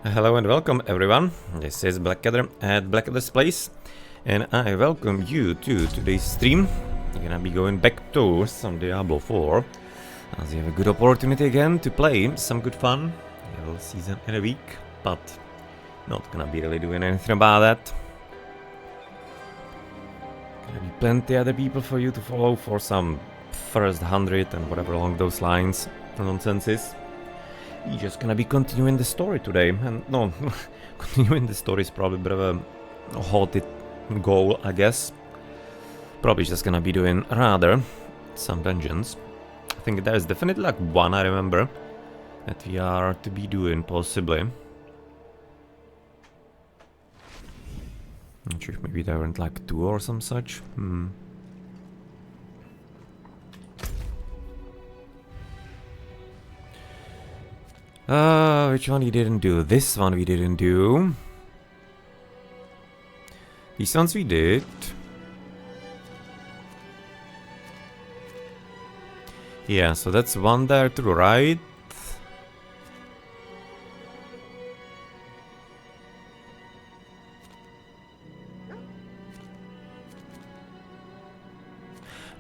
Hello and welcome everyone, this is Blackadder at Blackadder's Place, and I welcome you to today's stream. We're gonna be going back to some Diablo 4, as we have a good opportunity again to play some good fun. A little season in a week, but not gonna be really doing anything about that. Gonna be plenty other people for you to follow for some first 100 and whatever along those lines nonsenses. We're just gonna be continuing the story today, and no, continuing the story is probably a bit of a halted goal, I guess. Probably just gonna be doing rather some dungeons. I think there's definitely like one I remember that we are to be doing, possibly. Not sure if maybe there weren't like two or some such. Which one we didn't do? This one we didn't do. These ones we did. Yeah, so that's one there to the right.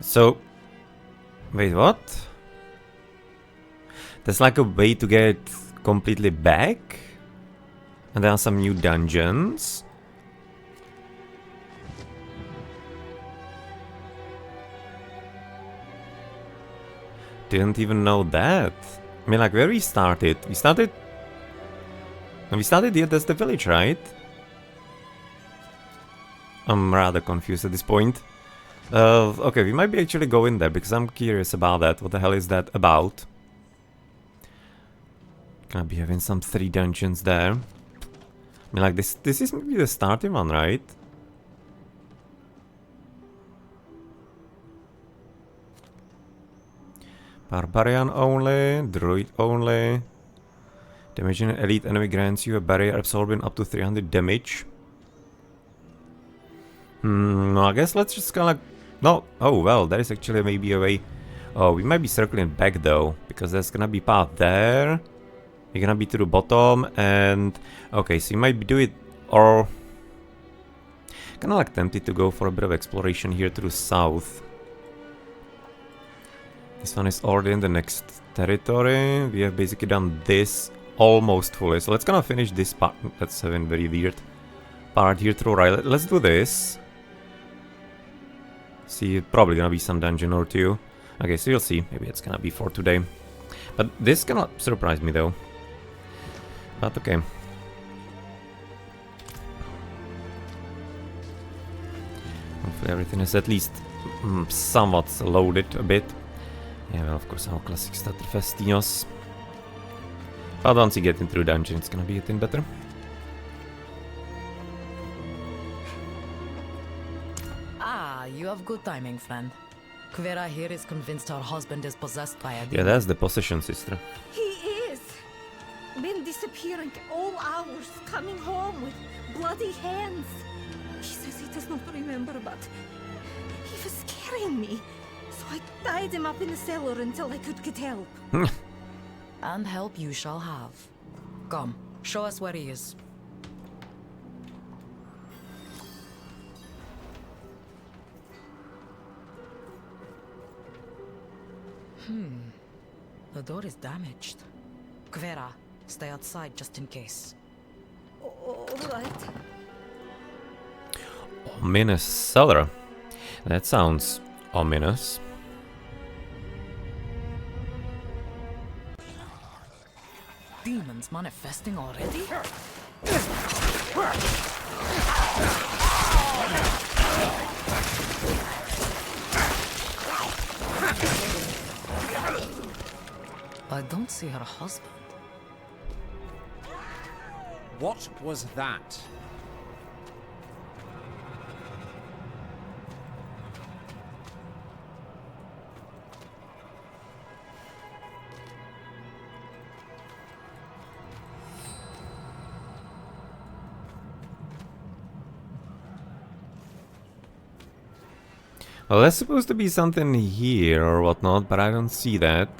So, wait, what? There's like a way to get completely back? And there are some new dungeons? Didn't even know that. I mean, like, where we started? We started here, that's the village, right? I'm rather confused at this point. Okay, we might be actually going there, because I'm curious about that. What the hell is that about? Gonna be having some 3 dungeons there. I mean, like, this is maybe the starting one, right? Barbarian only, druid only. Damage an elite enemy grants you a barrier absorbing up to 300 damage. No, I guess let's just kinda... No, oh well, there is actually maybe a way... Oh, we might be circling back though, because there's gonna be path there. We're gonna be to the bottom, and... Okay, so you might do it, or... Kinda like tempted to go for a bit of exploration here to the south. This one is already in the next territory. We have basically done this almost fully, so let's gonna finish this part. That's having very weird part here to the right. Let's do this. See, probably gonna be some dungeon or two. Okay, so you'll see. Maybe it's gonna be for today. But this cannot surprise me though. But okay. Hopefully everything is at least somewhat loaded a bit. Yeah, well, of course, our classic stutter festinos. But once you get into the dungeon, it's gonna be getting better. Ah, you have good timing, friend. Kvera here is convinced her husband is possessed by a demon. Yeah, that's the possession, sister. He is. Been disappearing all hours, coming home with bloody hands. He says he does not remember, but he was scaring me. So I tied him up in the cellar until I could get help. And help you shall have. Come, show us where he is. The door is damaged. Kvera, stay outside just in case. All right. Ominous cellar. That sounds ominous. Demons manifesting already? I don't see her husband. What was that? Well, there's supposed to be something here or whatnot, but I don't see that.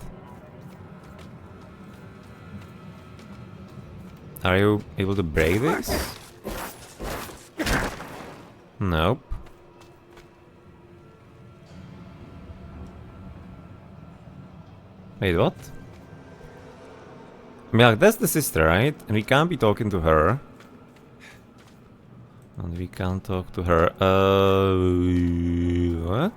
Are you able to break this? Nope. Wait, what? I mean, like, that's the sister, right? And we can't be talking to her. And we can't talk to her. What?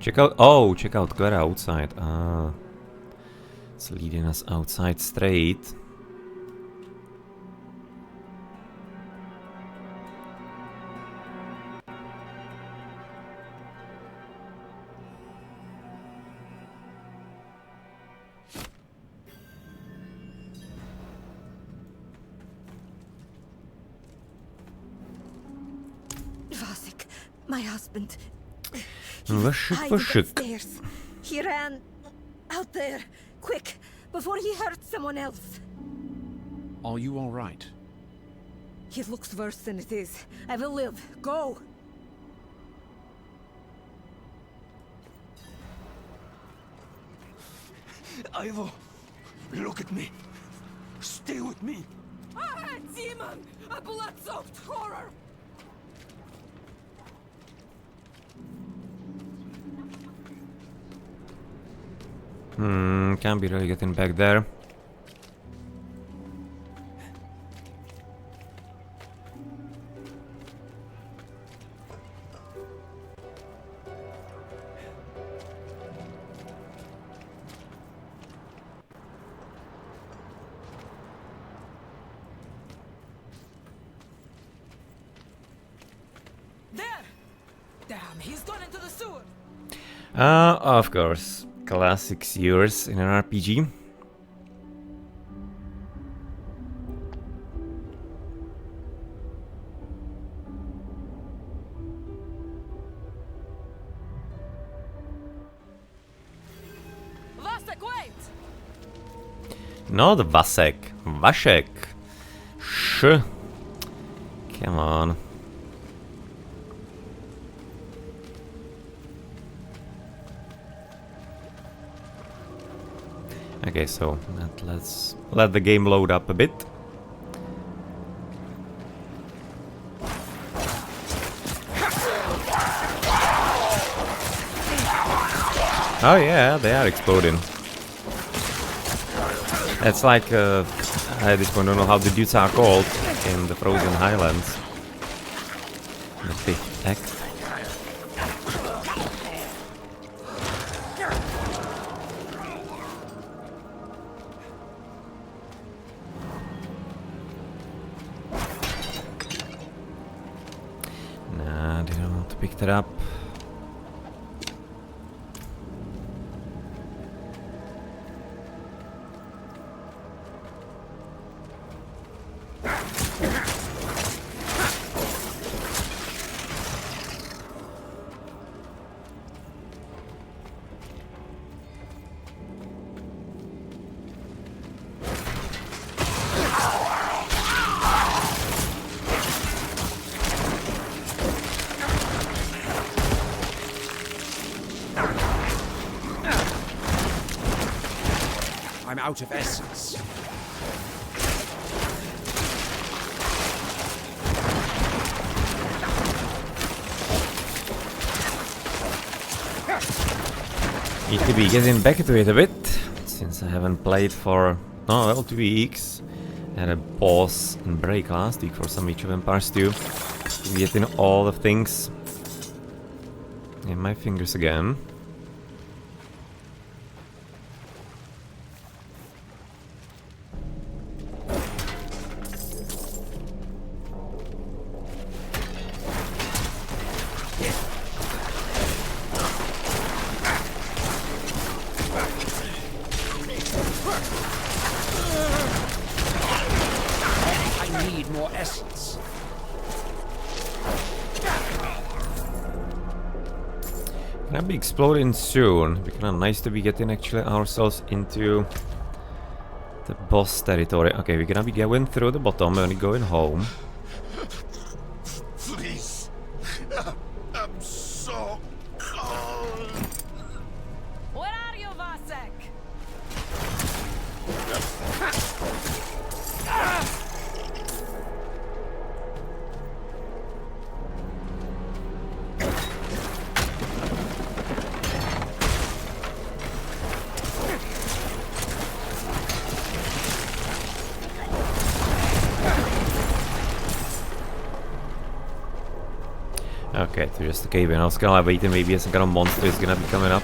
Check out. Oh, check out Clara outside. Ah. It's leading us outside straight. Vasek, my husband. Vasek, Hide Vasek. upstairs. He ran out there. Quick, before he hurts someone else. Are you all right? He looks worse than it is. I will live. Go. Ivo, look at me. Stay with me. Ah, demon! A blood-soaked horror! Can't be really getting back there. There! Damn, he's gone into the sewer! Of course. Classic sewers in an RPG. Vasek, wait! Not Vasek. Vasek. Sh. Come on. Okay, so let's let the game load up a bit. Oh yeah, they are exploding. It's like, I at this point don't know how the dudes are called in the Frozen Highlands. The fifth act. Nah, they don't want to pick that up. I'm out of essence. Need to be getting back to it a bit, since I haven't played for, oh well, 2 weeks. I had a pause and break last week for some Age of Empires 2. Getting all the things in my fingers again. I need more essence. Gonna be exploding soon. Be kinda nice to be getting actually ourselves into the boss territory. Okay, we're gonna be going through the bottom and going home. Please. I'm so cold. Where are you, Vasek? Okay, to just a cave in. I was kinda like waiting, maybe some kind of monster is gonna be coming up.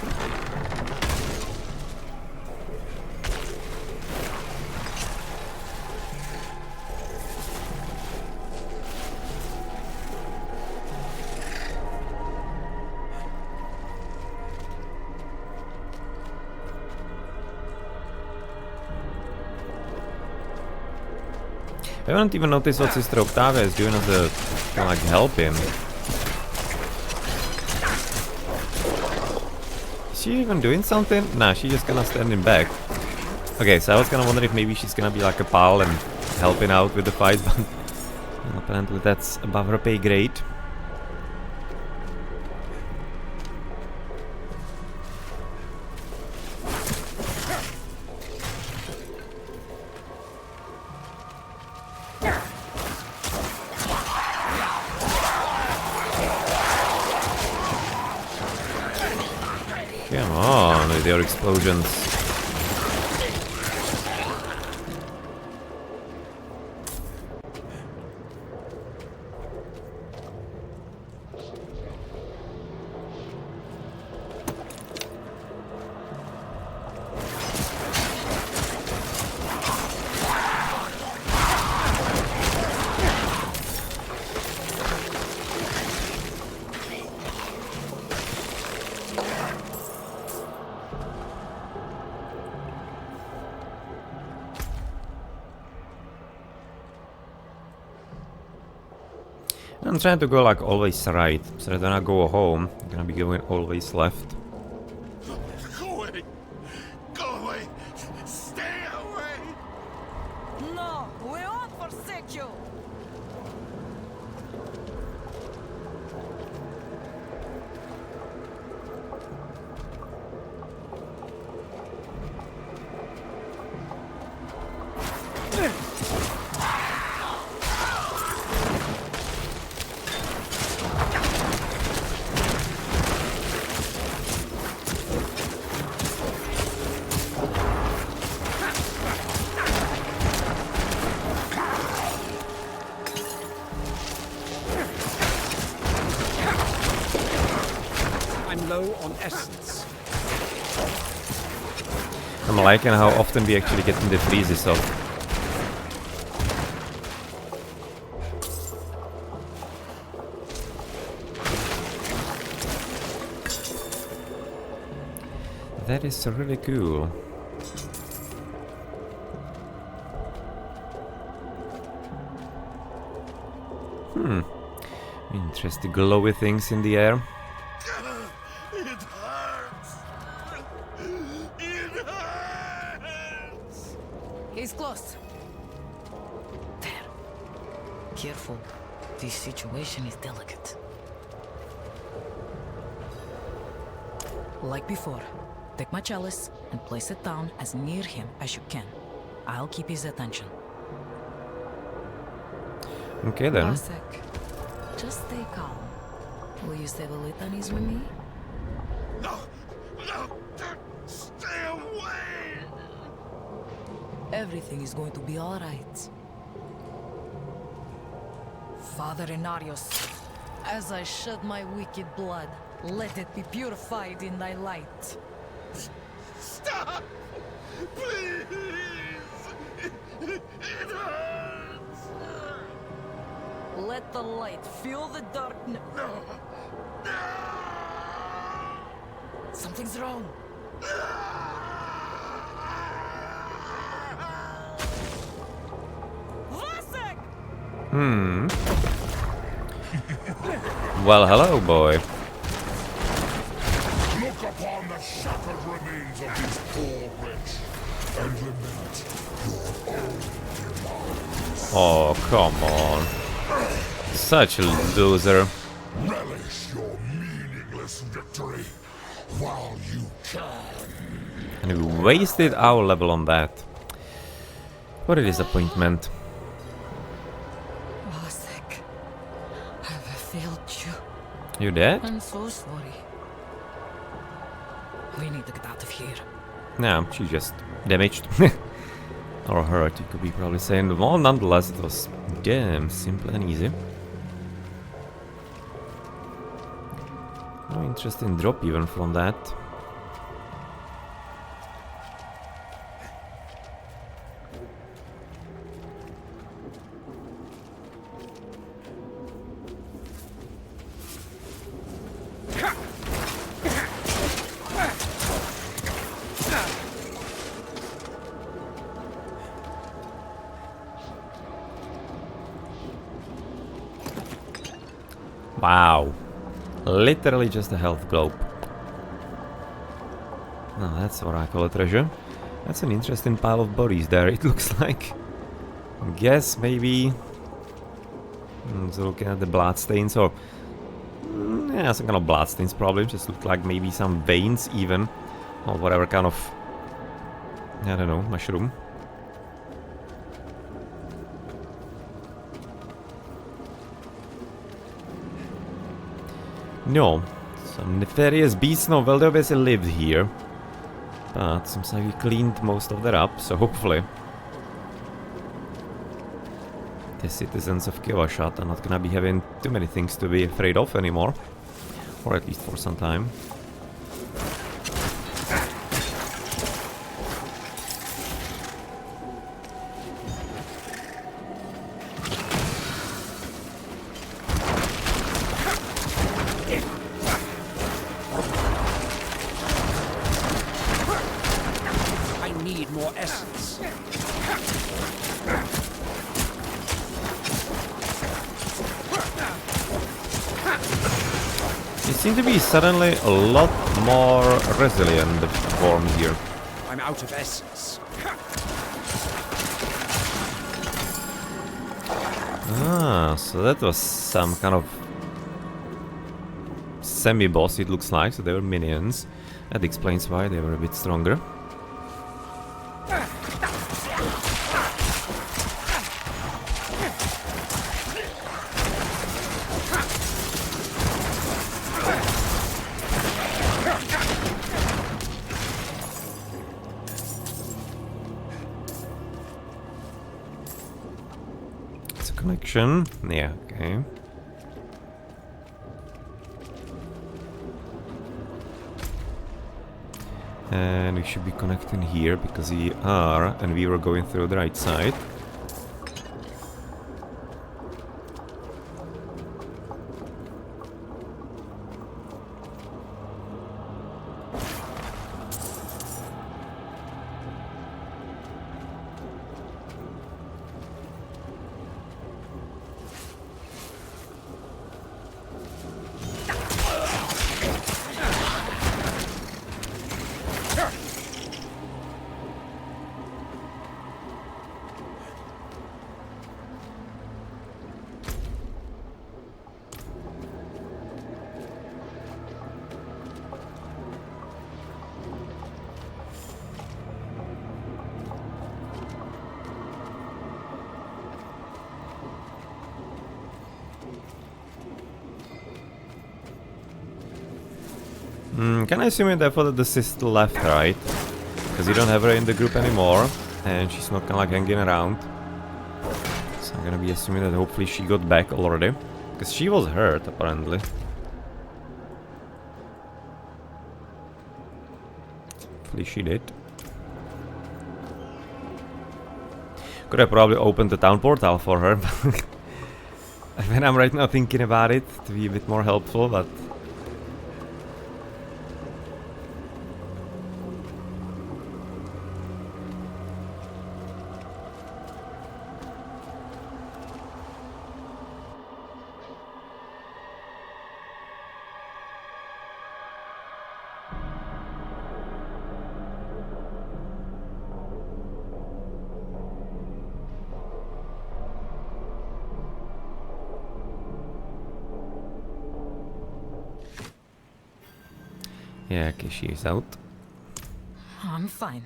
I haven't even noticed what Sister Octavia is doing as a kind of like helping. Is she even doing something? Nah, she's just kinda standing back. Okay, so I was kinda wondering if maybe she's gonna be like a pal and helping out with the fight, but apparently that's above her pay grade. Come on with your explosions. I'm trying to go like always right, so that when I go home, I'm gonna be going always left. Go away! Go away! Stay away! No, we won't forsake you. I'm low on essence. I'm liking how often we actually get in the freezes of. That is really cool. Interesting glowy things in the air. It hurts! It hurts! He's close. There. Careful. This situation is delicate. Like before, take my chalice and place it down as near him as you can. I'll keep his attention. Okay then. Vasek, just stay calm. Will you say the litanies with me? No! No! Stay away! Everything is going to be all right. Father Inarius, as I shed my wicked blood, let it be purified in thy light. Stop! Please! It hurts! Let the light fill the darkness. No! No! Something's wrong. Vasek! Well, hello, boy. Look upon the shattered remains of this poor wretch and lament your own demise. Oh, come on. Such a loser. Relish your meaningless victory while you can. And we wasted our level on that. What a disappointment. Vasek, have I failed you? You dead? I'm so sorry. We need to get out of here. No, she just damaged. Or hurt, you could be probably saying. Well, nonetheless, it was damn simple and easy. Interesting drop even from that. Wow. Literally just a health globe. No, that's what I call a treasure. That's an interesting pile of bodies there, it looks like. Guess maybe... so looking at the bloodstains, or... yeah, some kind of bloodstains probably. Just look like maybe some veins even. Or whatever kind of... I don't know, mushroom. No, some nefarious beasts. No, well, they obviously lived here. But seems like we cleaned most of that up, so hopefully the citizens of Kivashat are not gonna be having too many things to be afraid of anymore. Or at least for some time. Seem to be suddenly a lot more resilient, the form here. I'm out of essence. Ah, so that was some kind of semi-boss, it looks like, so they were minions. That explains why they were a bit stronger. Connection. Yeah, okay. And we should be connecting here because we are, and we were going through the right side. Can I assume therefore that the sister left, right? Because you don't have her in the group anymore, and she's not kinda like hanging around. So I'm gonna be assuming that hopefully she got back already. Because she was hurt, apparently. Hopefully she did. Could have probably opened the town portal for her, but when I'm right now thinking about it, to be a bit more helpful, but... yeah, okay, she is out. I'm fine.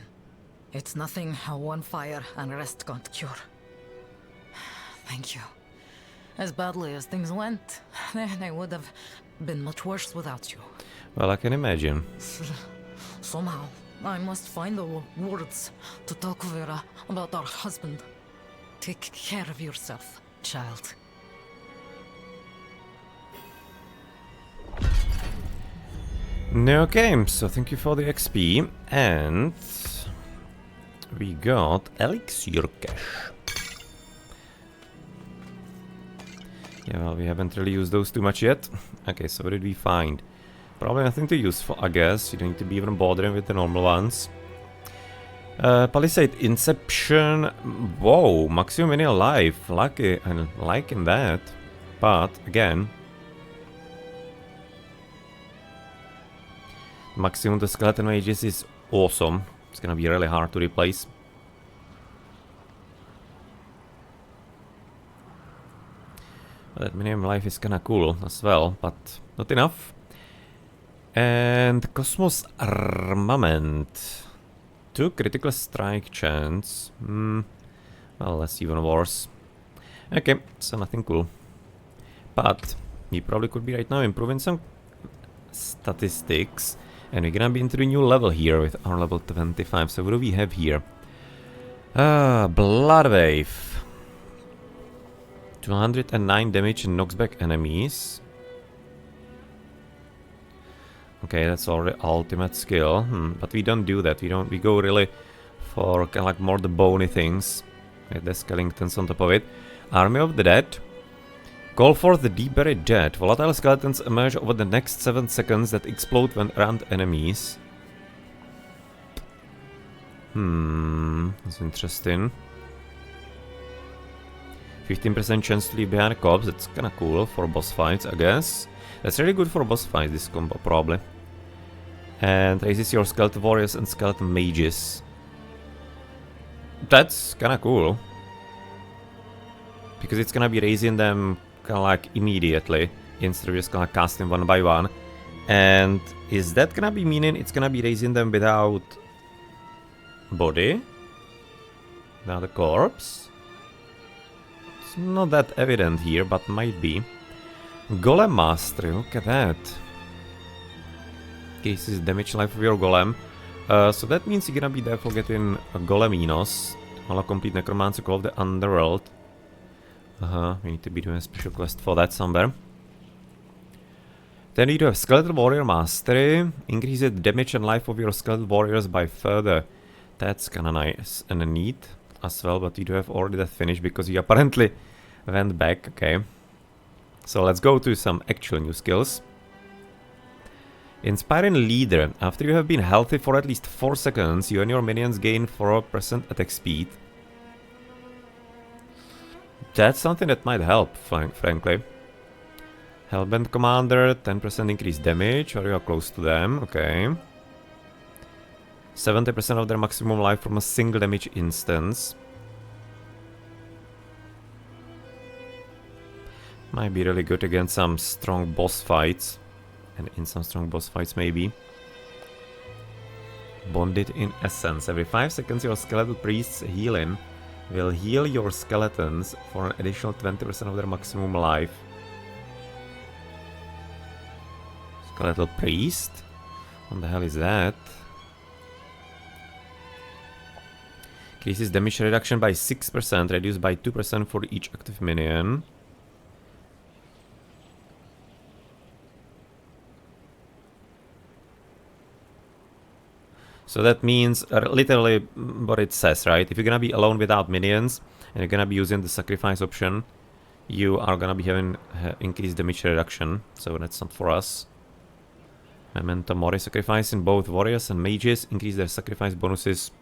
It's nothing one fire and rest can't cure. Thank you. As badly as things went, they would have been much worse without you. Well, I can imagine. Somehow, I must find the words to talk with Vera about our husband. Take care of yourself, child. Okay, so thank you for the XP, and we got Elixir Cache. Yeah, well, we haven't really used those too much yet. Okay, so what did we find? Probably nothing too useful, I guess. You don't need to be even bothering with the normal ones. Palisade Inception. Whoa, maximum in life. Lucky and liking that. But again, maximum the skeleton mages is awesome. It's gonna be really hard to replace. That minimum life is kinda cool as well, but not enough. And Cosmos Armament. 2 critical strike chance. Well, that's even worse. Okay, so nothing cool. But we probably could be right now improving some statistics. And we're gonna be into the new level here with our level 25. So what do we have here? Blood Wave. 209 damage and knocks back enemies. Okay, that's already ultimate skill. But we don't do that. We go really for kind of like more the bony things. With the skeletons on top of it. Army of the Dead. Call forth the deep buried dead. Volatile skeletons emerge over the next 7 seconds that explode when around enemies. That's interesting. 15% chance to leave behind a corpse. That's kinda cool for boss fights, I guess. That's really good for boss fights, this combo, probably. And raises your skeleton warriors and skeleton mages. That's kinda cool. Because it's gonna be raising them kinda like immediately, instead of just kinda casting one by one. And is that gonna be meaning it's gonna be raising them without body? Without the corpse? It's not that evident here, but might be. Golem Mastery, look at that. Cases damage life of your golem. So that means you're gonna be therefore getting a Goleminos. I'll complete Necromancer Call of the Underworld. We need to be doing a special quest for that somewhere. Then you do have Skeletal Warrior Mastery. Increase the damage and life of your skeletal warriors by further. That's kinda nice and neat as well, but you do have already that finished because you apparently went back, okay. So let's go to some actual new skills. Inspiring Leader. After you have been healthy for at least 4 seconds, you and your minions gain 4% attack speed. That's something that might help, frankly. Hellbent Commander, 10% increased damage, or you are close to them, okay. 70% of their maximum life from a single damage instance. Might be really good against some strong boss fights. And in some strong boss fights, maybe. Bonded in Essence. Every 5 seconds, your skeletal priest's healing will heal your skeletons for an additional 20% of their maximum life. Skeletal priest? What the hell is that? Increases damage reduction by 6%, reduced by 2% for each active minion. So that means literally what it says, right? If you're gonna be alone without minions and you're gonna be using the sacrifice option, you are gonna be having increased damage reduction. So that's not for us. Memento Mori, sacrificing both warriors and mages increase their sacrifice bonuses.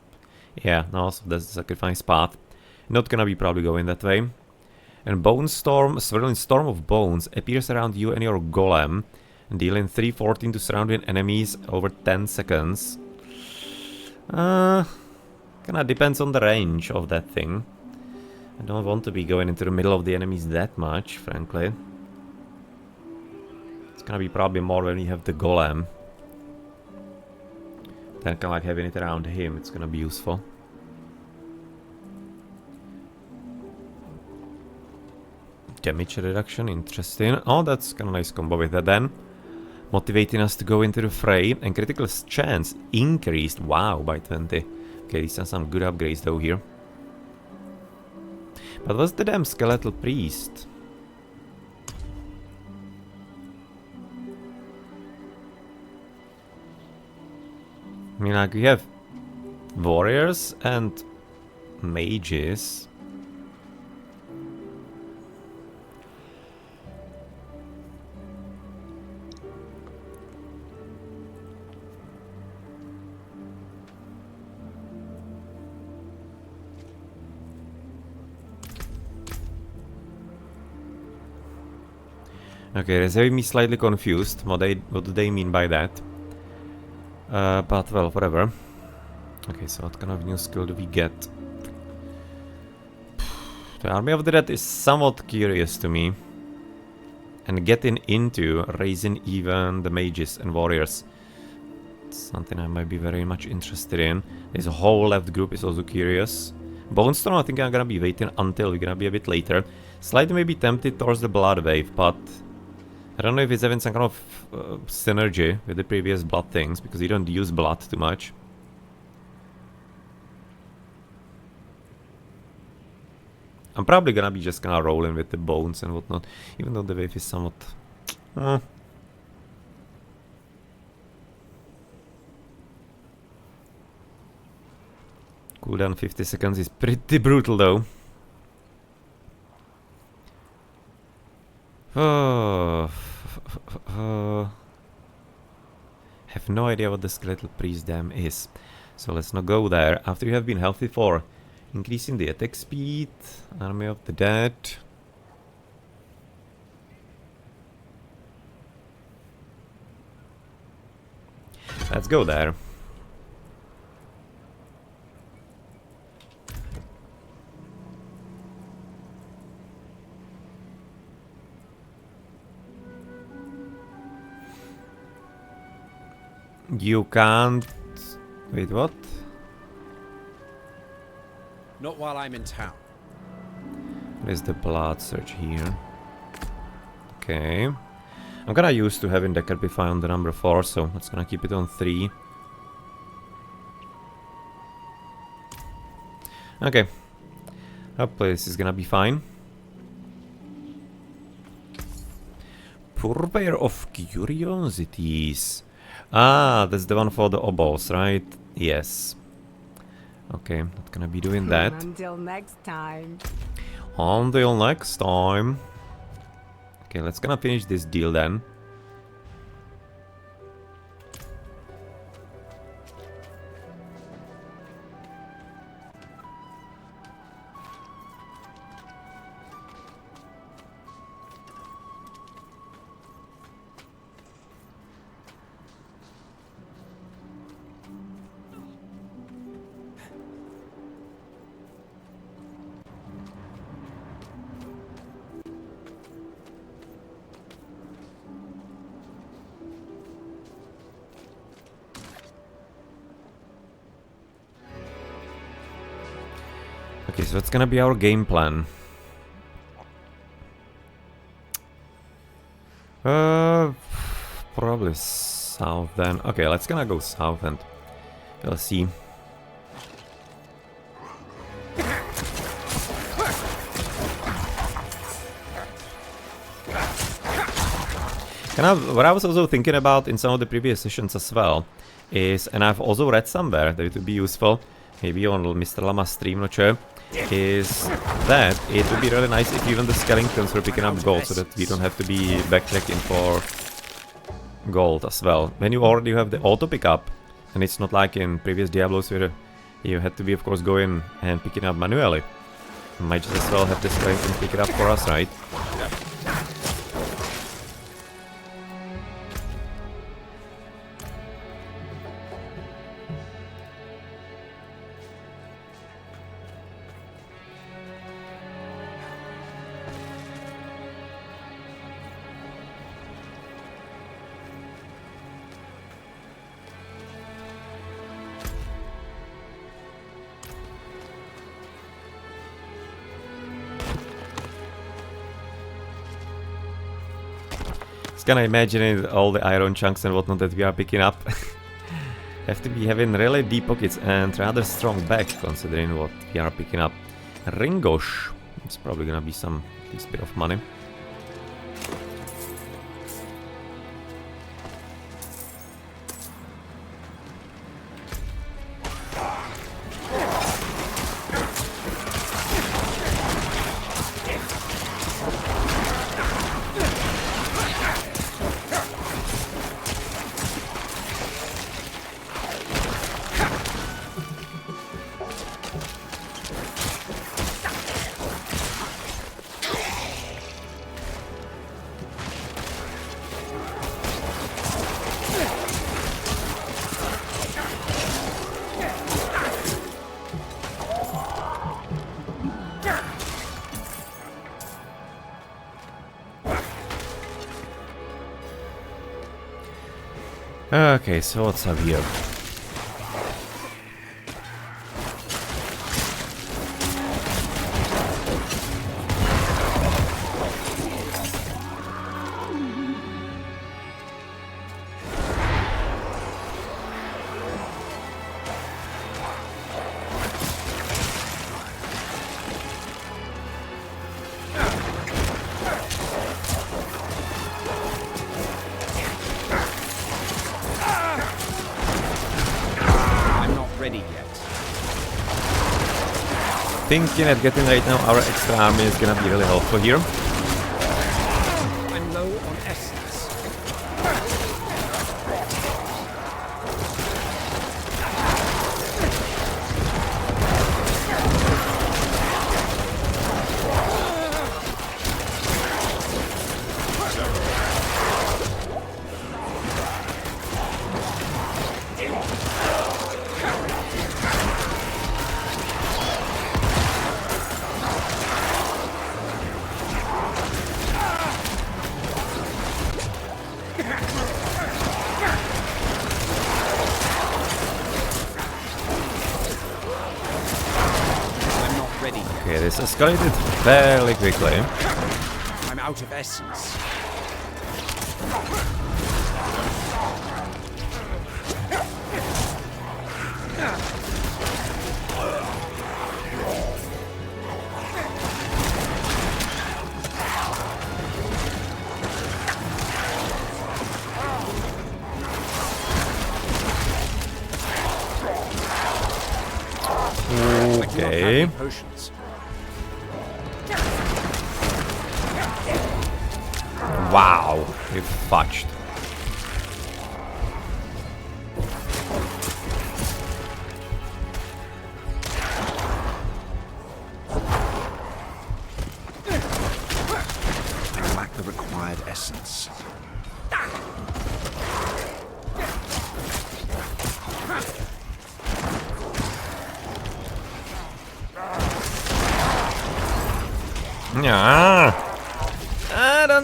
Yeah, no, so that's the sacrifice path. Not gonna be probably going that way. And Bone Storm, swirling storm of bones appears around you and your golem, dealing 314 to surrounding enemies over 10 seconds. Kinda depends on the range of that thing. I don't want to be going into the middle of the enemies that much, frankly. It's gonna be probably more when you have the golem. Then kinda like having it around him, it's gonna be useful. Damage reduction, interesting. Oh, that's kinda nice combo with that then. Motivating us to go into the fray, and critical chance increased, wow, by 20. Okay, these are some good upgrades though here. But what's the damn skeletal priest? I mean, like, we have warriors and mages. Okay, that's having me slightly confused. What do they mean by that? But well, whatever. Okay, so what kind of new skill do we get? The Army of the Dead is somewhat curious to me. And getting into raising even the mages and warriors. It's something I might be very much interested in. This whole left group is also curious. Bonestone, I think I'm gonna be waiting until we're gonna be a bit later. Slightly maybe tempted towards the Blood Wave, but I don't know if it's having some kind of synergy with the previous blood things, because you don't use blood too much. I'm probably gonna be just kinda rolling with the bones and whatnot, even though the wave is somewhat... Cooldown 50 seconds is pretty brutal though. Have no idea what the Skeletal Priest Dam is. So let's not go there. After you have been healthy for increasing the attack speed, Army of the Dead. Let's go there. You can't... Wait, what? Not while I'm in town. Where's the blood search here? Okay. I'm kinda used to having Decrepify on the number 4, so let's gonna keep it on 3. Okay. Hopefully this is gonna be fine. Purveyor of Curiosities. Ah, that's the one for the obols, right? Yes. Okay, not gonna be doing that. Until next time. Until next time. Okay, let's gonna finish this deal then. Okay, so what's gonna be our game plan? Probably south then. Okay, let's gonna go south and we'll see. What I was also thinking about in some of the previous sessions as well is, and I've also read somewhere that it would be useful, maybe on Mr. Lama's stream, not sure, is that it would be really nice if even the skeletons were picking up gold, so that we don't have to be backtracking for gold as well. When you already have the auto pickup, and it's not like in previous Diablos where you had to be, of course, going and picking up manually. You might just as well have the skeletons pick it up for us, right? Kind of imagining all the iron chunks and whatnot that we are picking up. Have to be having really deep pockets and rather strong back, considering what we are picking up. Ringosh. It's probably gonna be some least bit of money. Okay, so what's up here? I'm not ready yet. Thinking that getting right now our extra army is gonna be really helpful here. I'm low on essence. I'm not ready yet. Okay, this escalated fairly quickly. I'm out of essence. I do not have Okay. any potions. Wow, we fudged. I lack the required essence. Yeah. Ah, dun.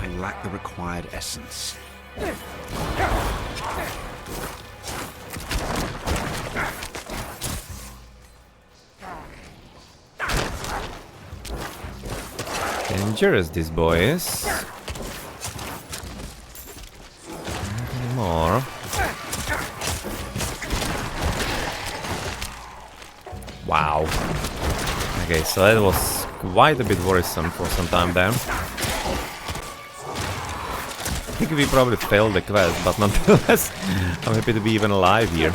I lack the required essence. Dangerous, this boy is. Not anymore. Wow. Okay, so that was quite a bit worrisome for some time there. I think we probably failed the quest, but nonetheless, I'm happy to be even alive here.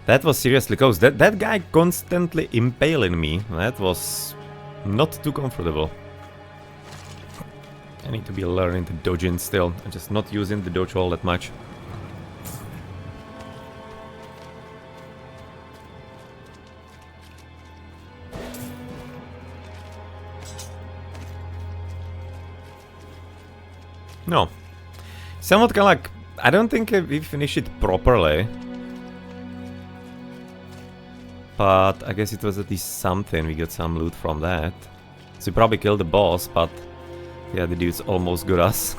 That was seriously close. That guy constantly impaling me. That was not too comfortable. I need to be learning to dodge in still. I'm just not using the dodge all that much. No. Somewhat kind of like... I don't think we finished it properly. But I guess it was at least something. We got some loot from that. So we probably killed the boss, but... yeah, the dudes almost got us.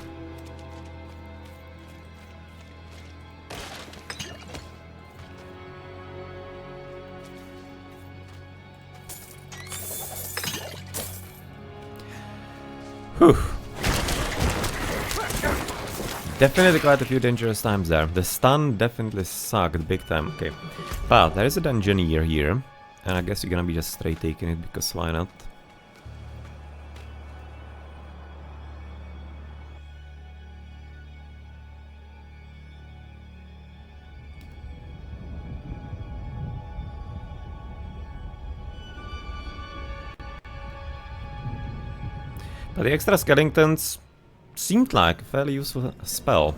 Whew. Definitely quite a few dangerous times there. The stun definitely sucked big time. Okay. But there is a dungeoneer here. And I guess you're gonna be just straight taking it, because why not? But the extra skeletons seemed like a fairly useful spell.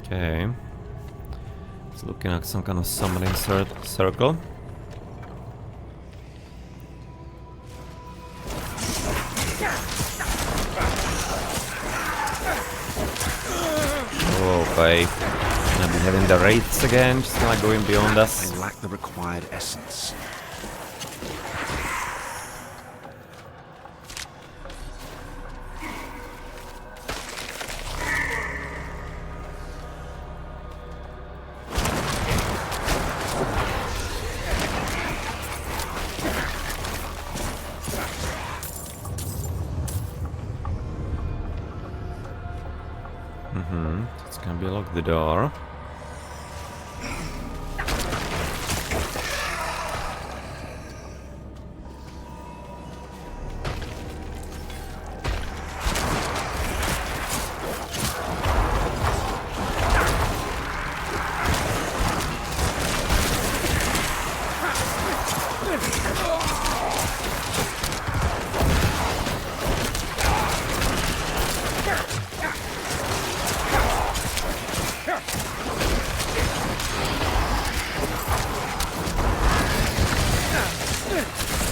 Okay. It's looking like some kind of summoning circle. Oh, babe. Gonna be having the wraiths again, just like going beyond us. I lack the required essence. It's gonna be lock the door.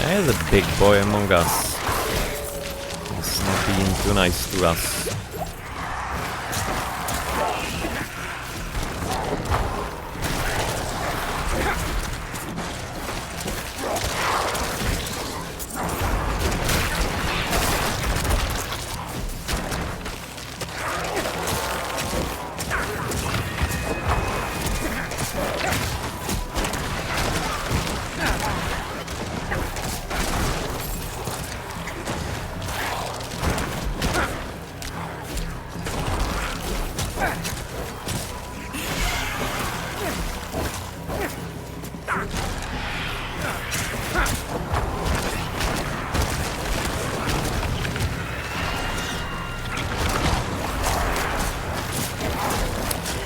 There's a big boy among us. He's not being too nice to us.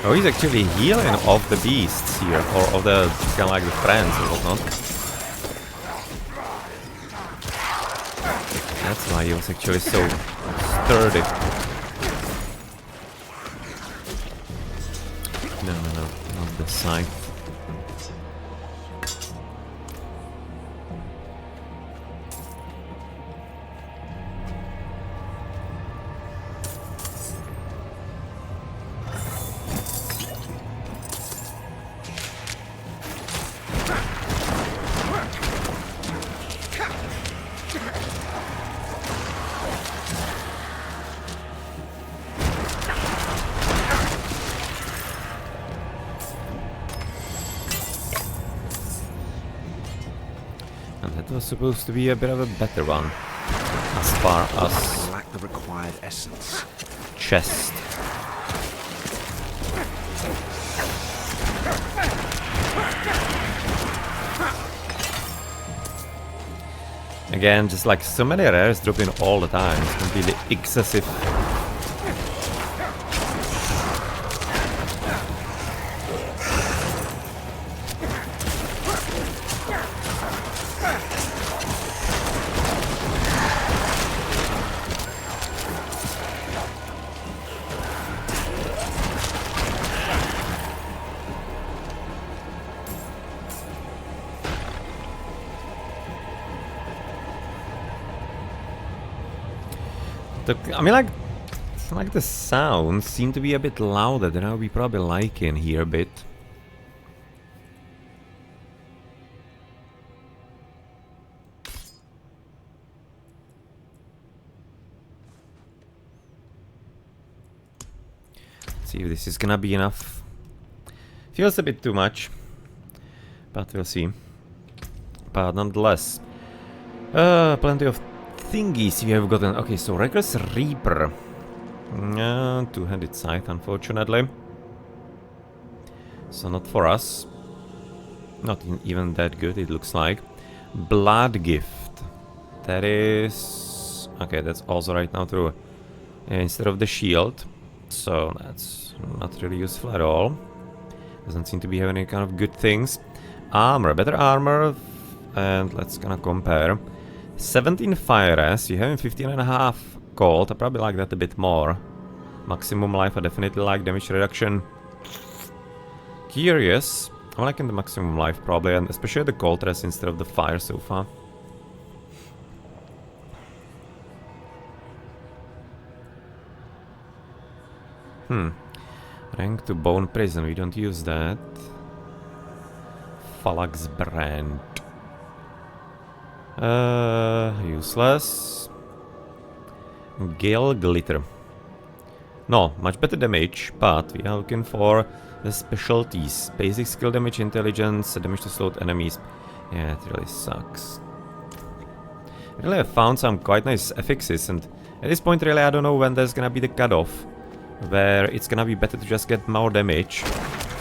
Oh, he's actually healing off the beasts here, or of the kind of like the friends or whatnot. That's why he was actually so sturdy. No, not this side. That was supposed to be a bit of a better one, as far as I lack the required essence. chest. Again, just like so many rares dropping all the time, it's completely excessive. I mean, like the sounds seem to be a bit louder than I would be probably like in here a bit. Let's see if this is gonna be enough. Feels a bit too much, but we'll see. But nonetheless, plenty of thingies we have gotten. Okay, so Reckless Reaper. Two-handed scythe, unfortunately. So not for us. Not even that good, it looks like. Blood Gift. That is... Okay, that's also right now through instead of the shield. So that's not really useful at all. Doesn't seem to be having any kind of good things. Armor, better armor. And let's gonna compare. 17 fire S, you have 15.5 gold. I probably like that a bit more. Maximum life, I definitely like damage reduction. Here, yes. I'm liking the maximum life probably, and especially the cold rest instead of the fire so far. Rank to Bone Prison, we don't use that. Phalanx Brand. Useless. Gale Glitter. No, much better damage, but we are looking for the specialties. Basic skill damage, intelligence, damage to slowed enemies. Yeah, it really sucks. Really, I found some quite nice affixes, and at this point really I don't know when there's gonna be the cutoff, where it's gonna be better to just get more damage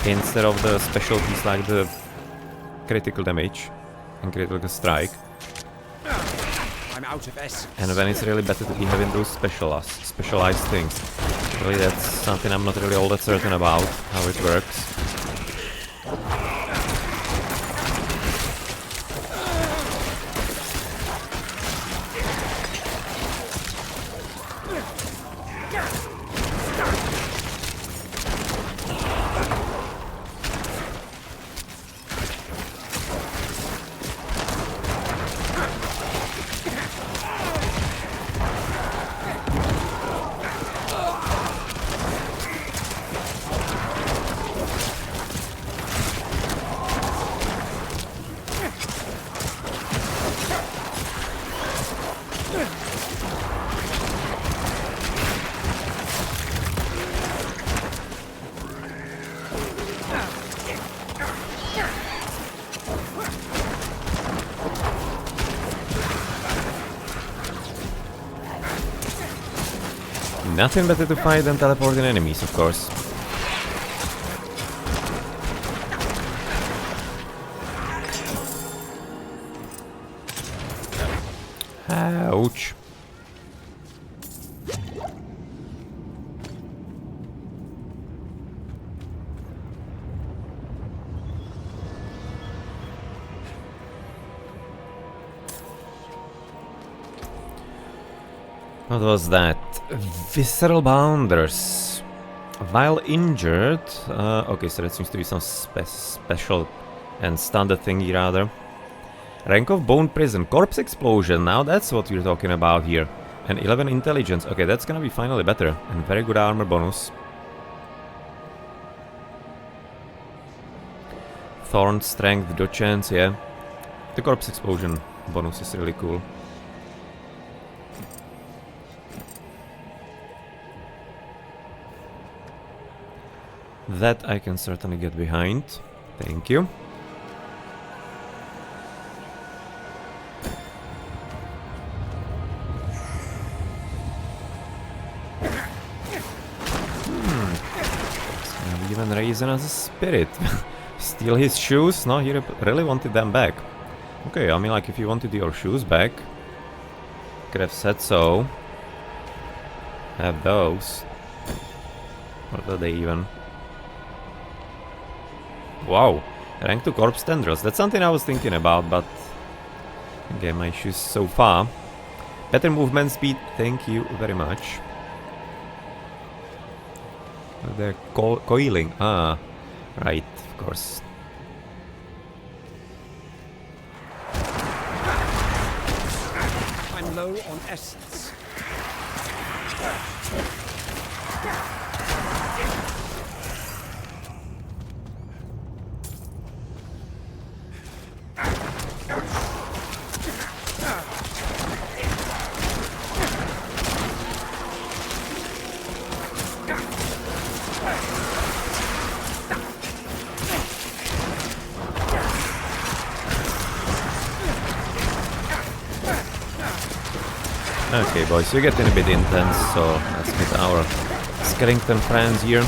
instead of the specialties like the critical damage and critical strike. I'm out of essence. And when it's really better to be having those specialized things. Really, that's something I'm not really all that certain about, how it works. Nothing better to fight than teleporting enemies, of course. Ouch. What was that? Visceral Bounders. While injured... okay, so that seems to be some special and standard thingy rather. Rank of Bone Prison. Corpse Explosion. Now that's what we're talking about here. And 11 intelligence. Okay, that's gonna be finally better. And very good armor bonus. Thorn, Strength, Dodge Chance, yeah. The Corpse Explosion bonus is really cool. That I can certainly get behind. Thank you. Even raising as a spirit. Steal his shoes? No, he really wanted them back. Okay, I mean, like, if you wanted your shoes back, could have said so. Have those. What are they even? Wow, rank to corpse tendrils. That's something I was thinking about, but okay, my shoes so far. Better movement speed, thank you very much. They're coiling. Ah, right, of course. I'm low on essence. Okay, boys, you're getting a bit intense, so let's meet our skeleton friends here.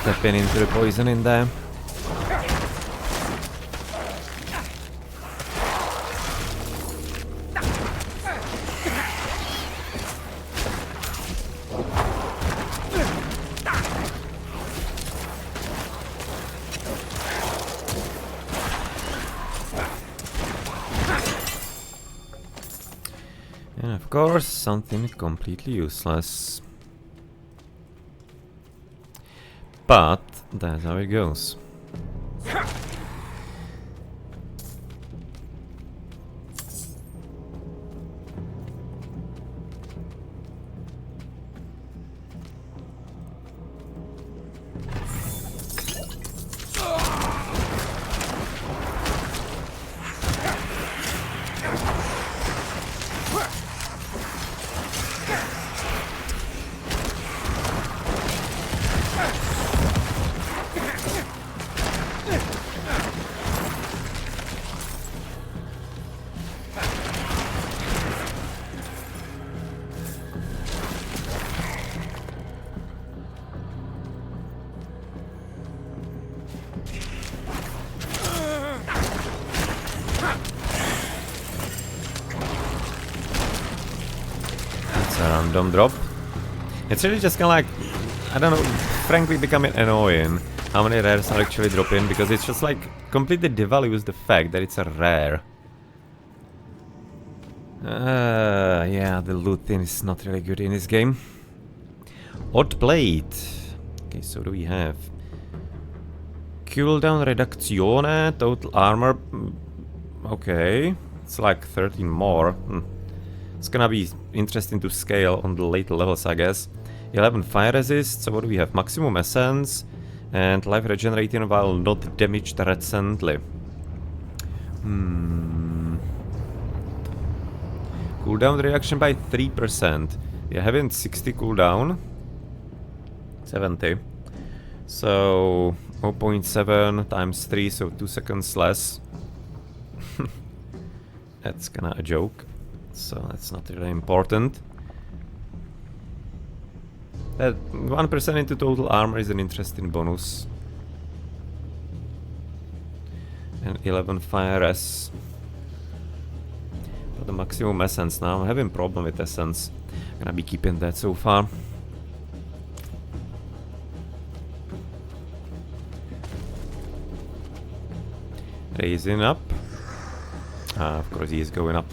stepping into the poison in there. And of course, something completely useless. But that's how it goes. A random drop. It's really just kind of like, I don't know, frankly becoming annoying how many rares are actually dropping, because it's just like completely devalues the fact that it's a rare. Yeah, the loot thing is not really good in this game. Odd plate. Okay, so do we have cooldown reduzione, total armor. Okay, it's like 13 more. It's gonna be interesting to scale on the later levels, I guess. 11 fire resist, so what do we have? Maximum essence and life regenerating while not damaged recently. Cooldown reduction by 3%. We are having 60 cooldown. 70. So 0.7 times 3, so 2 seconds less. That's kinda a joke. So that's not really important. That 1% into total armor is an interesting bonus. And 11 fire S. But the maximum essence now. I'm having problem with essence. I'm gonna be keeping that so far. Raising up. Of course he is going up.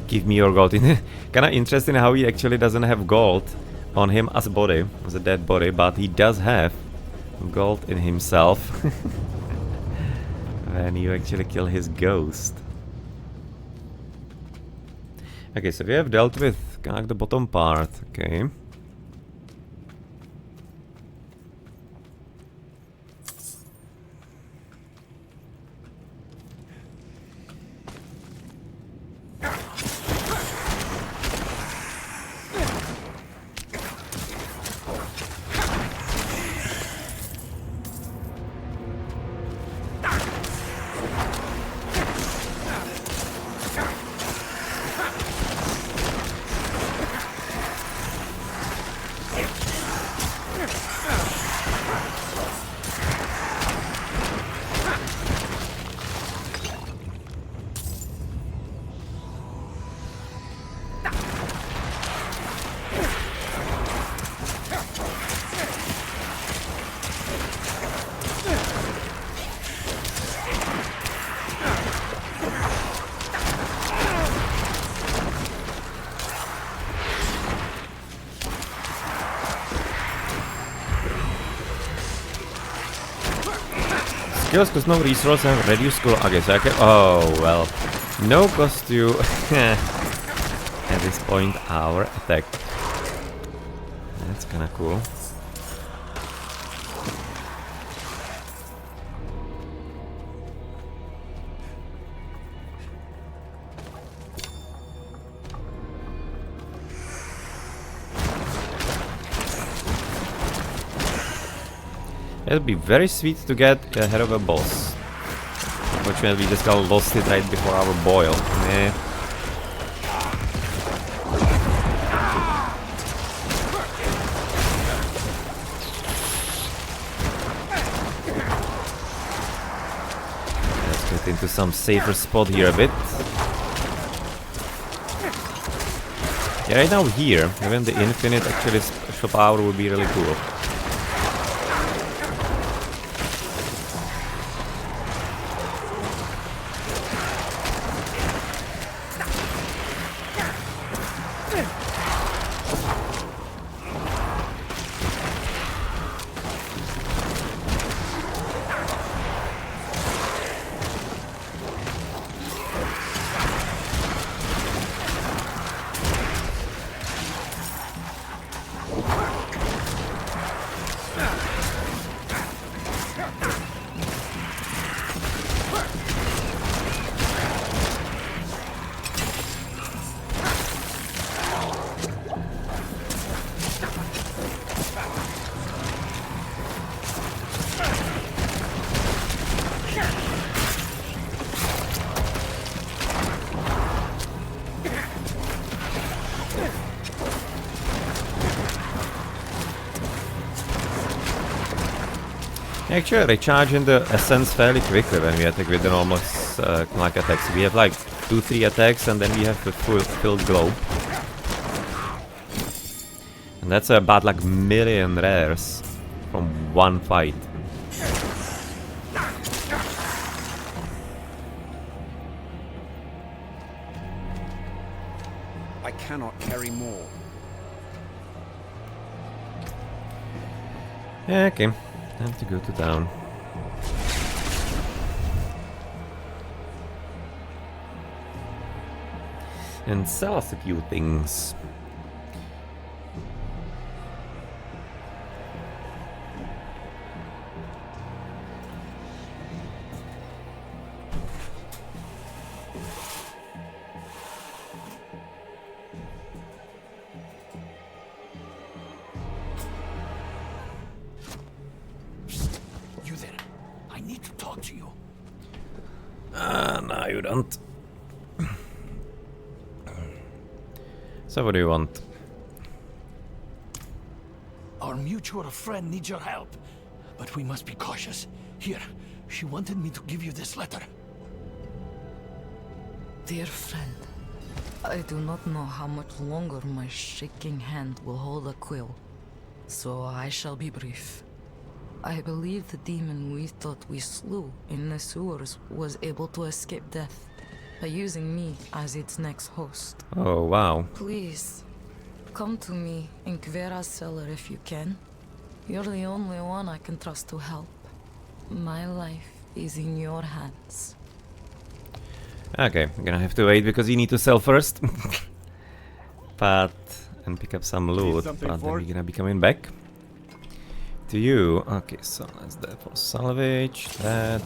Give me your gold. Kinda interesting how he actually doesn't have gold on him as a body, as a dead body, but he does have gold in himself when you actually kill his ghost. Okay, so we have dealt with kind of like the bottom part, okay. Skills cost no resource and reduce skill. Okay, so I can. Oh, well. No cost to. At this point, our attack. That's kinda cool. It would be very sweet to get ahead of a boss. Unfortunately, we just got lost it right before our boil. Meh. Get into some safer spot here a bit. Yeah, right now here, even the infinite actually special power would be really cool. Actually, recharging the essence fairly quickly when we attack with the normal like attacks. We have like 2-3 attacks and then we have the filled globe. And that's about like million rares from one fight. I cannot carry more. Okay, time to go to town. And sell us a few things. You there. I need to talk to you. No, you don't. So what do you want? Our mutual friend needs your help, but we must be cautious. Here, she wanted me to give you this letter. Dear friend, I do not know how much longer my shaking hand will hold a quill, so I shall be brief. I believe the demon we thought we slew in the sewers was able to escape death by using me as its next host. Oh, wow. Please, come to me in Kvera's cellar if you can. You're the only one I can trust to help. My life is in your hands. Okay, I'm gonna have to wait because you need to sell first. And pick up some loot, but then we're gonna be coming back to you. Okay, so that's that for salvage. That.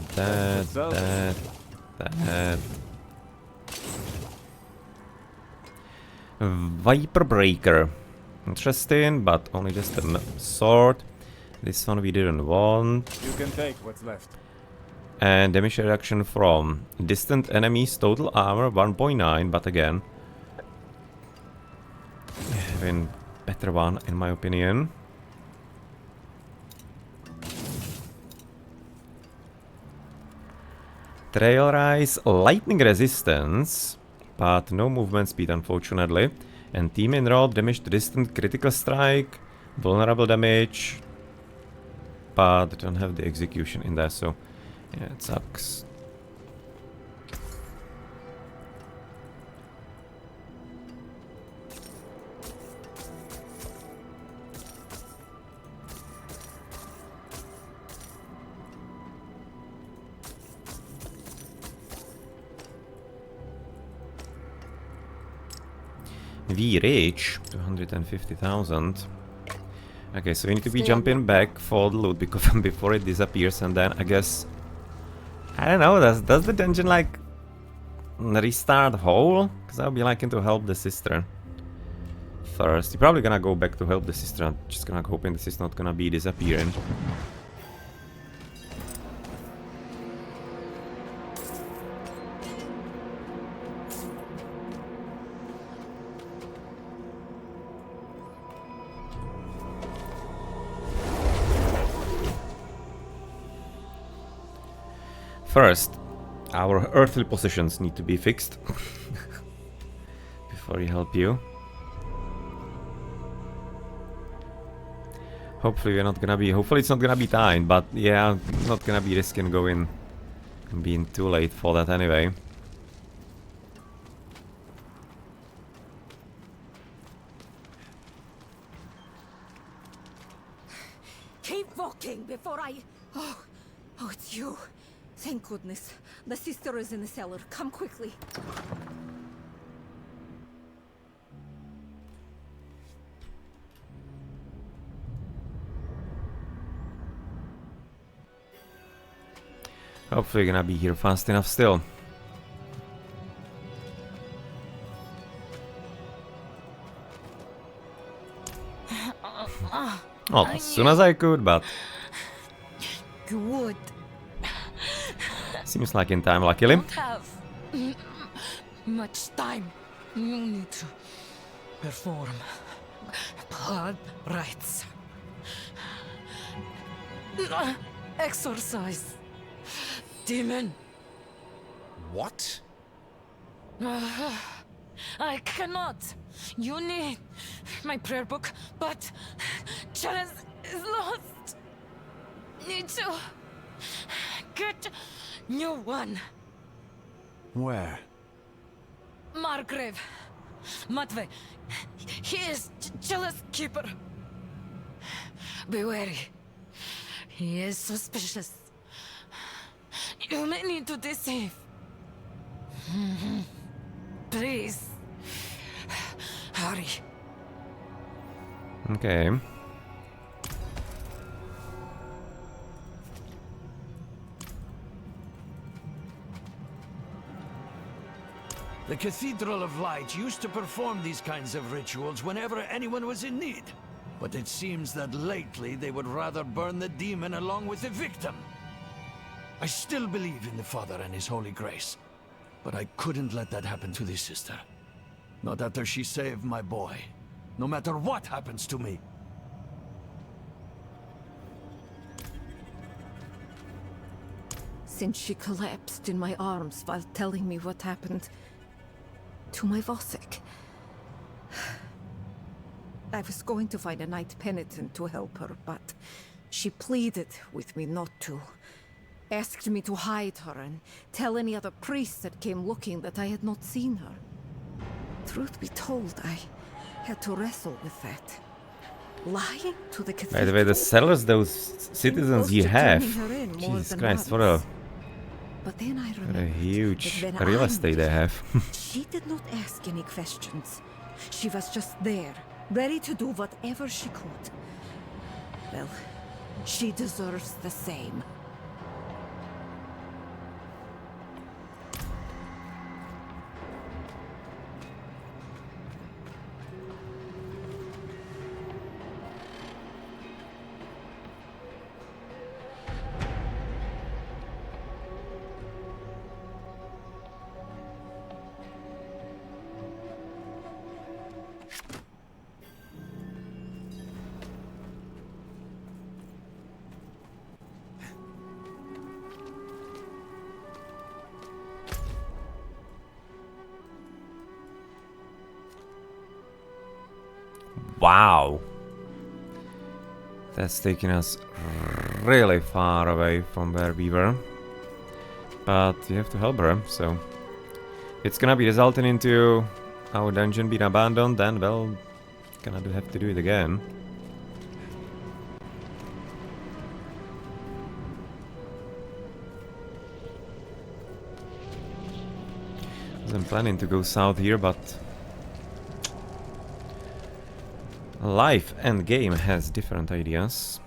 Viper Breaker. Interesting, but only just a sword. This one we didn't want. You can take what's left. And damage reduction from distant enemies, total armor 1.9, but again, having better one in my opinion. Trail Rise, lightning resistance, but no movement speed unfortunately. And team enrolled, damage to distant, critical strike, vulnerable damage, but I don't have the execution in there, so yeah, it sucks. We reach 250,000. Okay, so we need to be jumping back for the loot because before it disappears, and then I guess I don't know. Does the dungeon like restart whole? Because I'll be liking to help the sister first. You're probably gonna go back to help the sister. I'm just gonna hoping this is not gonna be disappearing. First, Our earthly positions need to be fixed before we help you. Hopefully it's not gonna be time, but yeah, not gonna be risking going and being too late for that anyway. Keep walking before I... Oh, it's you. Thank goodness. The sister is in the cellar. Come quickly. Hopefully gonna be here fast enough still. Not as soon as I could, but You would. seems like in time, luckily. Don't have much time. You need to perform blood rites. Exorcise. Demon. What? I cannot. You need my prayer book, but Chalice is lost. Need to get new one. Where? Margrave. Matvey. He is Chalice keeper. Be wary. He is suspicious. You may need to deceive. Please. Hurry. Okay. The Cathedral of Light used to perform these kinds of rituals whenever anyone was in need. But it seems that lately they would rather burn the demon along with the victim. I still believe in the Father and his Holy Grace. But I couldn't let that happen to this sister. Not after she saved my boy. No matter what happens to me. Since she collapsed in my arms while telling me what happened to my Vosek. I was going to find a knight penitent to help her, but she pleaded with me not to. Asked me to hide her and tell any other priests that came looking that I had not seen her. Truth be told, I had to wrestle with that. Lying to the cathedral. By the way, the sellers those citizens you have. Jesus Christ, what a But then I What a remembered huge that when real I estate met they have. she did not ask any questions. She was just there, ready to do whatever she could. Well, she deserves the same. Wow. That's taking us really far away from where we were. But we have to help her, so... It's gonna be resulting into our dungeon being abandoned, then, well, gonna have to do it again. Wasn't planning to go south here, but... Life and game has different ideas.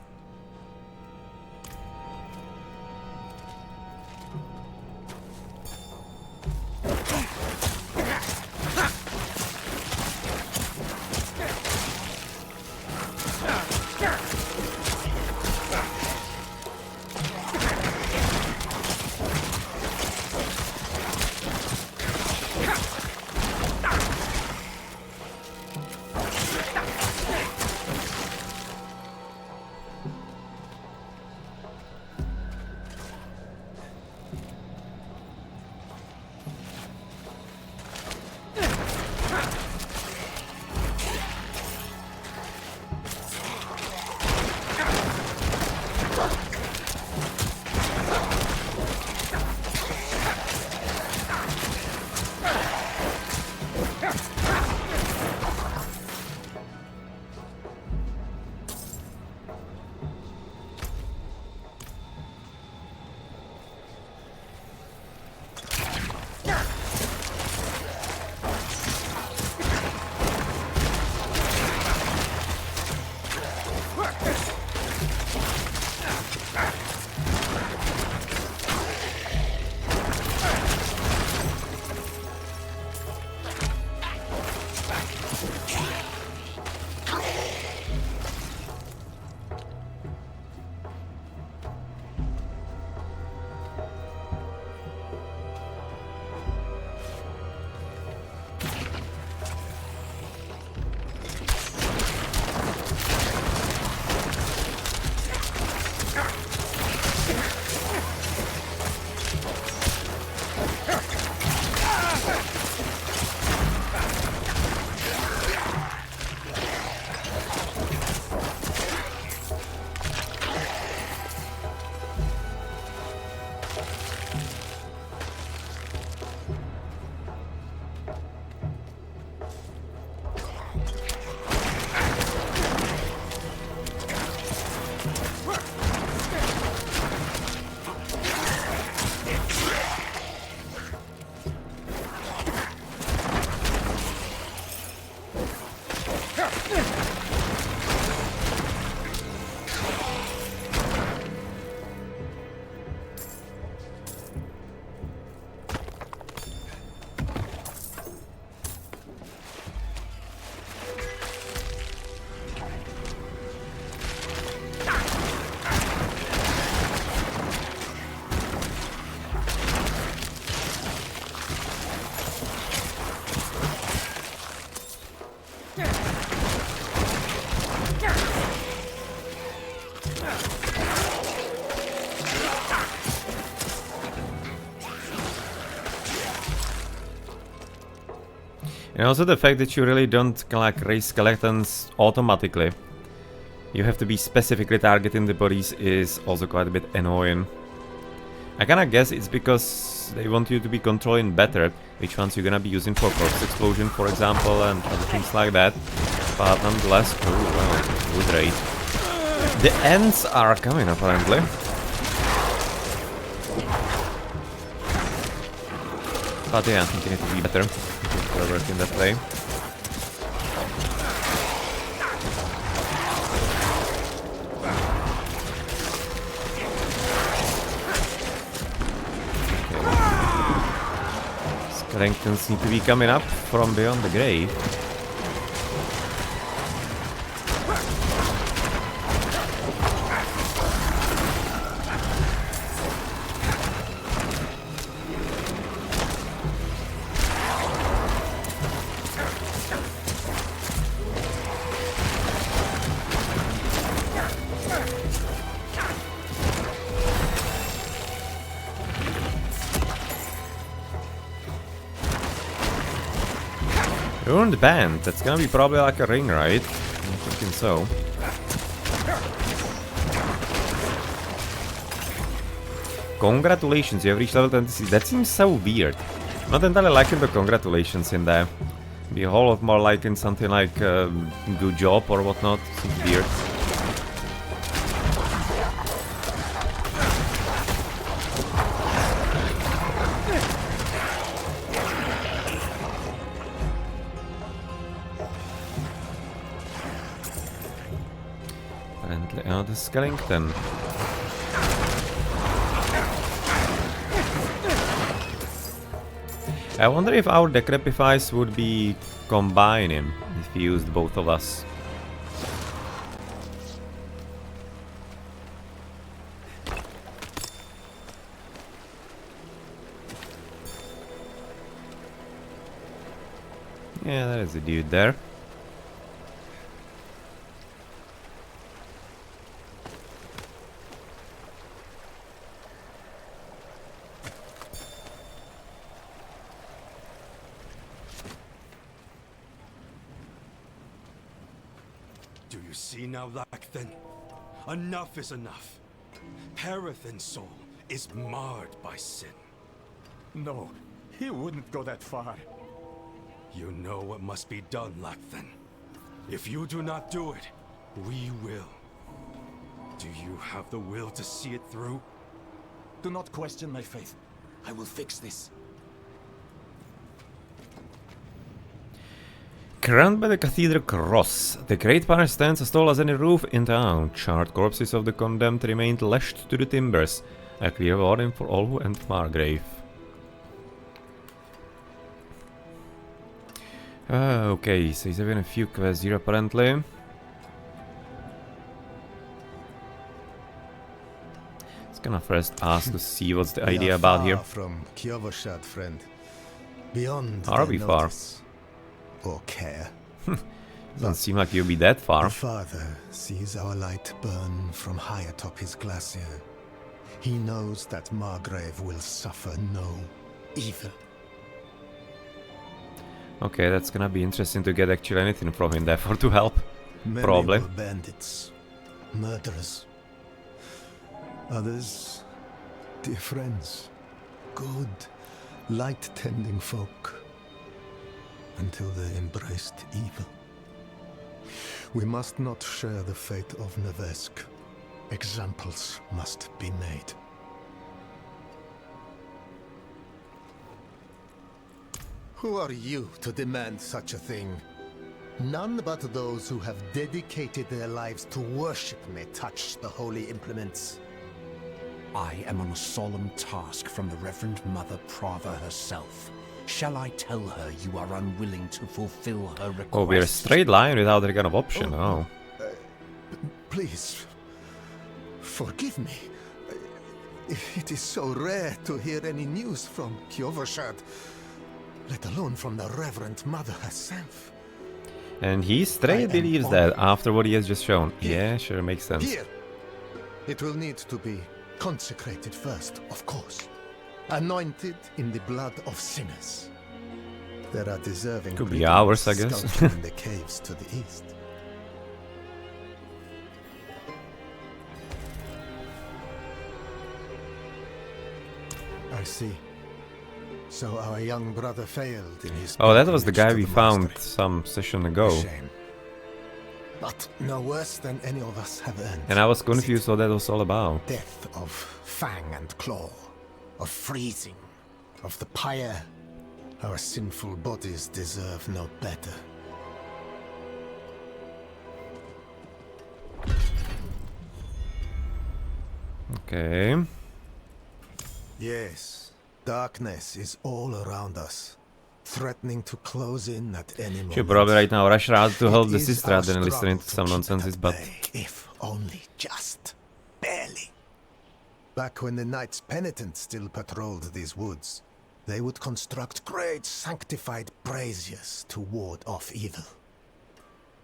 And also the fact that you really don't like raise skeletons automatically. You have to be specifically targeting the bodies is also quite a bit annoying. I kinda guess it's because they want you to be controlling better which ones you're gonna be using for corpse explosion, for example, and other things like that. But nonetheless, oh well, good raid. The ends are coming apparently. But yeah, I think you need to be better if you're working that way. Skeletons need to be coming up from beyond the grave. Ruined band, that's gonna be probably like a ring, right? I'm thinking so. Congratulations, you have reached level 26. That seems so weird. Not entirely liking the congratulations in there. Be a whole lot more liking something like good job or whatnot. Seems weird. The skeleton. I wonder if our decrepifies would be combining if we used both of us. Yeah, there is a dude there. Now, Lacthan, enough is enough. Parathin's soul is marred by sin. No, he wouldn't go that far. You know what must be done, Lacthan. If you do not do it, we will. Do you have the will to see it through? Do not question my faith. I will fix this. Crowned by the cathedral cross, the great pile stands as tall as any roof in town. Charred corpses of the condemned remained lashed to the timbers, a clear warning for all who enter Margrave. Okay, so he's having a few quests here apparently. It's gonna first ask to see what's the idea about here. From Kiovoshad, friend. Beyond Are we far? Or care. Doesn't seem like you'll be that far. The Father sees our light burn from high atop his glacier. He knows that Margrave will suffer no evil. Okay, that's gonna be interesting to get actually anything from him, therefore to help. Many Probably. were bandits, murderers. Others, dear friends, good, light-tending folk. Until they embraced evil. We must not share the fate of Nevesk. Examples must be made. Who are you to demand such a thing? None but those who have dedicated their lives to worship may touch the holy implements. I am on a solemn task from the Reverend Mother Prava herself. Shall I tell her you are unwilling to fulfill her request? Oh, we're a straight line without any kind of option, oh. Please, forgive me. It is so rare to hear any news from Kiovoshad, let alone from the Reverend Mother herself. And he straight believes that after what he has just shown. Yeah, sure, makes sense. Here! It will need to be consecrated first, of course. Anointed in the blood of sinners. There are deserving Could be brigands ours, I guess. skulking in the caves to the east. I see. So our young brother failed in his Oh, that was the pilgrimage guy to we the found monastery. some session A ago. shame. But no worse than any of us have earned. And I was is confused it? what that was all about. Death of fang and claw, of freezing, of the pyre. Our sinful bodies deserve no better. Okay. Yes, darkness is all around us, threatening to close in at any moment. Should probably right now rush around to help It the is sister our rather than listening to struggle some keep it nonsense, at but bay, if only just barely. Back when the Knights Penitent still patrolled these woods, they would construct great sanctified braziers to ward off evil.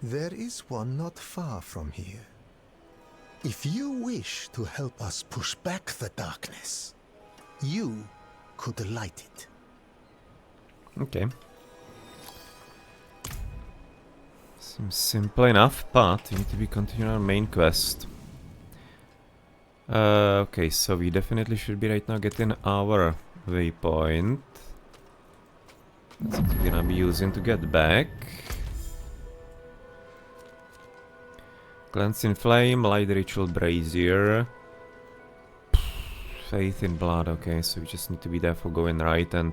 There is one not far from here. If you wish to help us push back the darkness, you could light it. okay. Seems simple enough, but we need to be continuing our main quest. Okay, so we definitely should be right now getting our waypoint. That's what we're gonna be using to get back. Cleanse in flame, light the ritual brazier. Faith in blood, okay, so we just need to be there for going right and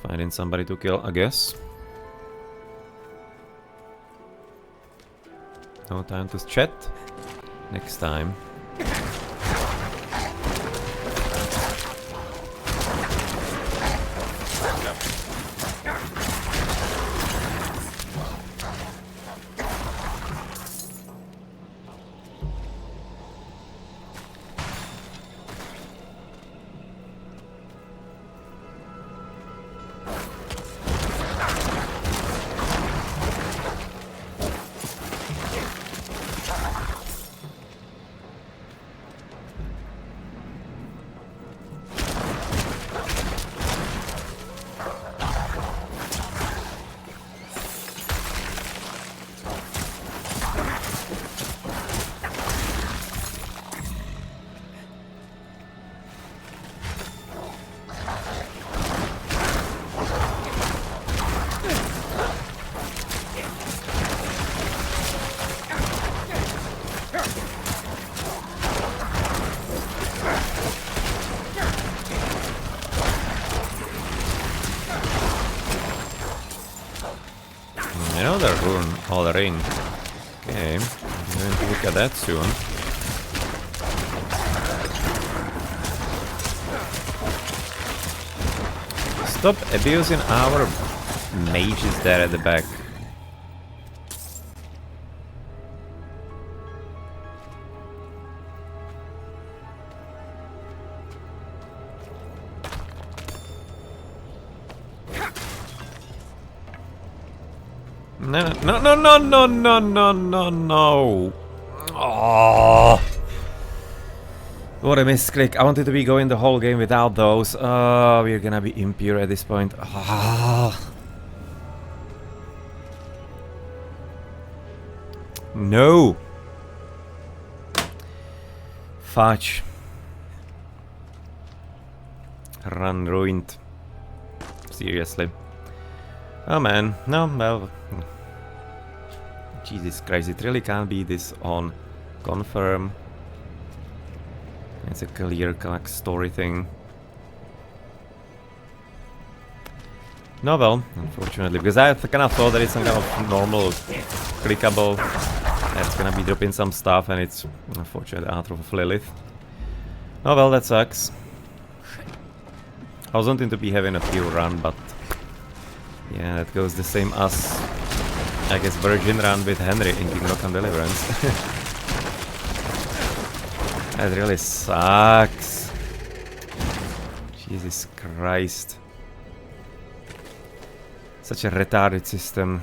finding somebody to kill, I guess. No time to chat. Next time. Another rune all ring. Okay, I'm going to look at that soon. Stop abusing our mages there at the back. No, no, no, no, no, no, no, no, no. Oh. What a misclick. I wanted to be going the whole game without those. We're gonna be impure at this point. No. Fudge. Run ruined. Seriously. Oh man, no, well... Jesus Christ, it really can't be this on confirm. It's a clear like, story thing. No, well, unfortunately, because I kind of thought that it's some kind of normal clickable that's gonna be dropping some stuff, and it's unfortunately out of Lilith. Oh well, that sucks. I was wanting to be having a pure run, but yeah, that goes the same as, I guess, Virgin run with Henry in Kingdom and Deliverance. That really sucks. Jesus Christ. Such a retarded system.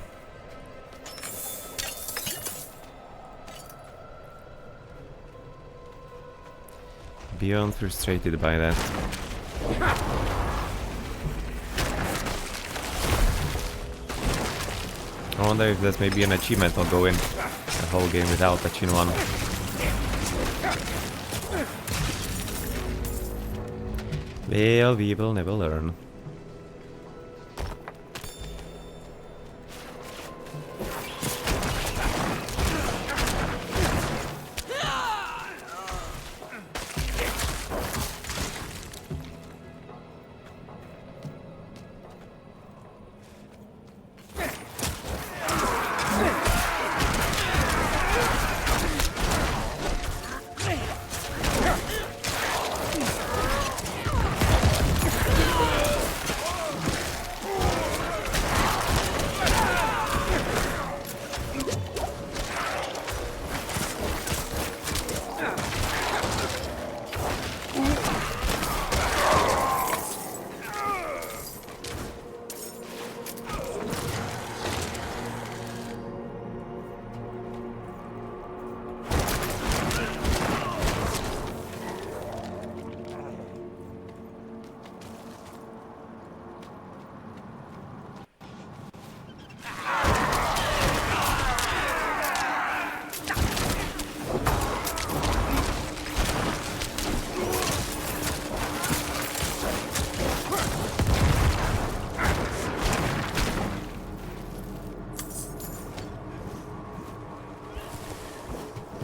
Beyond frustrated by that. I wonder if there's maybe an achievement or going the whole game without touching one. Well, we will never learn.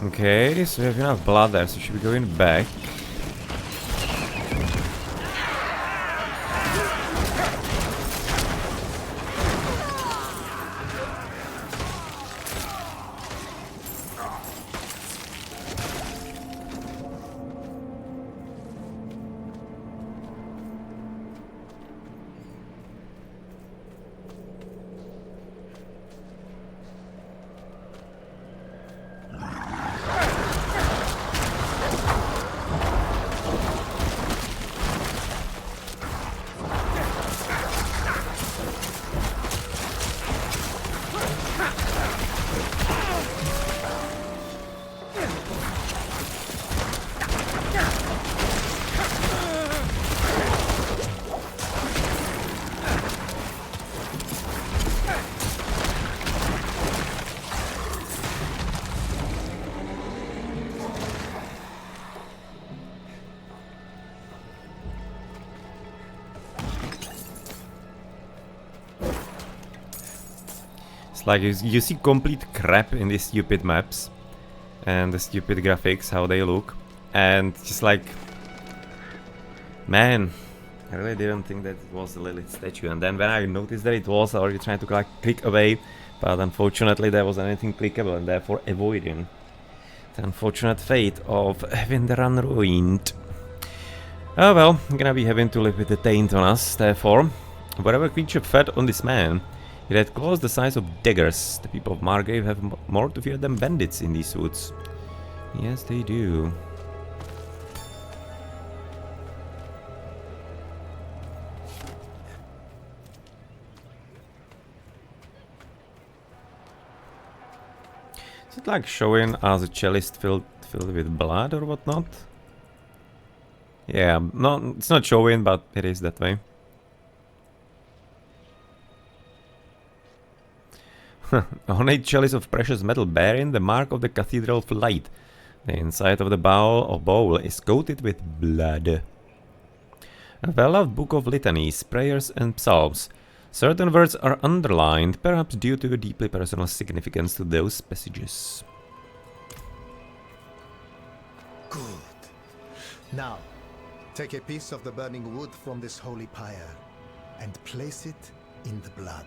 Okay, so we have enough blood there, so we should be going back. Like, you see complete crap in these stupid maps and the stupid graphics, how they look, and just like, man, I really didn't think that it was the Lilith statue. And then when I noticed that it was, I already tried to like click away, but unfortunately there wasn't anything clickable, and therefore avoiding the unfortunate fate of having the run ruined. Oh well, I'm gonna be having to live with the taint on us, therefore. Whatever creature fed on this man, it had claws the size of daggers. The people of Margrave have more to fear than bandits in these woods. Yes, they do. Is it like showing us a chalice filled with blood or whatnot? Yeah, no, it's not showing, but it is that way. Ornate chalice of precious metal bearing the mark of the Cathedral of Light. The inside of the bowl is coated with blood. A well-loved book of litanies, prayers and psalms. Certain words are underlined, perhaps due to a deeply personal significance to those passages. Good. Now, take a piece of the burning wood from this holy pyre and place it in the blood.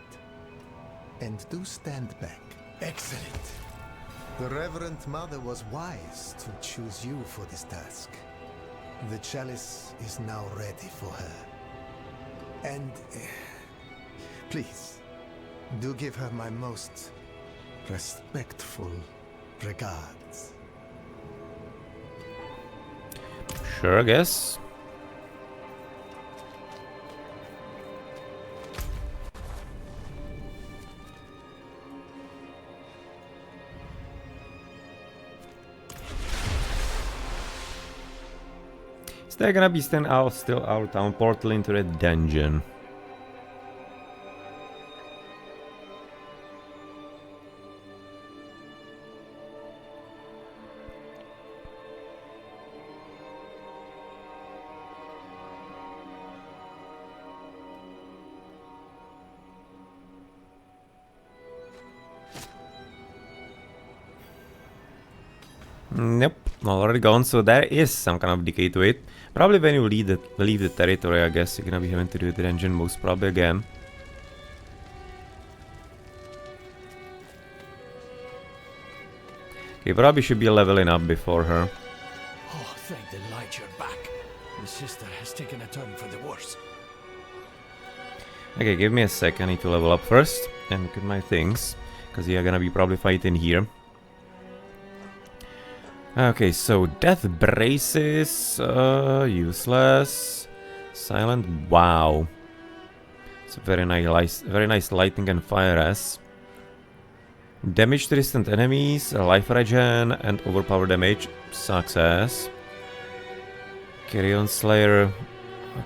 And do stand back. Excellent. The Reverend Mother was wise to choose you for this task. The chalice is now ready for her. And please, do give her my most respectful regards. Sure, I guess. They're gonna be still our town portal into the dungeon. Nope, already gone, so there is some kind of decay to it. Probably when you leave the territory, I guess you're gonna be having to do the engine most probably again. Okay, probably should be leveling up before her. Oh, thank the light you're back. The sister has taken a turn for the worse. Okay, give me a sec, I need to level up first and look at my things, because you're gonna be probably fighting here. Okay, so death braces, useless. Silent, wow. It's a very nice lightning and fire as. Damage to distant enemies, life regen, and overpower damage, success. Carrion Slayer,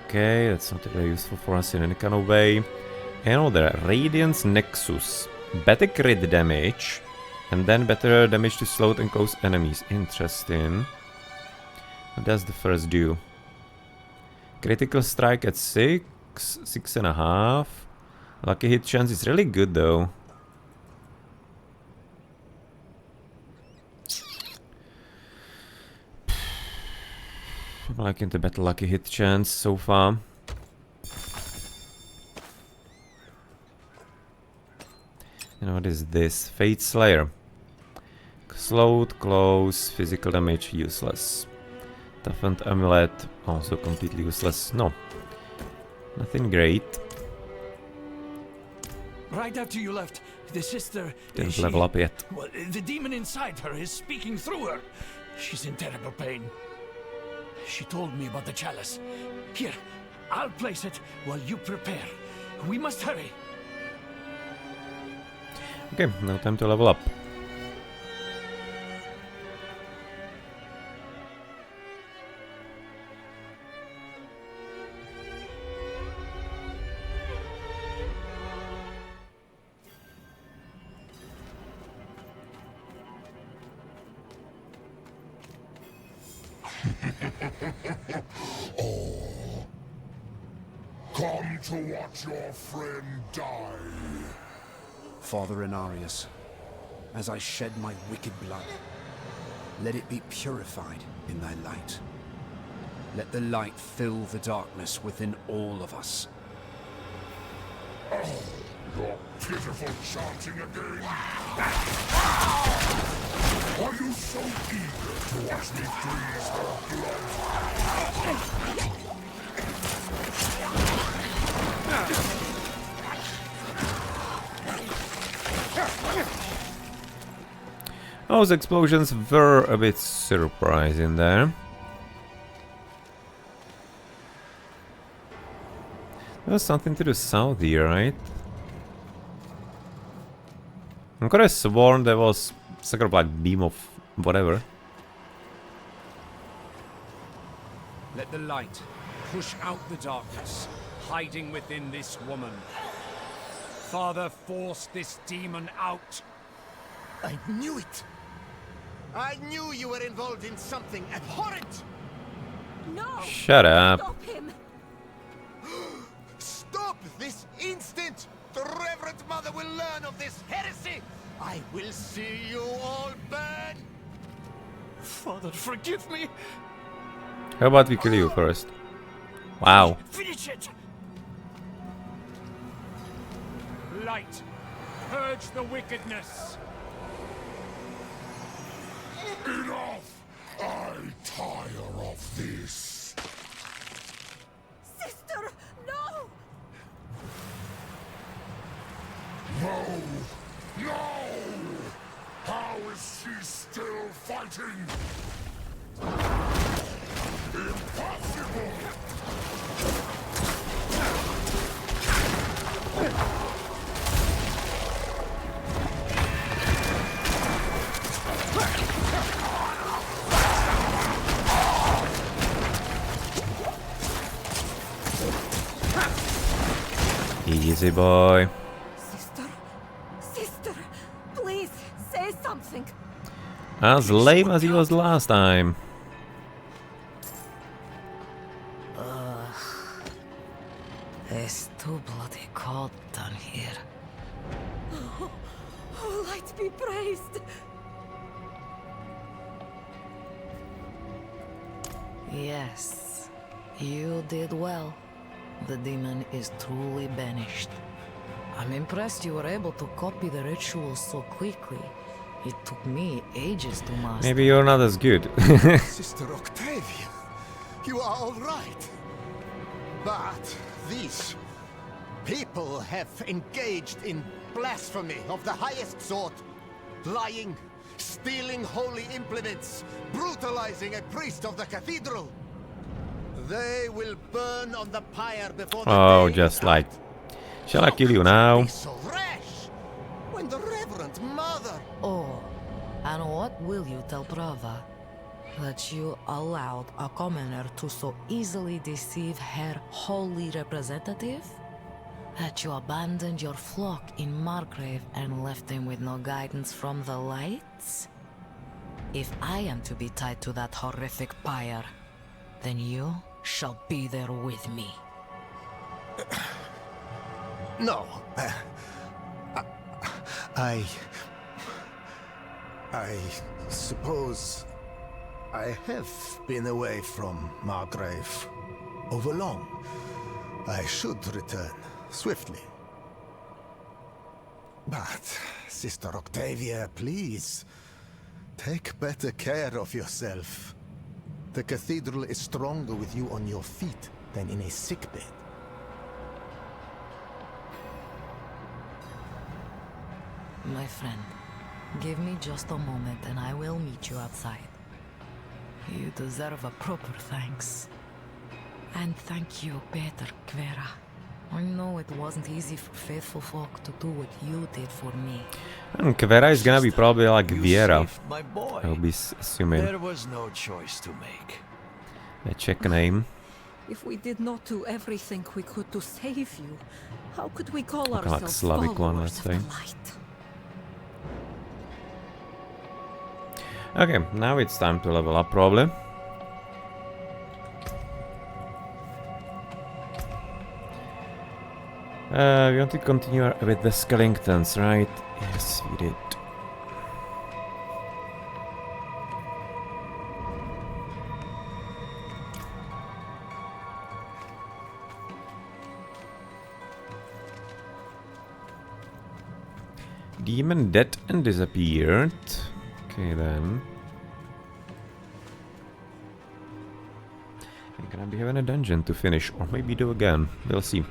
okay, that's not very useful for us in any kind of way. Another Radiance Nexus, better crit damage, and then better damage to slowed and close enemies. Interesting. What does the first do? Critical strike at 6, 6.5. Lucky hit chance is really good though. I'm liking the better lucky hit chance so far. And what is this? Fate Slayer. Slowed, close, physical damage useless. Toughened amulet also completely useless. No. Nothing great. Right after you left, the sister... Didn't level up yet. Well, the demon inside her is speaking through her. She's in terrible pain. She told me about the chalice. Here, I'll place it while you prepare. We must hurry. Okay, now time to level up. Come to watch your friend die. Father Inarius, as I shed my wicked blood, let it be purified in thy light. Let the light fill the darkness within all of us. Oh, your pitiful chanting again. Are you so eager to watch me freeze her blood? Those explosions were a bit surprising there. There was something to the south here, right? I could have sworn there was some kind of like beam of whatever. Let the light push out the darkness, hiding within this woman. Father, force this demon out. I knew it! I knew you were involved in something abhorrent! No! Shut up. Stop him! Stop this instant! The Reverend Mother will learn of this heresy! I will see you all burn! Father, forgive me. How about we kill you first? Wow. Finish it. Light, purge the wickedness. Enough! I tire of this. Sister, no! No! No! How is she still fighting? Impossible! Easy boy. Sister, please say something. As lame as he was last time. It's too bloody cold down here. Oh, light be praised. Yes, you did well. The demon is truly banished. I'm impressed you were able to copy the rituals so quickly. It took me ages to master. Maybe you're not as good. Sister Octavia, you are all right. But these people have engaged in blasphemy of the highest sort. Lying, stealing holy implements, brutalizing a priest of the cathedral. They will burn on the pyre before the Oh, day just is like... out. Shall I kill you now? Be so rash when the Reverend Mother... Oh, and what will you tell Prava? That you allowed a commoner to so easily deceive her holy representative? That you abandoned your flock in Margrave and left them with no guidance from the lights? If I am to be tied to that horrific pyre, then you shall be there with me. No. I suppose I have been away from Margrave overlong. I should return swiftly. But, Sister Octavia, please, take better care of yourself. The cathedral is stronger with you on your feet than in a sickbed. My friend, give me just a moment and I will meet you outside. You deserve a proper thanks. And thank you, Peter Kvera. I know it wasn't easy for faithful folk to do what you did for me. And Kvera is gonna be probably like You Viera. saved my boy. I'll be assuming. There was no choice to make. A check name. If we did not do everything we could to save you, how could we call Like ourselves Slavic one, followers let's of the say. light? Okay, now it's time to level up probably. We want to continue with the skeletons, right? Yes, we did. Demon dead and disappeared. Okay then. I'm gonna be having a dungeon to finish, or maybe do again. We'll see.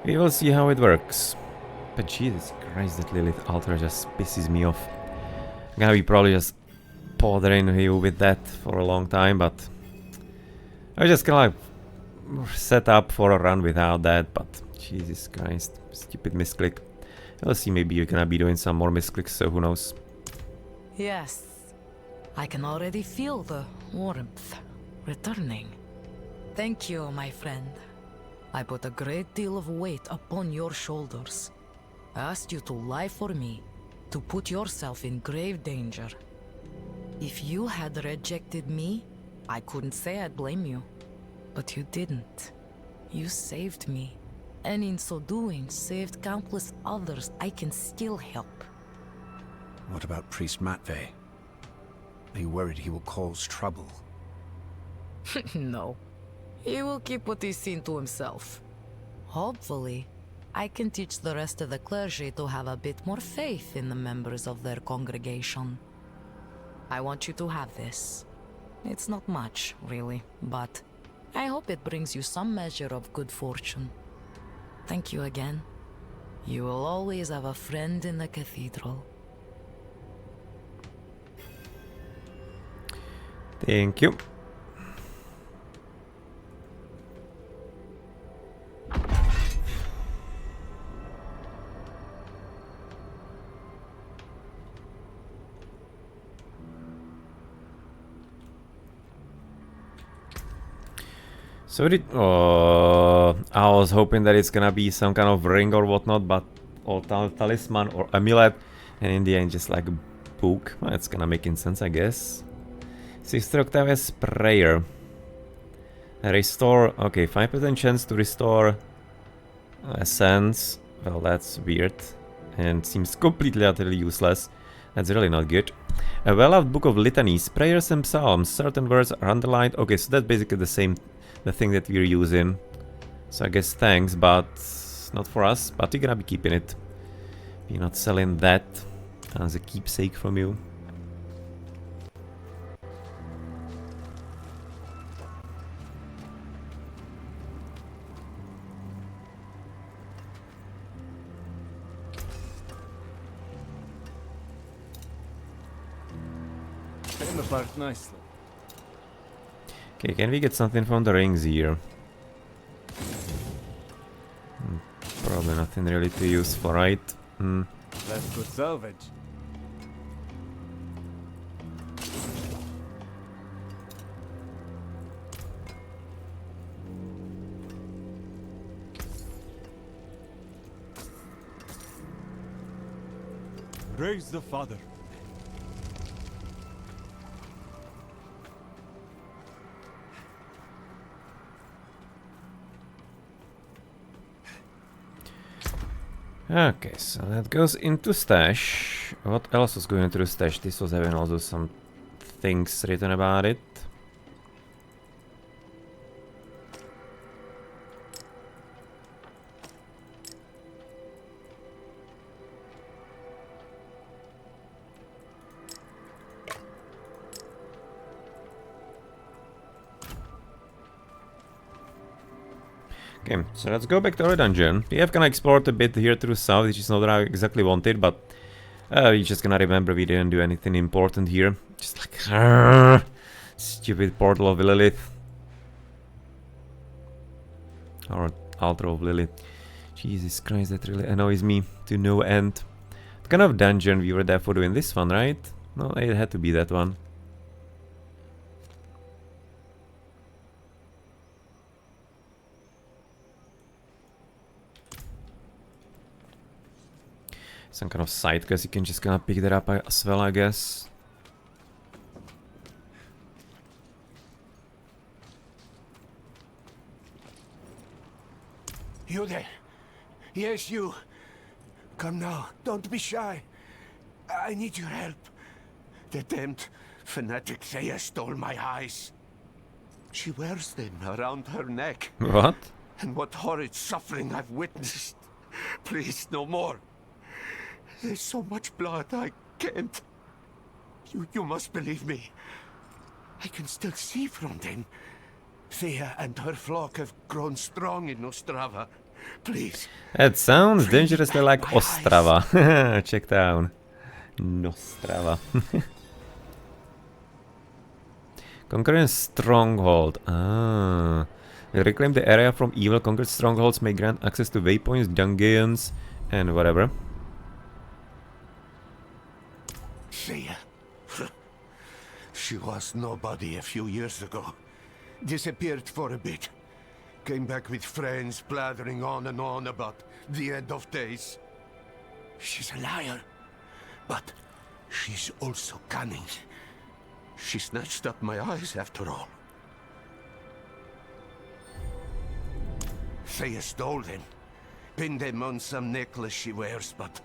We will see how it works. But Jesus Christ, that Lilith altar just pisses me off. I'm gonna be probably just bothering you with that for a long time, but I was just gonna like set up for a run without that, but Jesus Christ, stupid misclick. We'll see, maybe you're gonna be doing some more misclicks, so who knows. Yes, I can already feel the warmth returning. Thank you, my friend. I put a great deal of weight upon your shoulders. I asked you to lie for me, to put yourself in grave danger. If you had rejected me, I couldn't say I'd blame you. But you didn't. You saved me, and in so doing, saved countless others I can still help. What about Priest Matvey? Are you worried he will cause trouble? No. He will keep what he's seen to himself. Hopefully, I can teach the rest of the clergy to have a bit more faith in the members of their congregation. I want you to have this. It's not much, really, but I hope it brings you some measure of good fortune. Thank you again. You will always have a friend in the cathedral. Thank you. So I was hoping that it's gonna be some kind of ring or whatnot, but or talisman or amulet, and in the end just like a book. Well, it's gonna make sense, I guess. Sister Octavia's prayer. Restore. Okay, 5% chance to restore essence. Well, that's weird and seems completely utterly useless. That's really not good. A well-loved book of litanies, prayers and psalms. Certain words are underlined. Okay, so that's basically the thing that we're using. So I guess thanks, but not for us. But we're gonna be keeping it. We're not selling that as a keepsake from you. Came apart nicely. Okay, can we get something from the rings here? Probably nothing really too useful, right? That's good salvage. Praise the Father. Okay, so that goes into stash. What else was going into the stash? This was having also some things written about it. Okay, so let's go back to our dungeon. We have kind of explored a bit here to the south, which is not what I exactly wanted, but we're just gonna remember we didn't do anything important here. Just like, stupid portal of Lilith. Or altar of Lilith. Jesus Christ, that really annoys me to no end. What kind of dungeon we were there for doing this one, right? No, it had to be that one. Some kind of side quest, you can just kind of pick that up as well, I guess. You there? Yes, you. Come now, don't be shy. I need your help. The damned fanatic Thea stole my eyes. She wears them around her neck. What? And what horrid suffering I've witnessed. Please, no more. There's so much blood, I can't. You must believe me. I can still see from them. Thea and her flock have grown strong in Ostrava. Please. That sounds dangerously like Ostrava. Check down. Nostrava. Conquering stronghold. Ah. Reclaim the area from evil. Conquered strongholds may grant access to waypoints, dungeons, and whatever. Thea. She was nobody a few years ago. Disappeared for a bit. Came back with friends, blathering on and on about the end of days. She's a liar. But she's also cunning. She snatched up my eyes after all. Thea stole them. Pinned them on some necklace she wears, but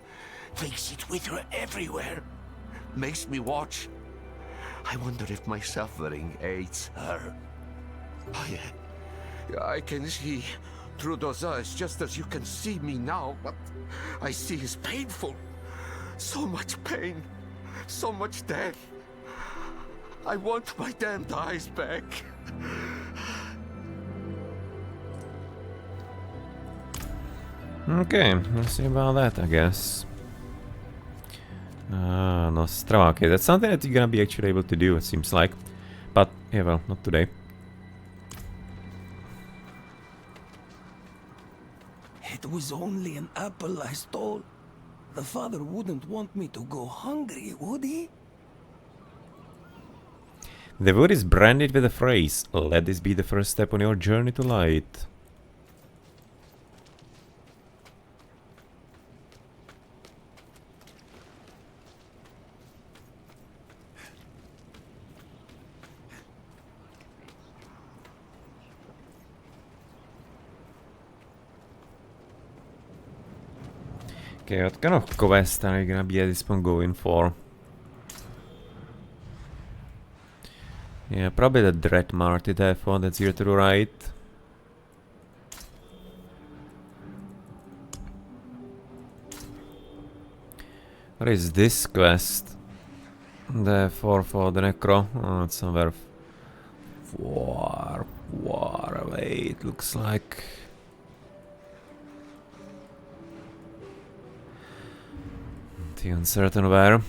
takes it with her everywhere. Makes me watch. I wonder if my suffering aids her. I can see through those eyes just as you can see me now. What I see is painful. So much pain. So much death. I want my damned eyes back. Okay, let's see about that, I guess. Nostrava. Okay, that's something that you're gonna be actually able to do, it seems like. But, yeah, well, not today. It was only an apple I stole. The father wouldn't want me to go hungry, would he? The wood is branded with a phrase, let this be the first step on your journey to light. Okay, what kind of quest are you gonna be at this point going for? Yeah, probably the Dread Marty therefore, that's here to the right. What is this quest? Therefore for the Necro. Oh, it's somewhere far away, it looks like. Too uncertain where.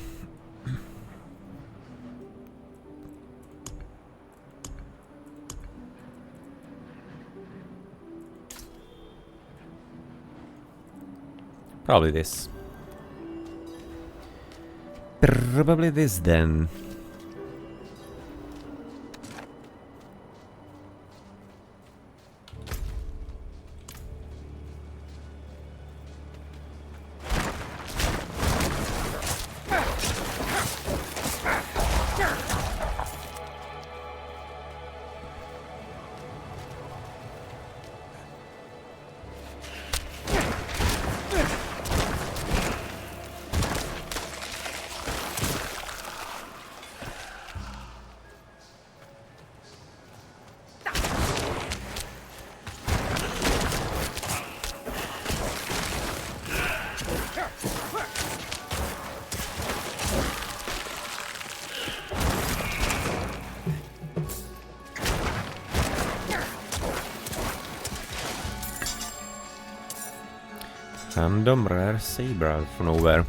Probably this. Probably this then. Random rare saber out of nowhere.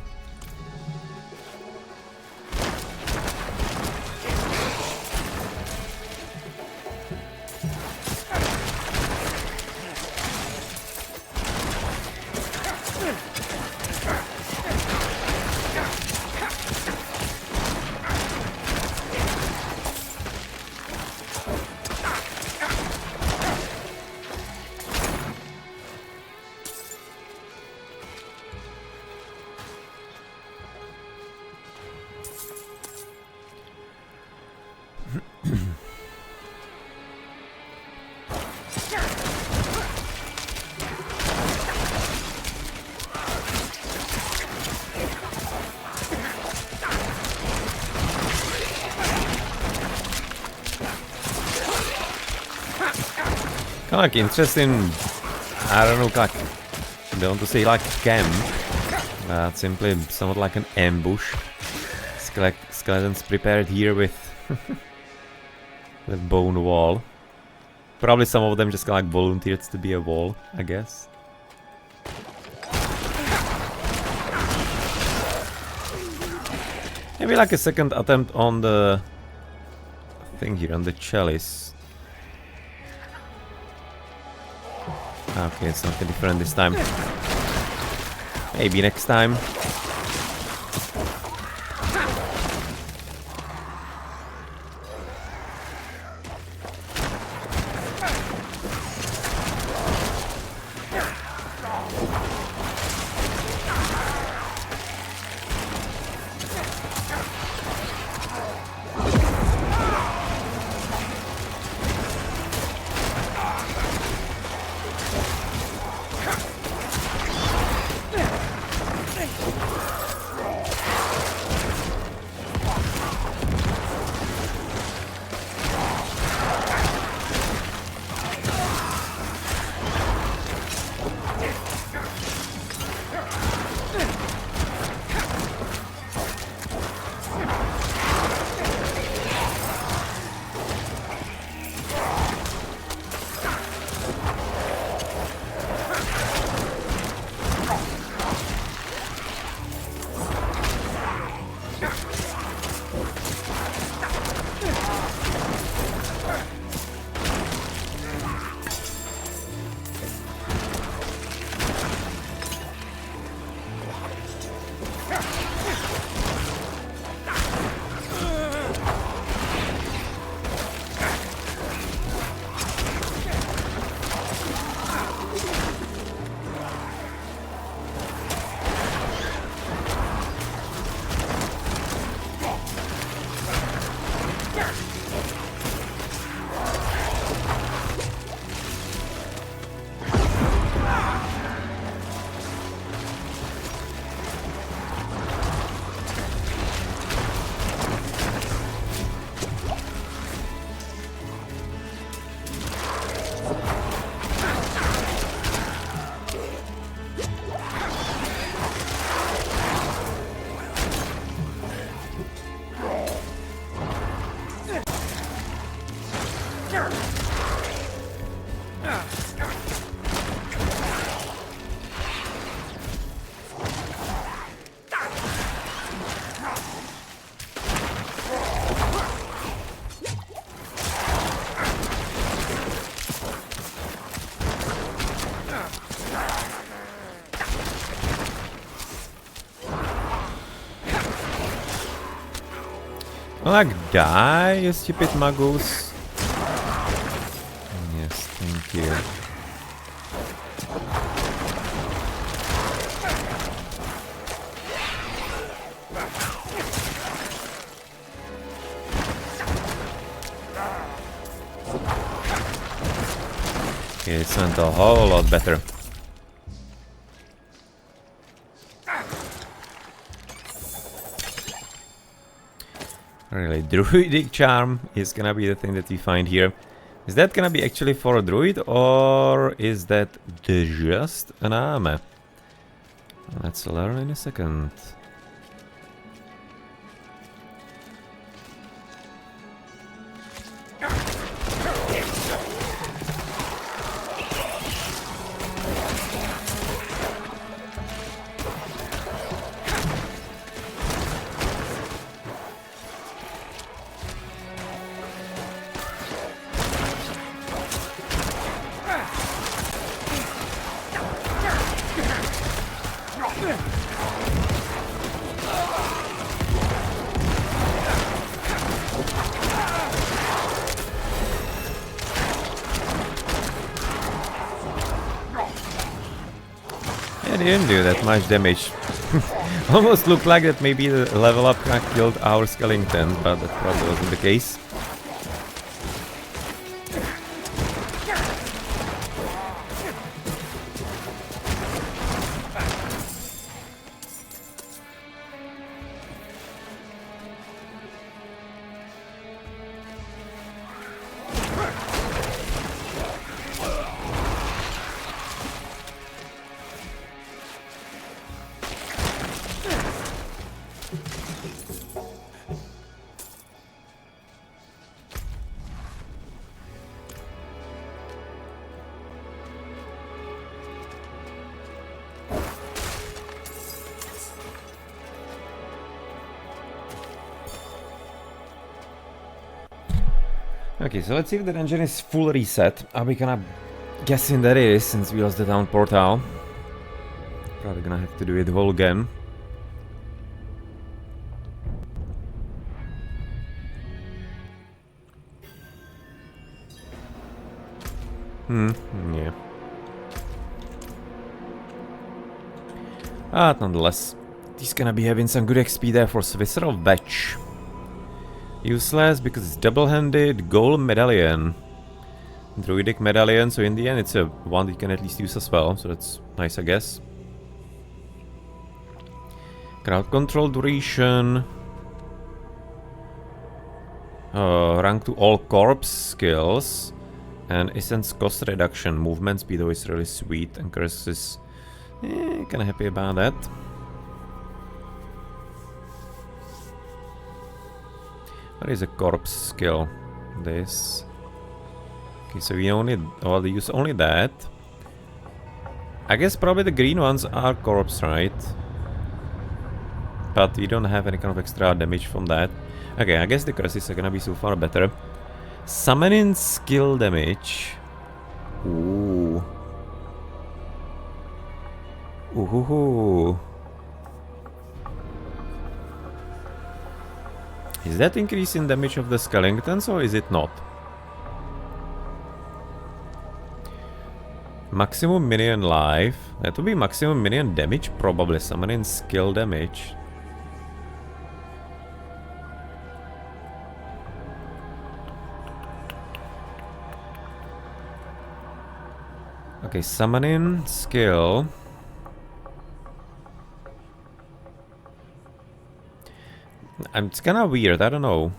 Kind of like interesting, I don't know, like, don't want to say like camp, simply somewhat like an ambush. Skeletons prepared here with the bone wall. Probably some of them just like volunteered to be a wall, I guess. Maybe like a second attempt on the thing here, on the chalice. Okay, it's not different this time. Maybe next time. Like, die, you stupid muggles. Yes, thank you. Okay, it went a whole lot better. Really, druidic charm is gonna be the thing that we find here. Is that gonna be actually for a druid, or is that just an armor? Let's learn in a second. It didn't do that much damage. Almost looked like that maybe the level up killed our skeleton, but that probably wasn't the case. Okay, so let's see if the dungeon is full reset. Are we gonna guessing that it is, since we lost the down portal? Probably gonna have to do it all again. Yeah. But nonetheless, he's gonna be having some good XP there for Visceral Vetch. Useless because it's double-handed gold medallion. Druidic medallion, so in the end it's a one that you can at least use as well, so that's nice, I guess. Crowd control duration. Rank to all corpse skills. And essence cost reduction. Movement speed is really sweet, and curse is kinda happy about that. What is a corpse skill? This. Okay, so we only use only that. I guess probably the green ones are corpse, right? But we don't have any kind of extra damage from that. Okay, I guess the curses are gonna be so far better. Summoning skill damage. Ooh. Ooh. Is that increasing damage of the skeletons, or is it not? Maximum minion life. That would be maximum minion damage, probably. Summoning skill damage. Okay, summoning skill. It's kinda weird, I don't know.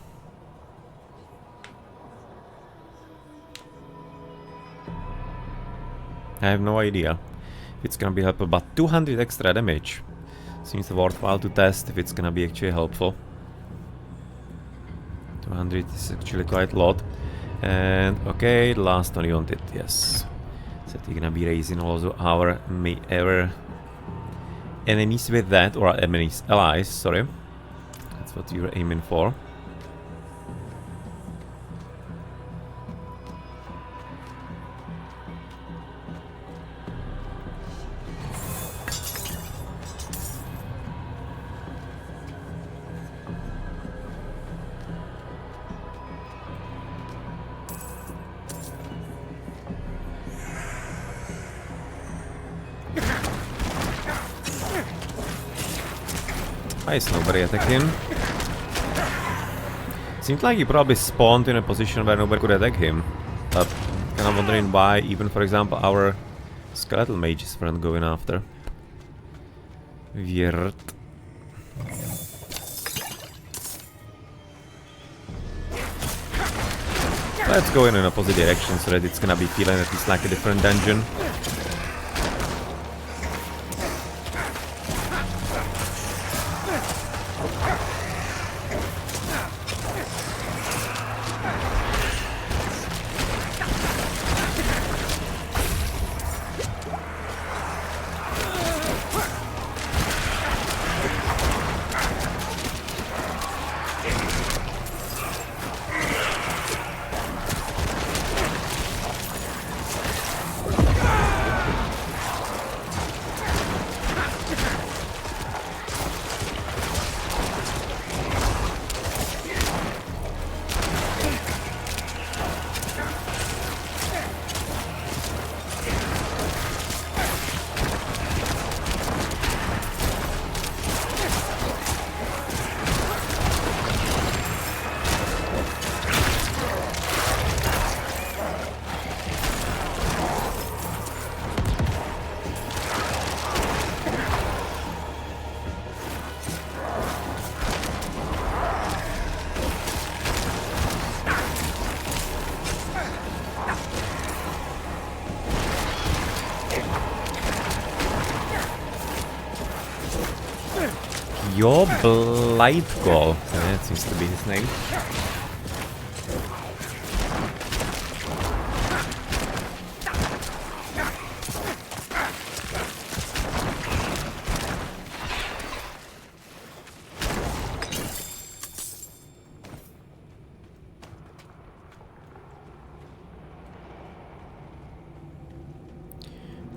I have no idea if it's gonna be helpful, but 200 extra damage seems worthwhile to test if it's gonna be actually helpful. 200 is actually quite a lot. And okay, last one you wanted, yes. So you're gonna be raising also our enemies with that, or enemies, allies, sorry. That's what you're aiming for. Nice, nobody attacking. Seems like he probably spawned in a position where nobody could attack him. But kind of wondering why even, for example, our skeletal mages weren't going after. Weird. Let's go in an opposite direction so that it's gonna be feeling at least like a different dungeon. Your Blight Goal. That seems to be his name.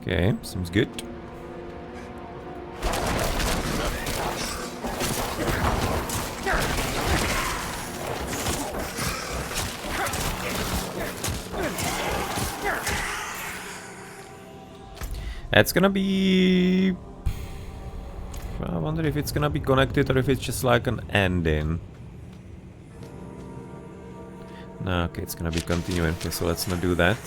Okay, seems good. That's gonna be... I wonder if it's gonna be connected or if it's just like an ending. No, okay, it's gonna be continuing. Okay, so let's not do that.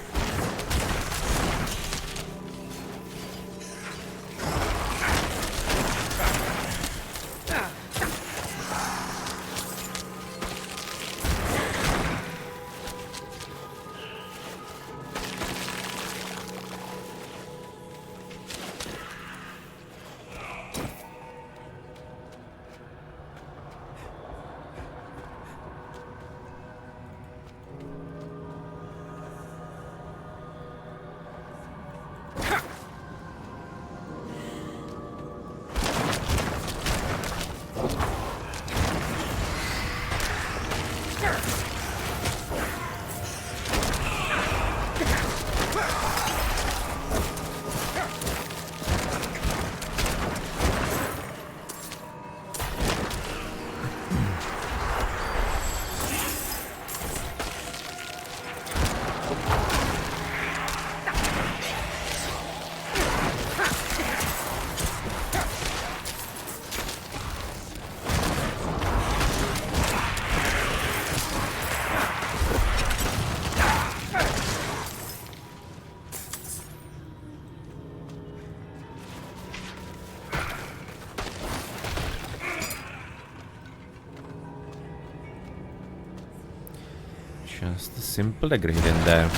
Just a simple ingredient there.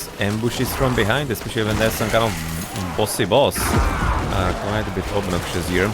those ambushes from behind, especially when there's some kind of bossy boss, are quite a bit obnoxious here.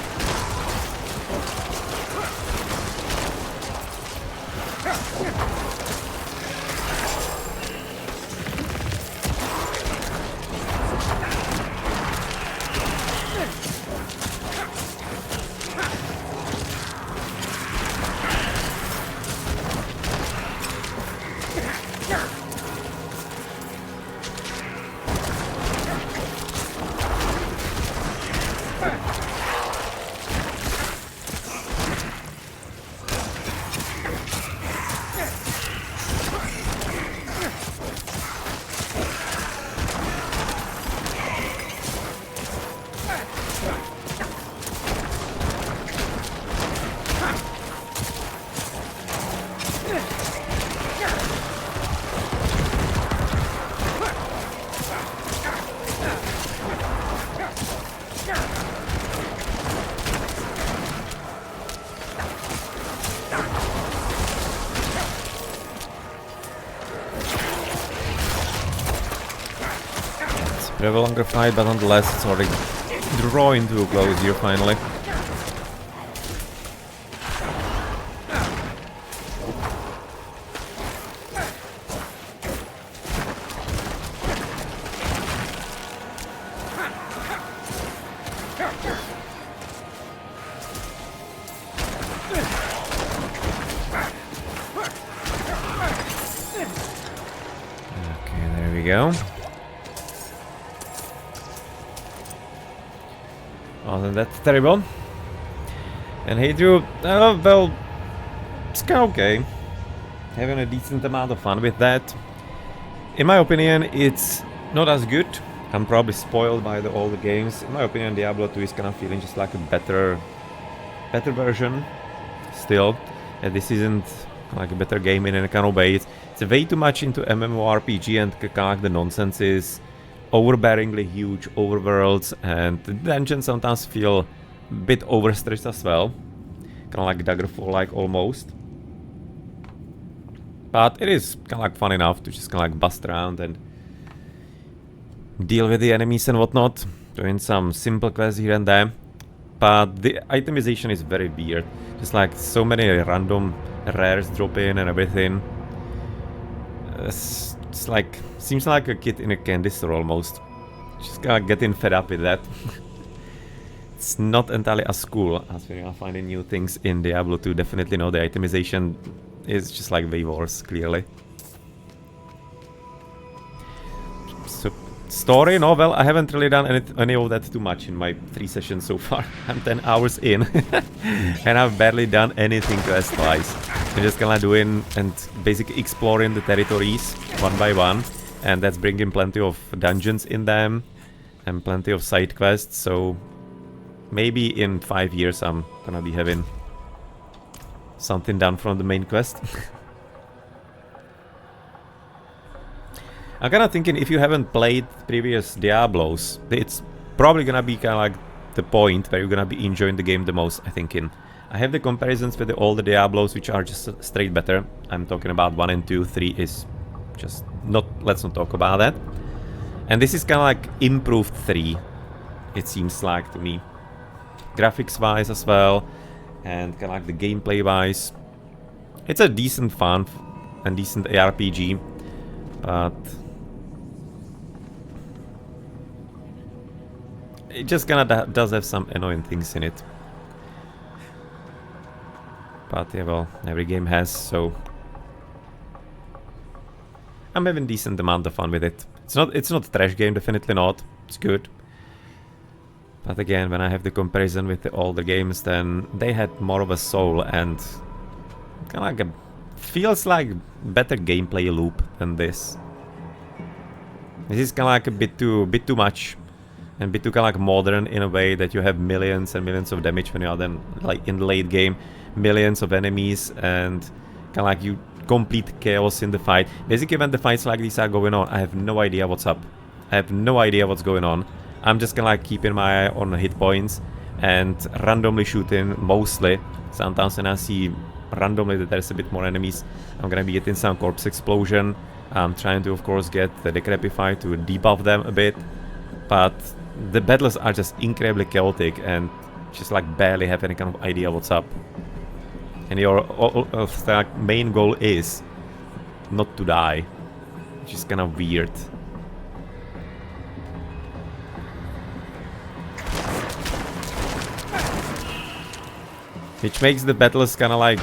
Bit of a longer fight, but nonetheless it's already drawing too close here finally. Okay, there we go. Wasn't that terrible? And hey Drew, well, it's kinda okay. Having a decent amount of fun with that. In my opinion, it's not as good. I'm probably spoiled by all the games. In my opinion, Diablo 2 is kind of feeling just like a better version. Still, and this isn't like a better game in any kind of way. It's way too much into MMORPG, and kind of like the nonsense is overbearingly huge overworlds, and the dungeons sometimes feel a bit overstretched as well. Kind of like Daggerfall, like almost. But it is kind of like fun enough to just kind of like bust around and deal with the enemies and whatnot, doing some simple quests here and there. But the itemization is very weird. Just like so many random rares drop in and everything. It's like, seems like a kid in a candy store almost. Just kind of getting fed up with that. It's not entirely as cool as we are finding new things in Diablo 2. Definitely no, the itemization is just like way worse, clearly. So, story? No, well, I haven't really done any of that too much in my 3 sessions so far. I'm 10 hours in and I've barely done anything quest-wise. I'm just kinda doing and basically exploring the territories one by one, and that's bringing plenty of dungeons in them and plenty of side quests, so maybe in 5 years I'm gonna be having something done from the main quest. I'm kinda thinking, if you haven't played previous Diablos, it's probably gonna be kinda like the point where you're gonna be enjoying the game the most, I think. I have the comparisons with all the Diablos, which are just straight better. I'm talking about 1 and 2, 3 is just not, let's not talk about that. And this is kinda like improved 3, it seems like to me. Graphics wise as well, and kinda like the gameplay wise. It's a decent fun and decent ARPG, but it just kinda does have some annoying things in it. But yeah, well, every game has, so I'm having decent amount of fun with it. It's not a trash game, definitely not. It's good. But again, when I have the comparison with the older games, then they had more of a soul and kind of like feels like better gameplay loop than this. This is kind of like a bit too much and a bit too kind of like modern in a way that you have millions and millions of damage when you are then like in the late game, millions of enemies, and kind of like you complete chaos in the fight. Basically, when the fights like these are going on, I have no idea what's up. I have no idea what's going on. I'm just gonna like keeping my eye on hit points and randomly shooting mostly. Sometimes when I see randomly that there's a bit more enemies, I'm gonna be getting some corpse explosion I'm trying to, of course, get the Decrepify to debuff them a bit, but the battles are just incredibly chaotic and just like barely have any kind of idea what's up. And your like, main goal is not to die, which is kind of weird. Which makes the battles kind of like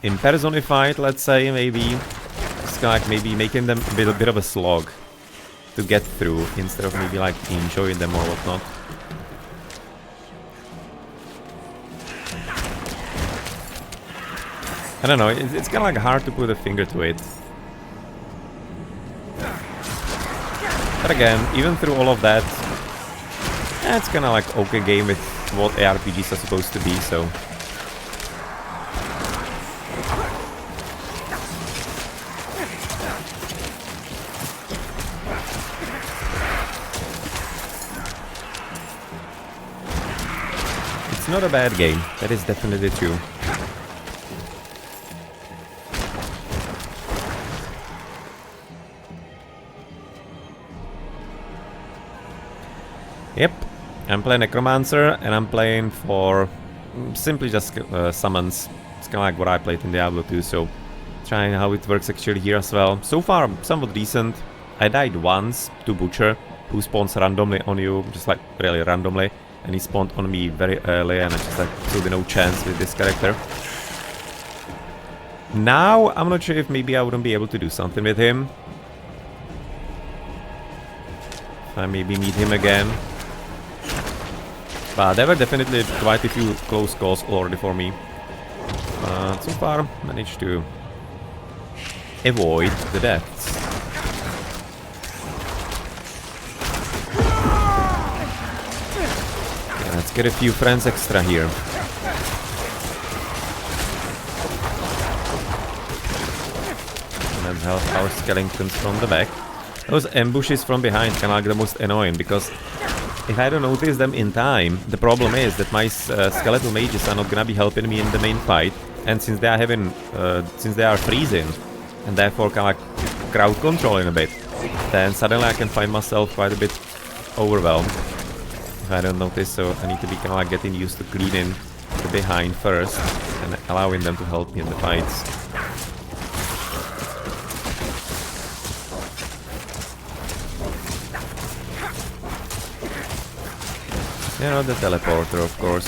impersonified, let's say, maybe. It's kind of like maybe making them a bit of a slog to get through instead of maybe like enjoying them or whatnot. I don't know, it's kind of like hard to put a finger to it. But again, even through all of that, it's kind of like okay game with what ARPGs are supposed to be, so... It's not a bad game, that is definitely true. Yep, I'm playing Necromancer and I'm playing for simply just summons. It's kind of like what I played in Diablo 2, so trying how it works actually here as well. So far, somewhat decent. I died once to Butcher, who spawns randomly on you, just like really randomly, and he spawned on me very early and I just had absolutely no chance with this character. Now, I'm not sure if maybe I wouldn't be able to do something with him. If I maybe meet him again. But there were definitely quite a few close calls already for me. But so far, managed to avoid the deaths. Okay, let's get a few friends extra here. And let's help our skeletons from the back. Those ambushes from behind kind of like the most annoying, because if I don't notice them in time, the problem is that my skeletal mages are not gonna be helping me in the main fight, and since they are having, since they are freezing, and therefore kind of like crowd controlling a bit, then suddenly I can find myself quite a bit overwhelmed if I don't notice. So I need to be kind of like getting used to cleaning the behind first and allowing them to help me in the fights. You know, the teleporter, of course.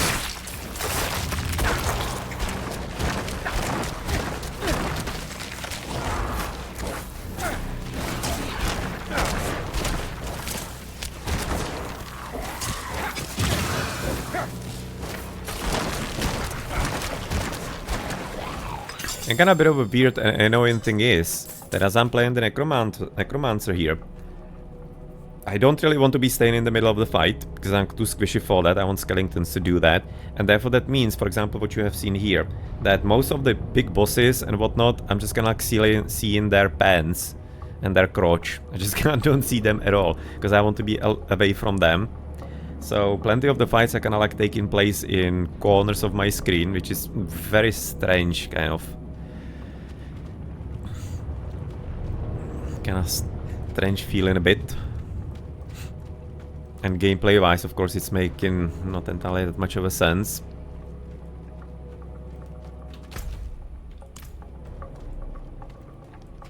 And kind of a bit of a weird and annoying thing is that as I'm playing the Necromancer here, I don't really want to be staying in the middle of the fight, because I'm too squishy for that. I want skeletons to do that. And therefore that means, for example, what you have seen here, that most of the big bosses and whatnot, I'm just gonna like seeing their pants and their crotch. I just kinda don't see them at all, because I want to be away from them. So plenty of the fights are kinda like taking place in corners of my screen, which is very strange, kind of strange feeling a bit. And gameplay-wise, of course, it's making not entirely that much of a sense.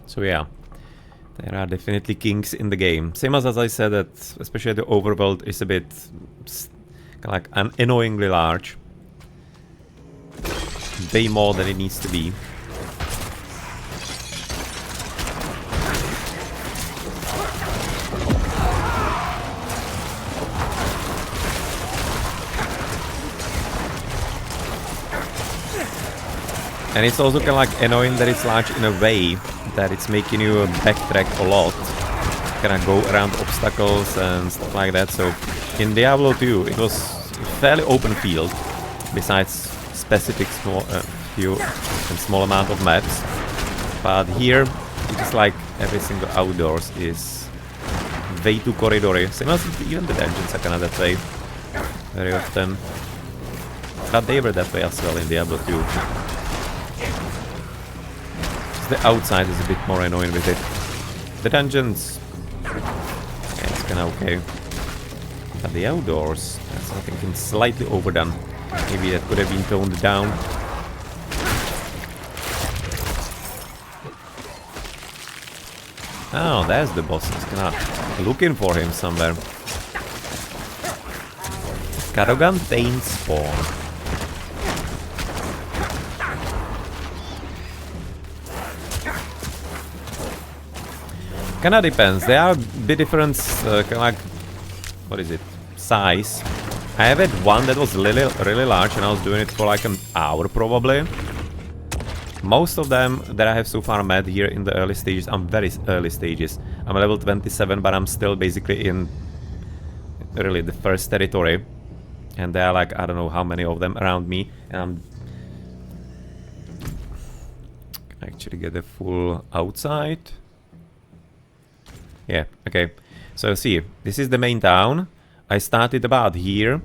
So yeah, there are definitely kinks in the game. Same as I said, that especially the overworld is a bit kind of like annoyingly large. Way more than it needs to be. And it's also kind of like annoying that it's large in a way that it's making you backtrack a lot. Kind of go around obstacles and stuff like that. So in Diablo 2 it was a fairly open field, besides specific few and small amount of maps. But here it's just like every single outdoors is way too corridory. Same as even the dungeons are kind of that way very often. But they were that way as well in Diablo 2. the outside is a bit more annoying with it. The dungeons, yeah, it's kinda okay. But the outdoors, that's I think slightly overdone. Maybe that could have been toned down. Oh, there's the boss. It's kinda looking for him somewhere. Karogan Thane spawn. Kinda depends. They are a bit different, kinda like, what is it? Size. I have had one that was really large, and I was doing it for like an hour probably. Most of them that I have so far met here in the early stages, I'm very early stages. I'm level 27, but I'm still basically in really the first territory. And there are like, I don't know how many of them around me. And I'm actually get the full outside. Yeah, okay. So see, this is the main town. I started about here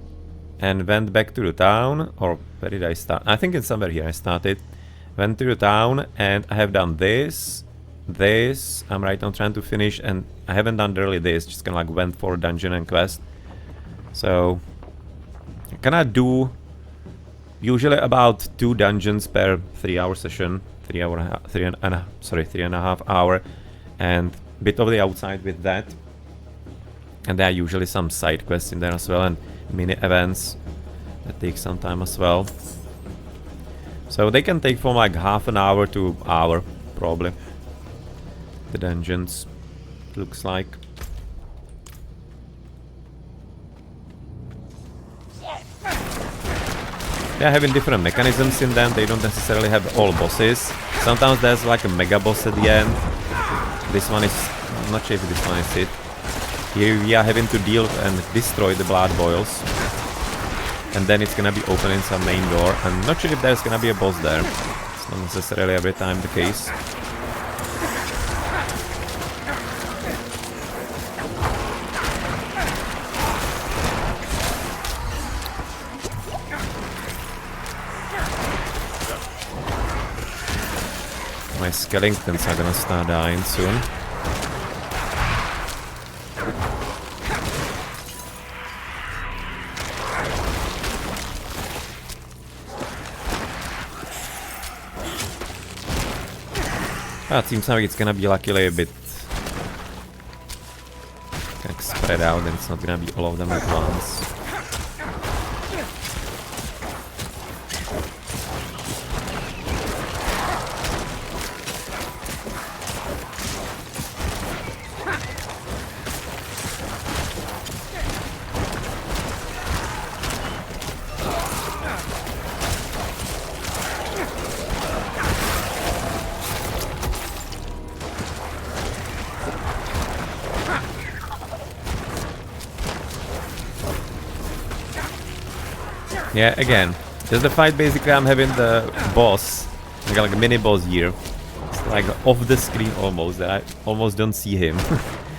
and went back to the town. Or where did I start? I think it's somewhere here I started. Went to the town and I have done this. I'm right now trying to finish, and I haven't done really this, just kinda like went for dungeon and quest. So I kinda do usually about 2 dungeons per 3-hour session. 3.5 hour, and bit of the outside with that. And there are usually some side quests in there as well, and mini events that take some time as well. So they can take from like half an hour to hour, probably. The dungeons, looks like. They're having different mechanisms in them. They don't necessarily have all bosses. Sometimes there's like a mega boss at the end. This one is, I'm not sure if this one is it. Here we are having to deal and destroy the blood boils. And then it's gonna be opening some main door. I'm not sure if there's gonna be a boss there. It's not necessarily every time the case. My skeletons are gonna start dying soon. It seems like it's gonna be luckily a bit like spread out, and it's not gonna be all of them at once. Yeah, again, just the fight basically I'm having the boss, like a mini boss here. It's like off the screen almost, that I almost don't see him.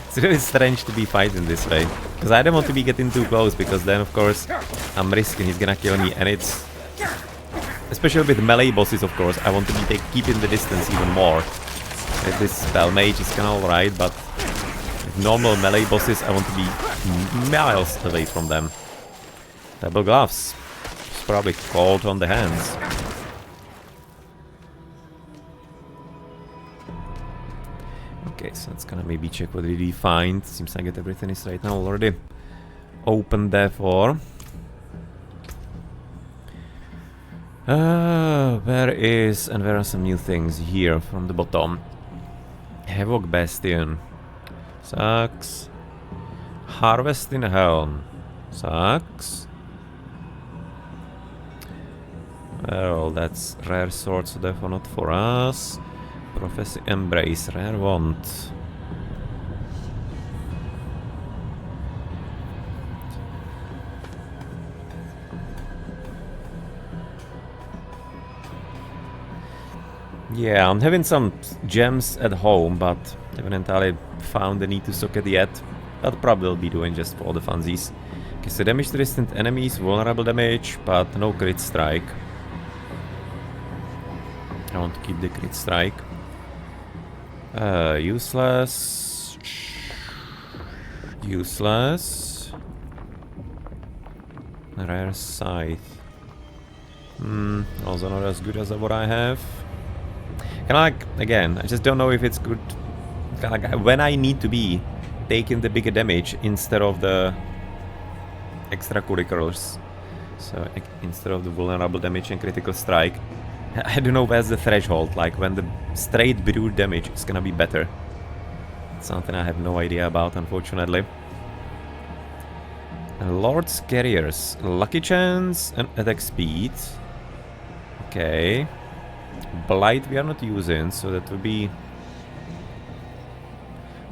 It's really strange to be fighting this way. Because I don't want to be getting too close, because then of course I'm risking he's gonna kill me, and it's... Especially with melee bosses of course, I want to be keeping the distance even more. With this spell mage is kinda alright, but with normal melee bosses I want to be miles away from them. Double gloves. Probably cold on the hands. Okay, so let's gonna maybe check what we find. Seems like everything is right now already open, therefore. Where are some new things here from the bottom? Havoc Bastion. Sucks. Harvest in Helm. Sucks. Well, that's rare sword, so therefore not for us. Prophecy Embrace, rare want. Yeah, I'm having some gems at home, but haven't entirely found the need to socket yet. But probably will be doing just for the funsies. Okay, so damage to distant enemies, vulnerable damage, but no crit strike. I want to keep the crit strike. Useless. Useless. Rare scythe. Also not as good as what I have. Kinda like, again, I just don't know if it's good. Kinda like when I need to be taking the bigger damage instead of the extracurriculars. So instead of the vulnerable damage and critical strike, I don't know where's the threshold, like when the straight brute damage is gonna be better. It's something I have no idea about, unfortunately. Lord's Carriers, lucky chance and attack speed. Okay. Blight we are not using, so that would be...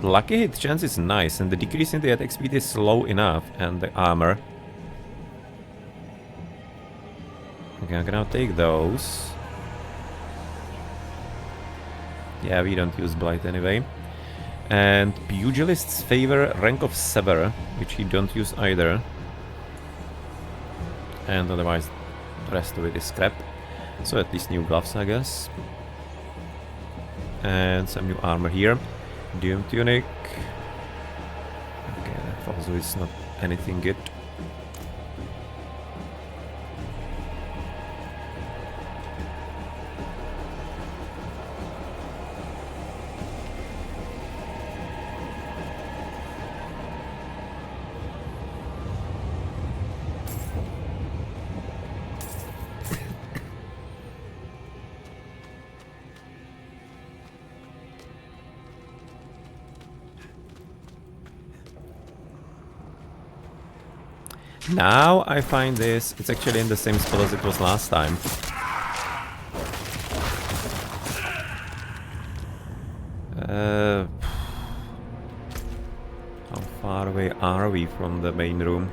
Lucky hit chance is nice, and the decrease in the attack speed is low enough, and the armor. Okay, I'm gonna take those. Yeah, we don't use Blight anyway. And Pugilists favor rank of Sever, which we don't use either. And otherwise, the rest of it is scrap. So at least new gloves, I guess. And some new armor here. Doom Tunic. Okay, that also is not anything good. Now I find this, it's actually in the same spot as it was last time. How far away are we from the main room?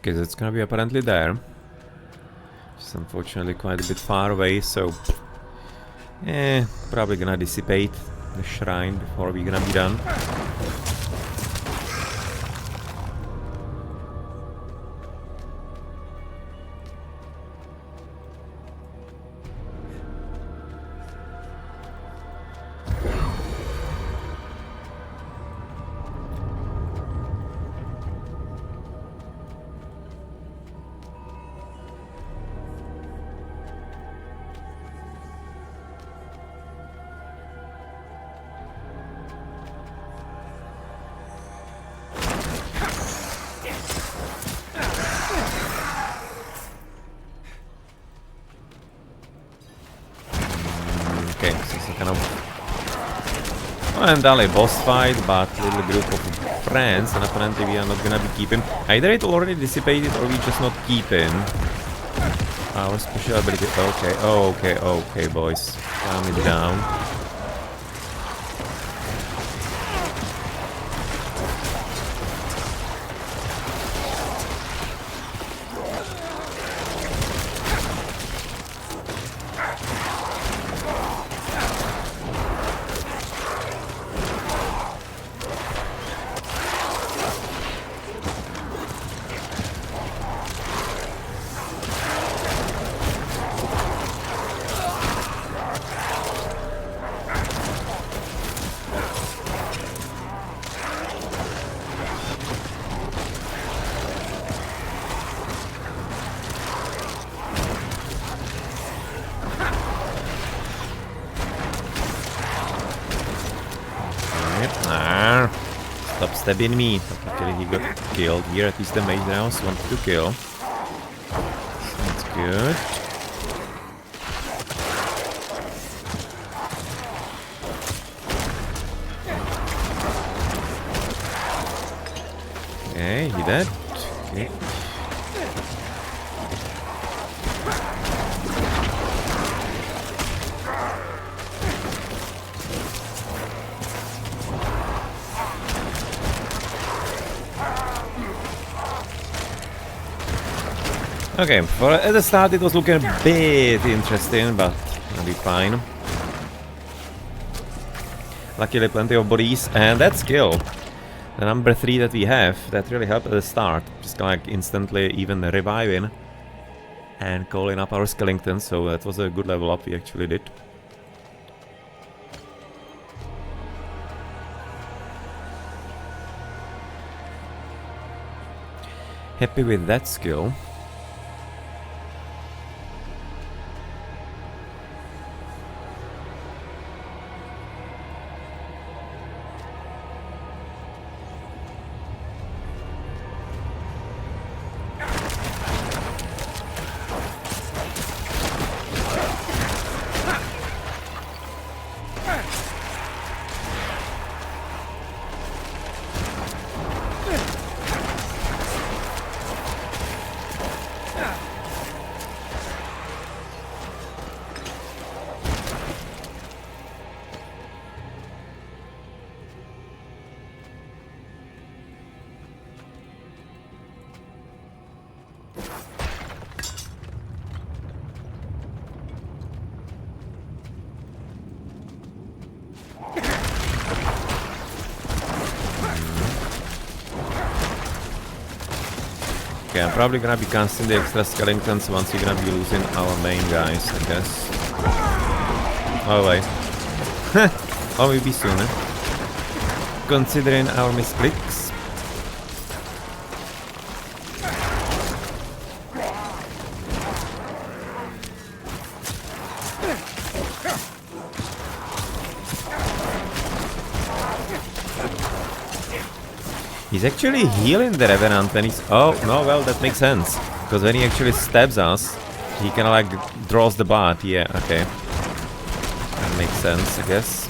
Okay, that's gonna be apparently there. Just unfortunately quite a bit far away, so... probably gonna dissipate the shrine before we're gonna be done. Okay, so it's a kind of and a boss fight, but little group of friends, and apparently we are not gonna be keeping. Either it already dissipated or we just not keeping our special ability. Okay, okay, boys, calm it down. Stop stabbing me. Okay, he got killed. Here at least the mage now wants to kill. Sounds good. Okay, he dead. Okay. Okay, at the start it was looking a bit interesting, but I'll be fine. Luckily plenty of bodies, and that skill, the number 3 that we have, that really helped at the start. Just like instantly even reviving and calling up our skeletons, so that was a good level up we actually did. Happy with that skill. Okay, I'm probably gonna be casting the extra skeletons once we're gonna be losing our main guys, I guess. Oh wait. Or maybe sooner. Considering our misclicks. He's actually healing the Revenant when he's... Oh, no, well, that makes sense. Because when he actually stabs us, he kinda like draws the bat. Yeah, okay. That makes sense, I guess.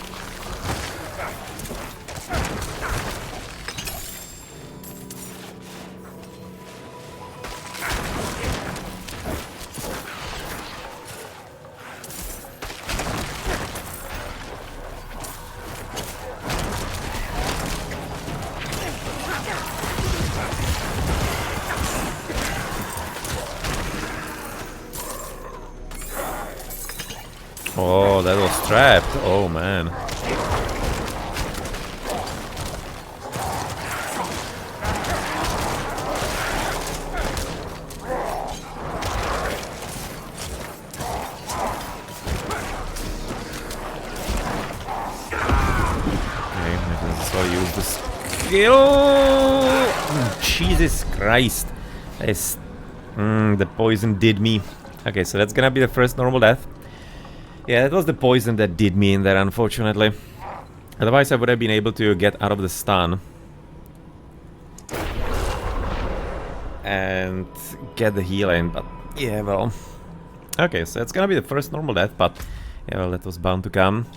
Oh, that was trapped. Oh, man. Okay, let's all use the skill. Jesus Christ. The poison did me. Okay, so that's gonna be the first normal death. Yeah, that was the poison that did me in there, unfortunately. Otherwise, I would have been able to get out of the stun. And get the healing, but yeah, well. Okay, so it's gonna be the first normal death, but yeah, well, that was bound to come.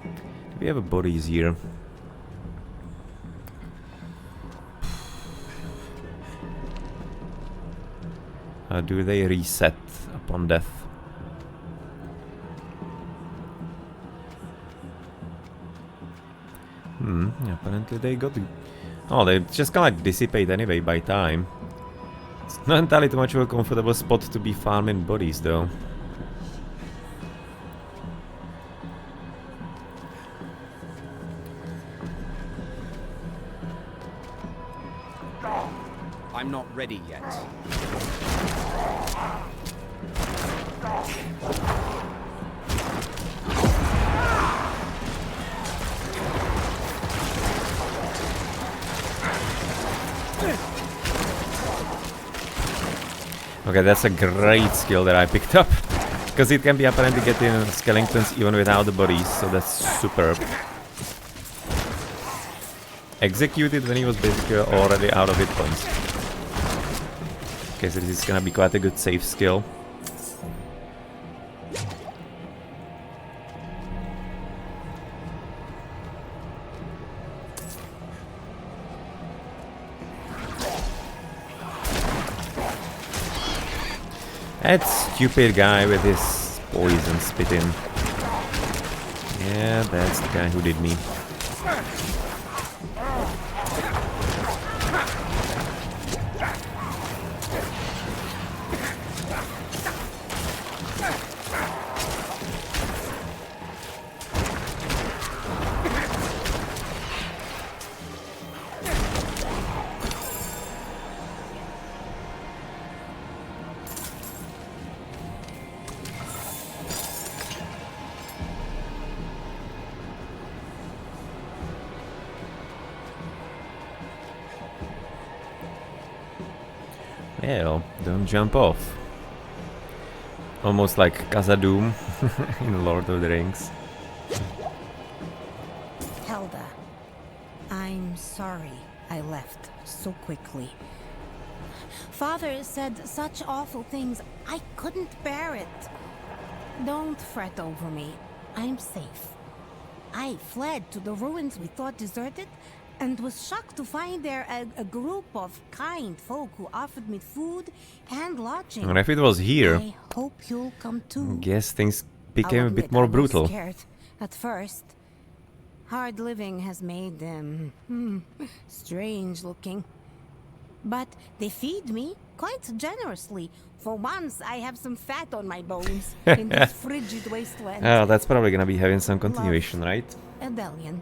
Do we have a bodies here? Do they reset upon death? Apparently they got to... Oh, they just kinda like dissipate anyway by time. It's not entirely too much of a comfortable spot to be farming bodies, though. I'm not ready yet. Okay, that's a great skill that I picked up. Because it can be apparently getting skeletons even without the bodies, so that's superb. Executed when he was basically already out of hit points. Okay, so this is gonna be quite a good save skill. That stupid guy with his poison spitting. Yeah, that's the guy who did me. Well, don't jump off. Almost like Khazad-dûm in Lord of the Rings. Helda, I'm sorry I left so quickly. Father said such awful things, I couldn't bear it. Don't fret over me. I'm safe. I fled to the ruins we thought deserted, and was shocked to find there a group of kind folk who offered me food and lodging. And if it was here, I hope you'll come too. guess things became I'll a bit admit more I was brutal. scared at first. Hard living has made them strange looking. But they feed me quite generously. For once, I have some fat on my bones in this frigid wasteland. Oh, that's probably gonna be having some continuation, right? Abelian.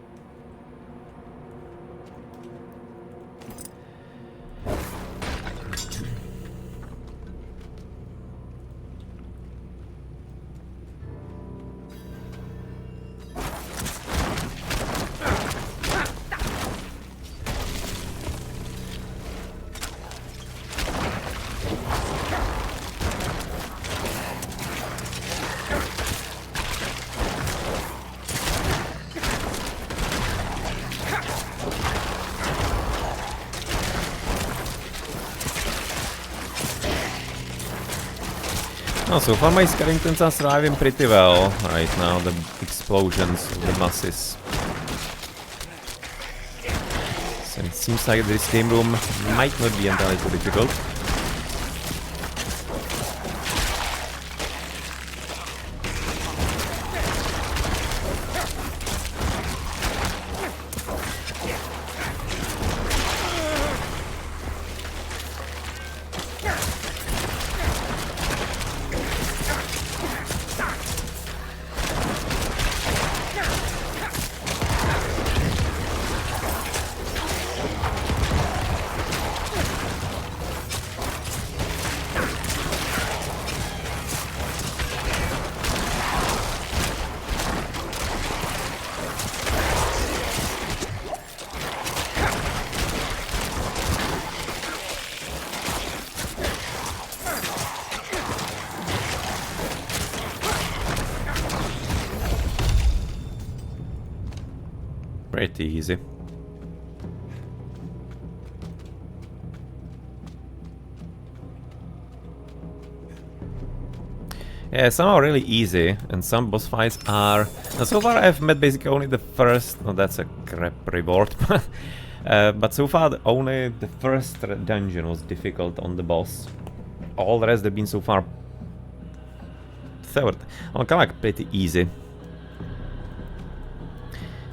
Oh, so far my skeletons are surviving pretty well right now, the explosions of the masses. So it seems like this game room might not be entirely too difficult. Pretty easy. Yeah, some are really easy, and some boss fights are... Now, so far I've met basically only the first... Oh, that's a crap reward. But so far only the first dungeon was difficult on the boss. All the rest have been so far... Third. Oh, kind of like pretty easy.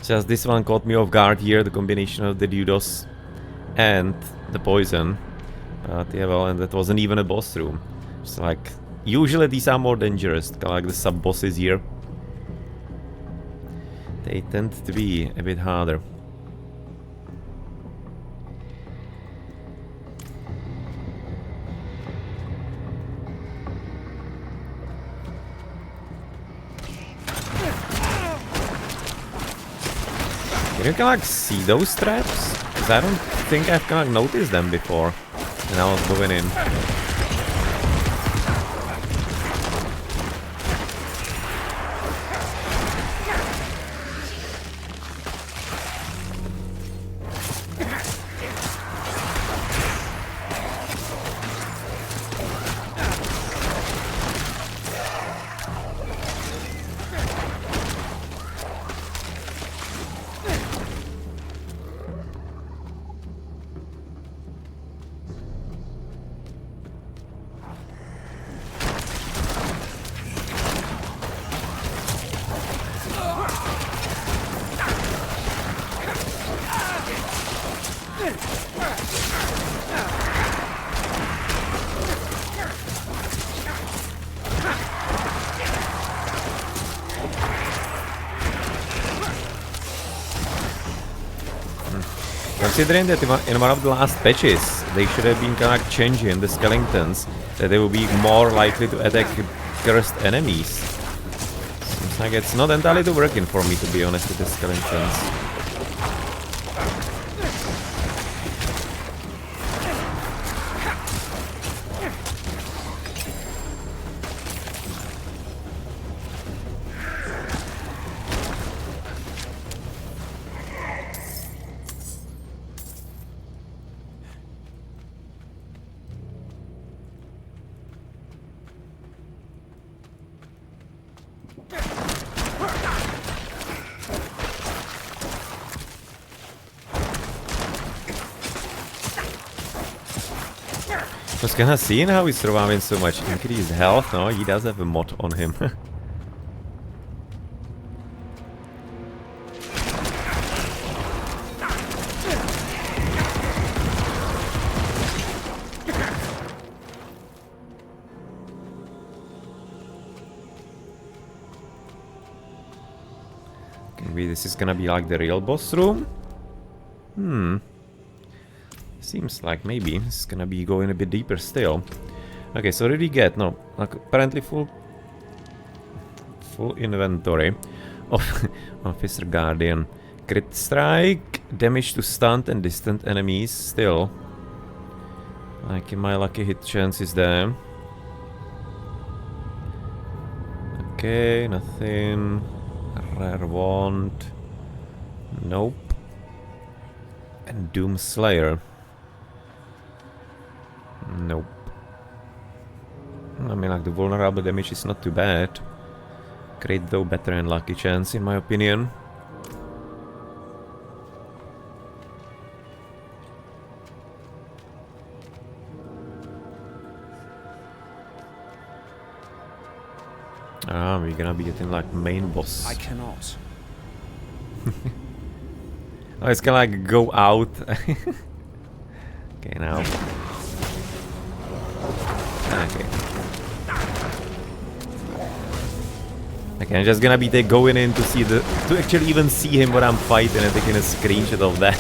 Just this one caught me off guard here, the combination of the Dudos and the poison. But yeah, well, and that wasn't even a boss room. It's like, usually these are more dangerous, kind of like the sub-bosses here. They tend to be a bit harder. Can you kind of like see those traps? Because I don't think I've kind of noticed them before when I was going in. Considering that in one of the last patches they should have been kind of changing the skeletons, that they will be more likely to attack cursed enemies. Seems like it's not entirely working for me, to be honest, with the skeletons. I was kinda seeing how he's surviving so much. Increased health, no? He does have a mod on him. Maybe this is gonna be like the real boss room? Seems like maybe this is gonna be going a bit deeper still. Okay, so did we get, no, like apparently full inventory of Officer Guardian. Crit strike, damage to stunned and distant enemies still. Like in my lucky hit chance is there. Okay, nothing. Rare wand. Nope. And Doom Slayer. Nope. I mean, like, the vulnerable damage is not too bad. Great though, better than lucky chance in my opinion. Ah, we're gonna be getting like main boss. I cannot. Oh, it's gonna like go out. Okay, now. Okay. Okay, I'm just gonna be going in to see to actually even see him when I'm fighting and taking a screenshot of that.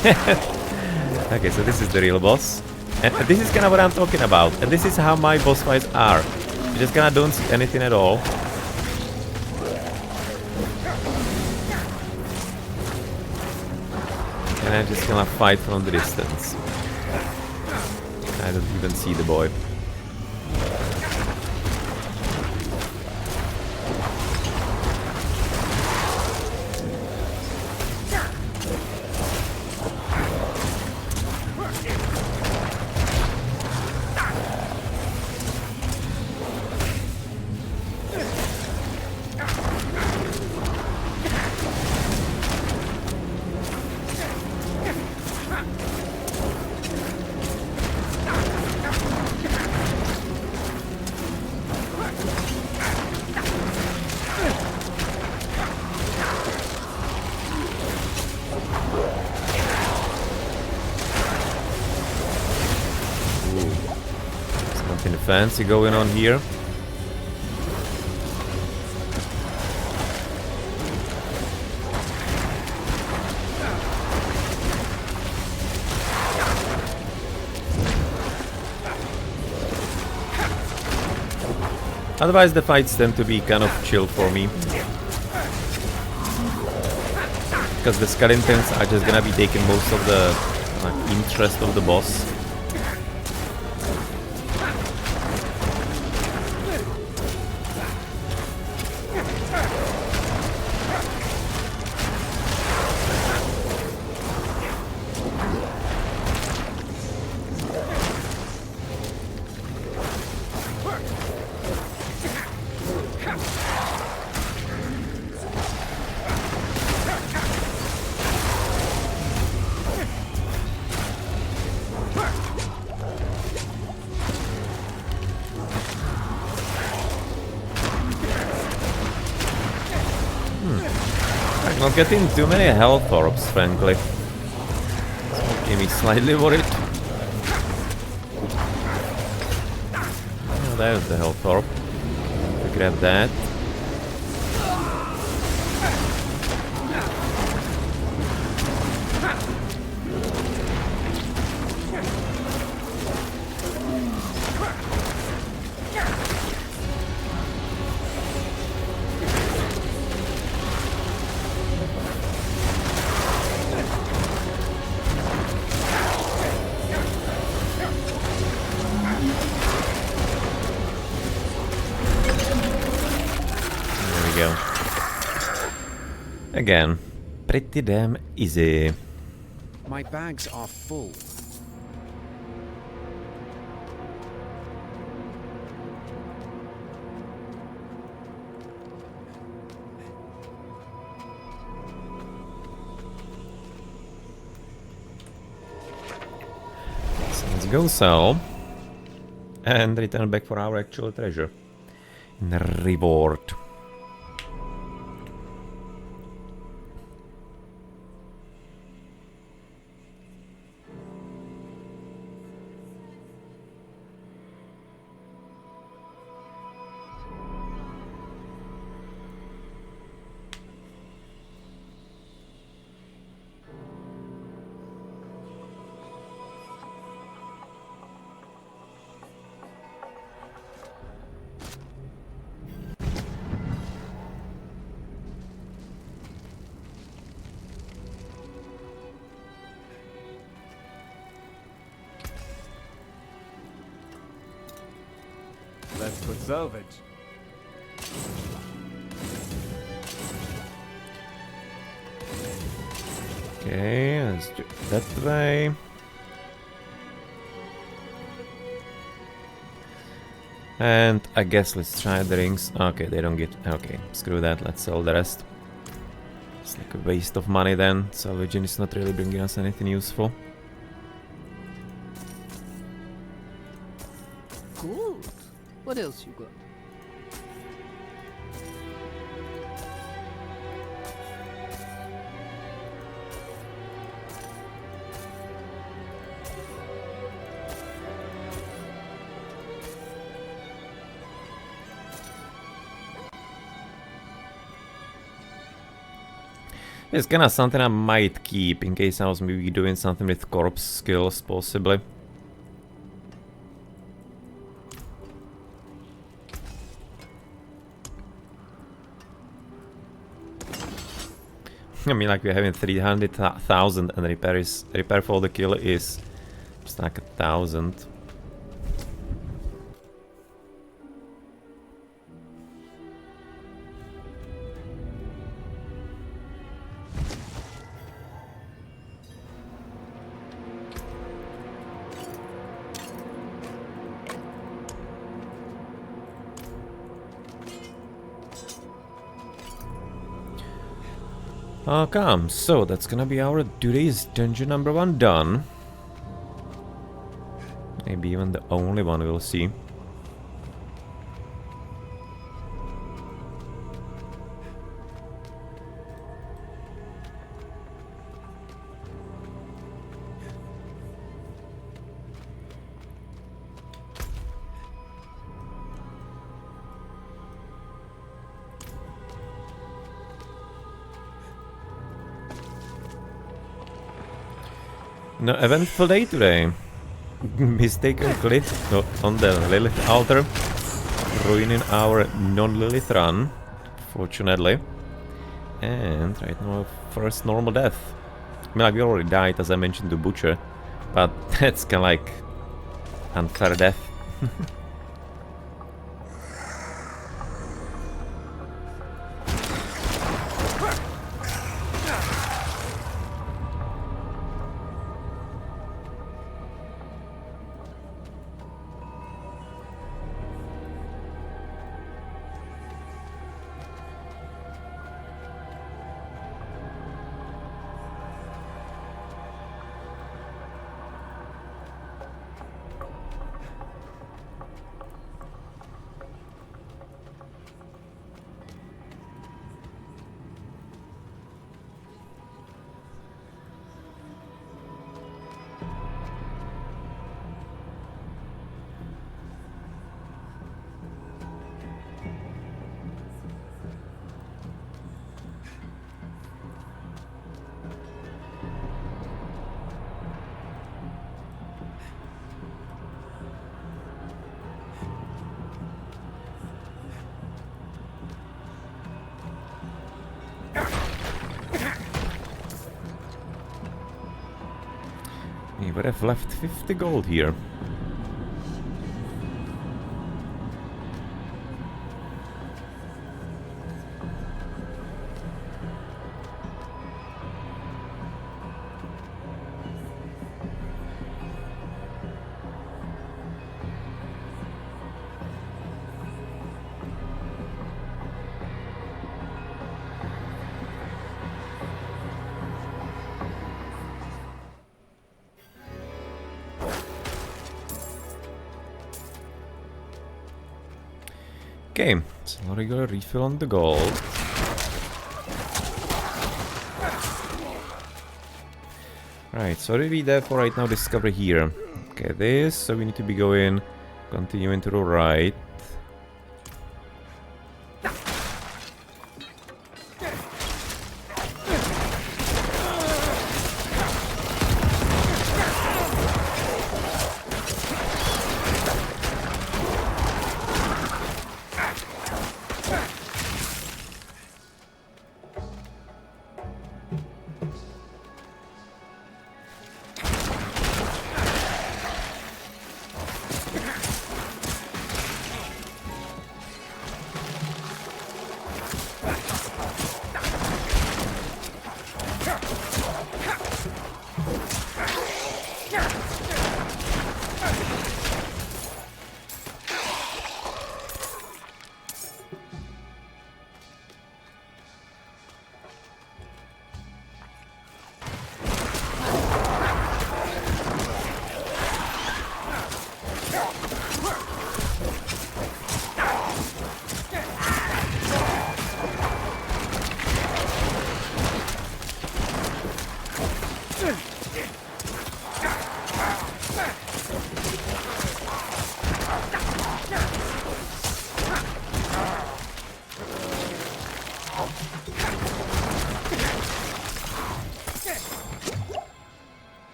Okay, so this is the real boss. And this is kinda what I'm talking about. And this is how my boss fights are. You just kinda don't see anything at all. And I'm just gonna fight from the distance. I don't even see the boy. Fancy going on here. Otherwise the fights tend to be kind of chill for me. Because the skeletons are just gonna be taking most of the like, interest of the boss. I'm not getting too many health orbs, frankly. It's making me slightly worried. Oh, there's the health orb. Grab that. Again, pretty damn easy. My bags are full. So let's go sell and return back for our actual treasure. Reward. Let's put salvage. Okay, let's do it that way. And I guess let's try the rings. Okay, they don't get... Okay, screw that, let's sell the rest. It's like a waste of money then. Salvaging is not really bringing us anything useful. Good. What else you got? It's kinda something I might keep in case I was maybe doing something with corpse skills, possibly. I mean, like, we're having 300,000 and repair for the kill is just like 1,000. Okay, so that's gonna be our today's dungeon number 1 done. Maybe even the only one, we'll see. No eventful day today. Mistaken click on the Lilith altar, ruining our non-Lilith run, fortunately. And right now, first normal death. I mean, like, we already died, as I mentioned, to Butcher, but that's kinda like unfair death. We would have left 50 gold here. Okay, so regular refill on the gold. Right, so what did we therefore right now discover here? Okay, this, so we need to be going, continuing to the right.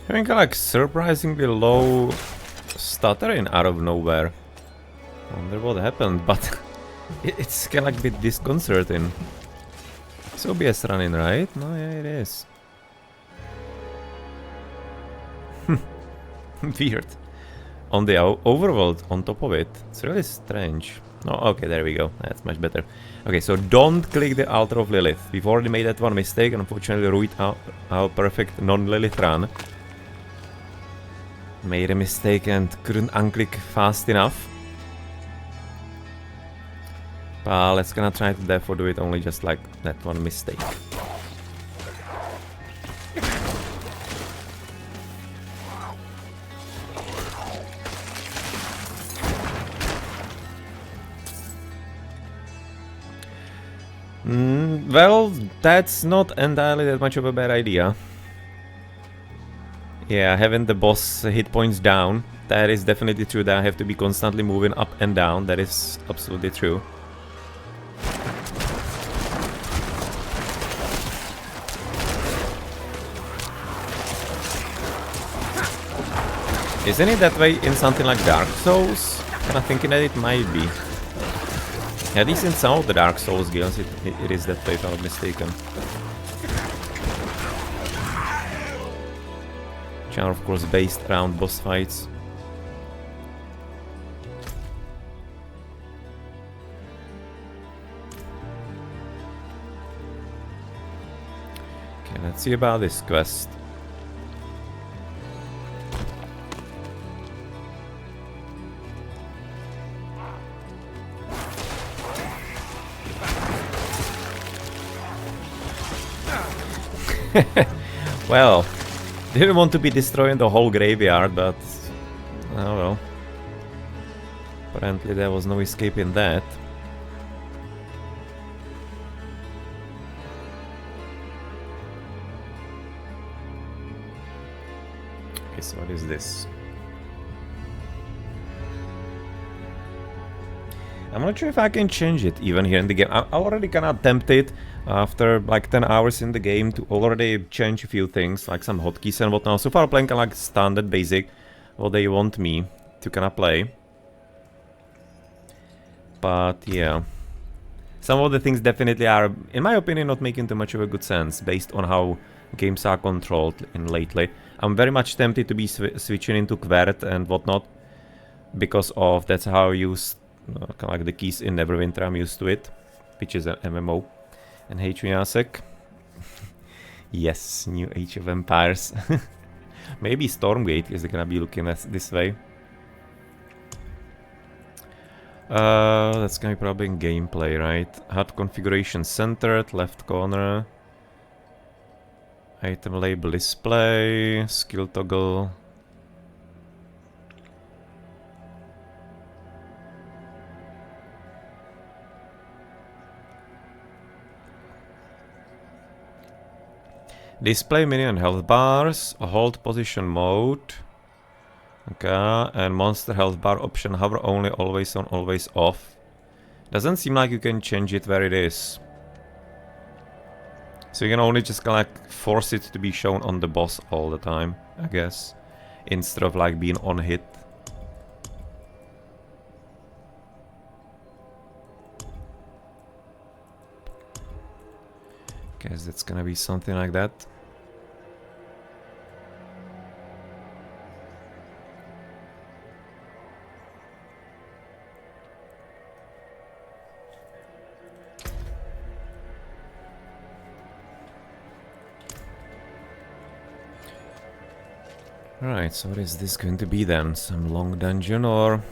Having like surprisingly low stuttering out of nowhere. Wonder what happened, but it's kind of like a bit disconcerting. It's OBS running, right? No, yeah, it is. Weird. On the overworld, on top of it. It's really strange. Oh, okay, there we go. That's much better. Okay, so don't click the altar of Lilith. We've already made that one mistake and unfortunately ruined our perfect non-Lilith run. Made a mistake and couldn't unclick fast enough. But let's gonna try to therefore do it only just like that one mistake. Well, that's not entirely that much of a bad idea. Yeah, having the boss hit points down, that is definitely true, that I have to be constantly moving up and down, that is absolutely true. Isn't it that way in something like Dark Souls? Kinda thinking that it might be. At least in some of the Dark Souls games it is that way if I'm not mistaken. Which are of course based around boss fights. Okay, let's see about this quest. Well, didn't want to be destroying the whole graveyard, but oh well. Apparently there was no escaping that. Okay, so what is this? I'm not sure if I can change it even here in the game. I already kinda tempted after like 10 hours in the game to already change a few things, like some hotkeys and whatnot. So far playing kinda like standard basic, what they want me to kinda play. But yeah. Some of the things definitely are, in my opinion, not making too much of a good sense based on how games are controlled in lately. I'm very much tempted to be switching into Quert and whatnot, because of that's how I use kind of like the keys in Neverwinter. I'm used to it, which is an MMO, and HVASEC. Yes, new Age of Empires. Maybe Stormgate is gonna be looking at this way. That's gonna be probably in gameplay, right? HUD configuration centered, left corner. Item label display, skill toggle. Display minion health bars, hold position mode. Okay, and monster health bar option, hover only, always on, always off. Doesn't seem like you can change it where it is. So you can only just kind of like force it to be shown on the boss all the time, I guess. Instead of like being on hit. Guess that's gonna be something like that. Right, so what is this going to be then? Some long dungeon or...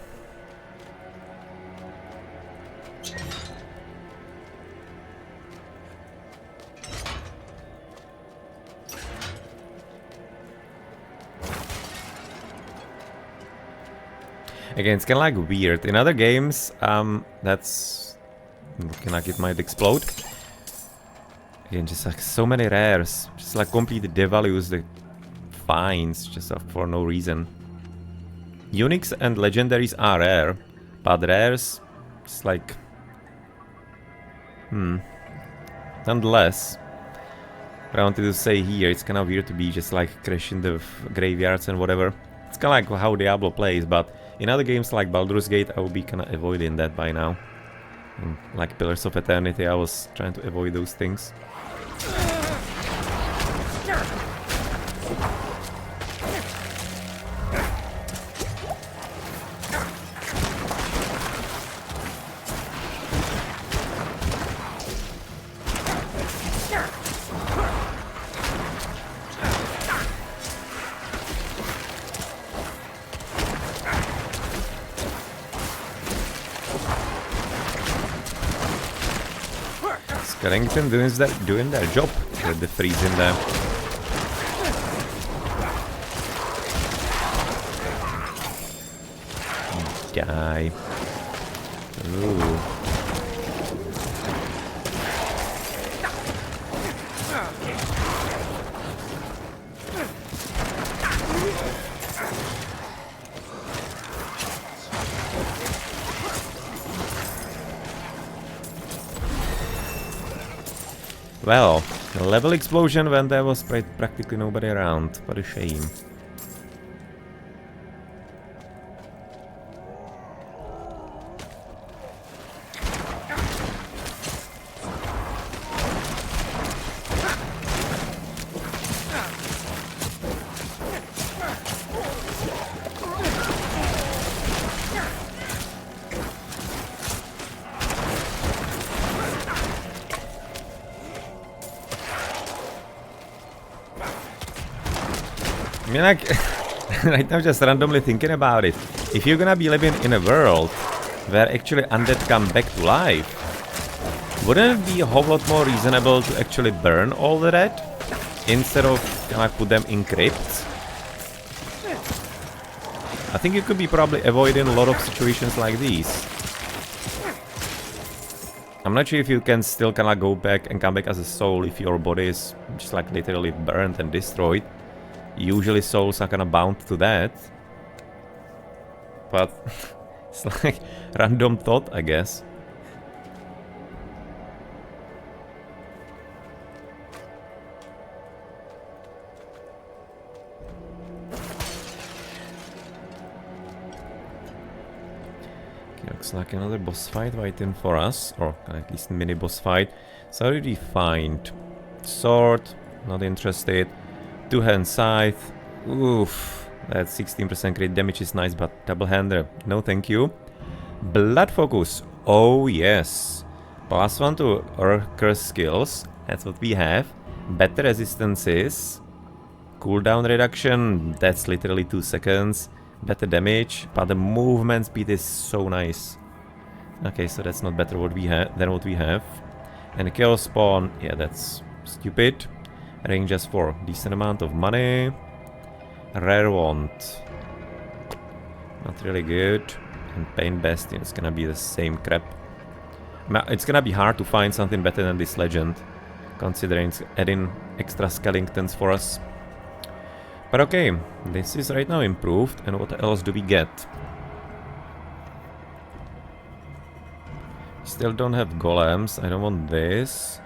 Again, it's kind of like weird. In other games, that's looking like it might explode. Again, just like so many rares. Just like completely devalues the finds, just for no reason. Uniques and legendaries are rare, but rares, just like... Nonetheless, what I wanted to say here, it's kind of weird to be just like crashing the graveyards and whatever. It's kind of like how Diablo plays, but in other games like Baldur's Gate, I would be kind of avoiding that by now. And like Pillars of Eternity, I was trying to avoid those things. Carrington doing their job with the freeze in there. Die. Ooh. Well, a level explosion when there was practically nobody around. What a shame. I mean, like, right now just randomly thinking about it. If you're gonna be living in a world where actually undead come back to life, wouldn't it be a whole lot more reasonable to actually burn all the dead instead of kind of put them in crypts? I think you could be probably avoiding a lot of situations like these. I'm not sure if you can still kind of go back and come back as a soul if your body is just like literally burned and destroyed. Usually souls are kind of bound to that. But it's like random thought, I guess. Okay, looks like another boss fight waiting for us, or at least mini boss fight. So already find sword, not interested. Two-hand scythe. Oof. That 16% crit damage is nice, but double-hander. No thank you. Blood focus. Oh yes. +1 to curse skills. That's what we have. better resistances. Cooldown reduction, that's literally 2 seconds. Better damage, but the movement speed is so nice. Okay, so that's not better than what we have. And the chaos spawn, yeah, that's stupid. Ranges for decent amount of money. Rare wand, not really good. And Pain Bastion is gonna be the same crap. It's gonna be hard to find something better than this legend, considering it's adding extra skeletons for us. But okay, this is right now improved, and what else do we get? Still don't have golems, I don't want this.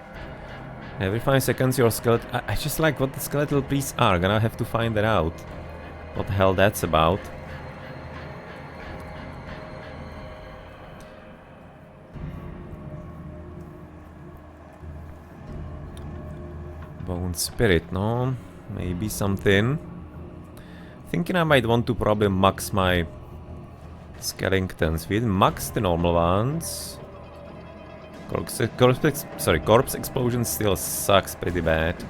Every 5 seconds your skeleton... I just like what the skeletal priests are, gonna have to find that out. What the hell that's about. Bone Spirit, no? Maybe something. Thinking I might want to probably max my skeletons. We didn't max the normal ones. Corpse Explosion still sucks pretty bad.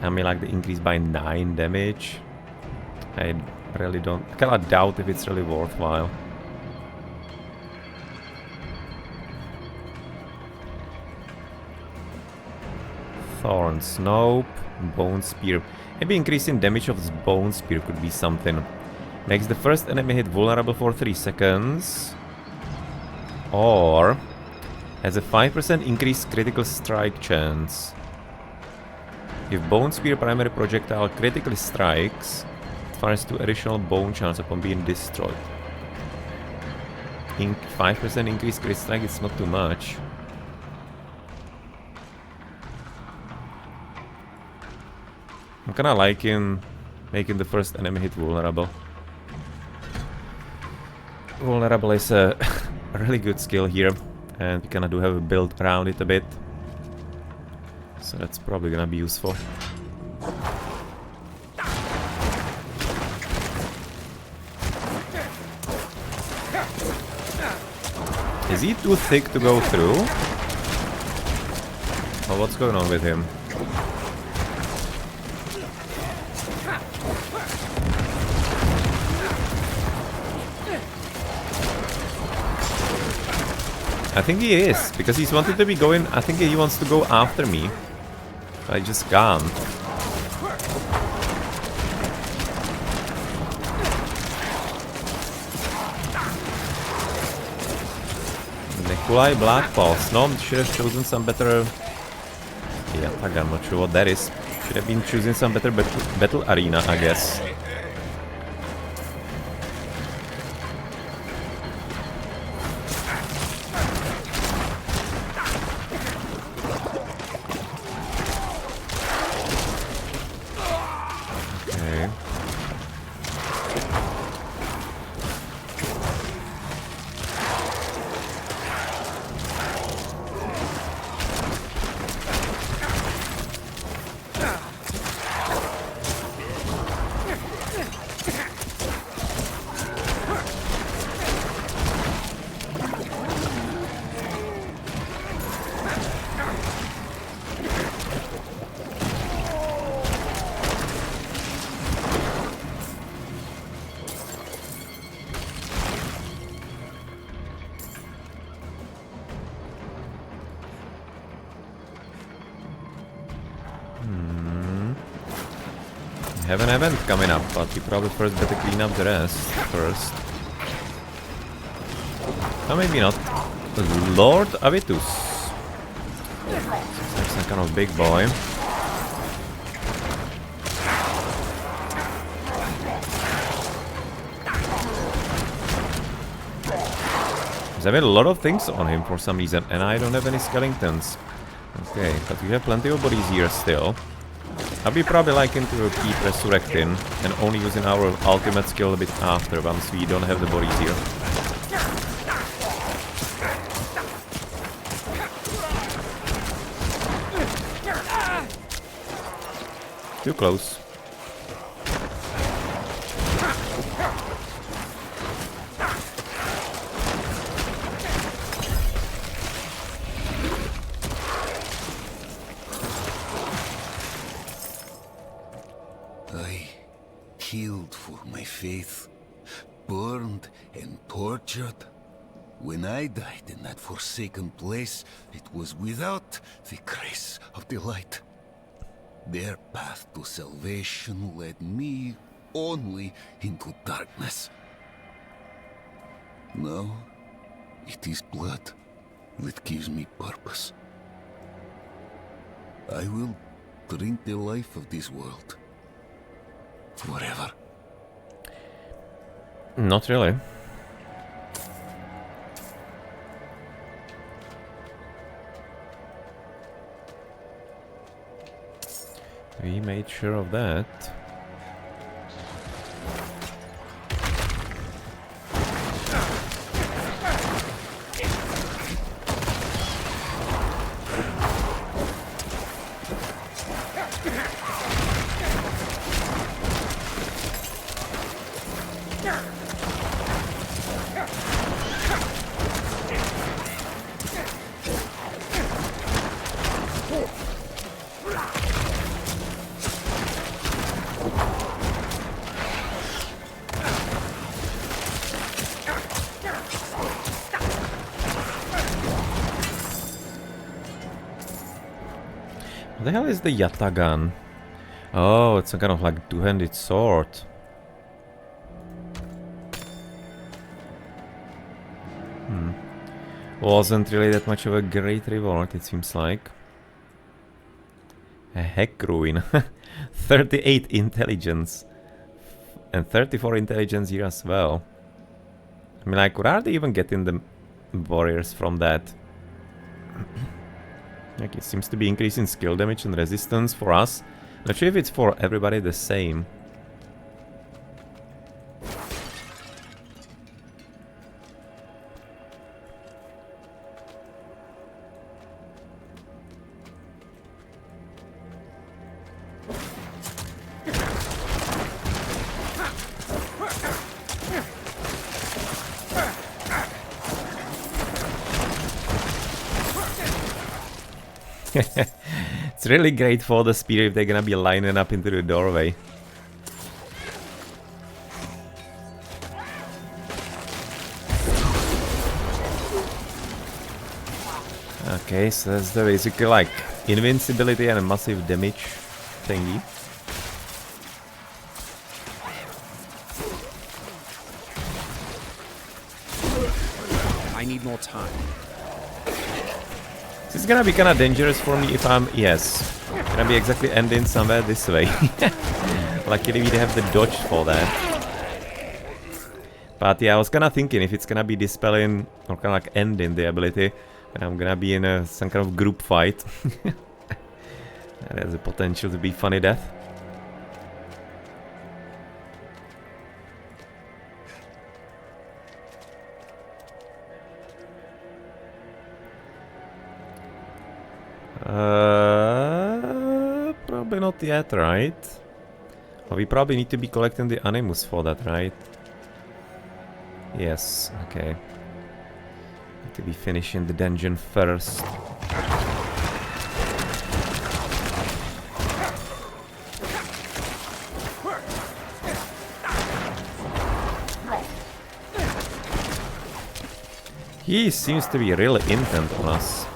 I mean, like the increase by 9 damage. I really don't... I kinda doubt if it's really worthwhile. Thorns, nope. Bone Spear. Maybe increasing damage of this Bone Spear could be something. Makes the first enemy hit vulnerable for 3 seconds. Or has a 5% increased critical strike chance. If Bone Spear primary projectile critically strikes, it fires 2 additional bone chance upon being destroyed. 5% increased crit strike, it's not too much. I'm kinda liking making the first enemy hit vulnerable. Vulnerable is a really good skill here, and we kinda do have a build around it a bit. So that's probably gonna be useful. Is he too thick to go through? Or what's going on with him? I think he is, because he's wanted to be going... I think he wants to go after me. But I just can't. Nikolai Black Pulse. No, should have chosen some better... Yeah, I'm not sure what that is. Should have been choosing some better battle arena, I guess. Have an event coming up, but we probably first better clean up the rest first. Or maybe not. Lord Avitus. That's some kind of big boy. There's having a lot of things on him for some reason, and I don't have any skeletons. Okay, but we have plenty of bodies here still. I'll be probably liking to keep resurrecting and only using our ultimate skill a bit after, once we don't have the bodies here. Too close. killed for my faith, burned and tortured. When I died in that forsaken place, it was without the grace of the light. Their path to salvation led me only into darkness. Now, it is blood that gives me purpose. I will drink the life of this world. Forever. Not really. We made sure of that. What the hell is the Yatagan? Oh, it's a kind of like two-handed sword. Wasn't really that much of a great reward, it seems like. A heck ruin. 38 intelligence. And 34 intelligence here as well. I mean, like, could hardly even get in the warriors from that. Like, it seems to be increasing skill damage and resistance for us. Not sure if it's for everybody the same. It's really great for the spear if they're gonna be lining up into the doorway. Okay, so that's the basically like invincibility and a massive damage thingy. I need more time. This is gonna be kinda dangerous for me if I'm... yes. Gonna be exactly ending somewhere this way. Luckily we have the dodge for that. But yeah, I was kinda thinking if it's gonna be dispelling or kinda like ending the ability, then I'm gonna be in some kind of group fight. That has the potential to be funny death. Probably not yet, right? Well, we probably need to be collecting the animus for that, right? Yes, okay. Need to be finishing the dungeon first. He seems to be really intent on us.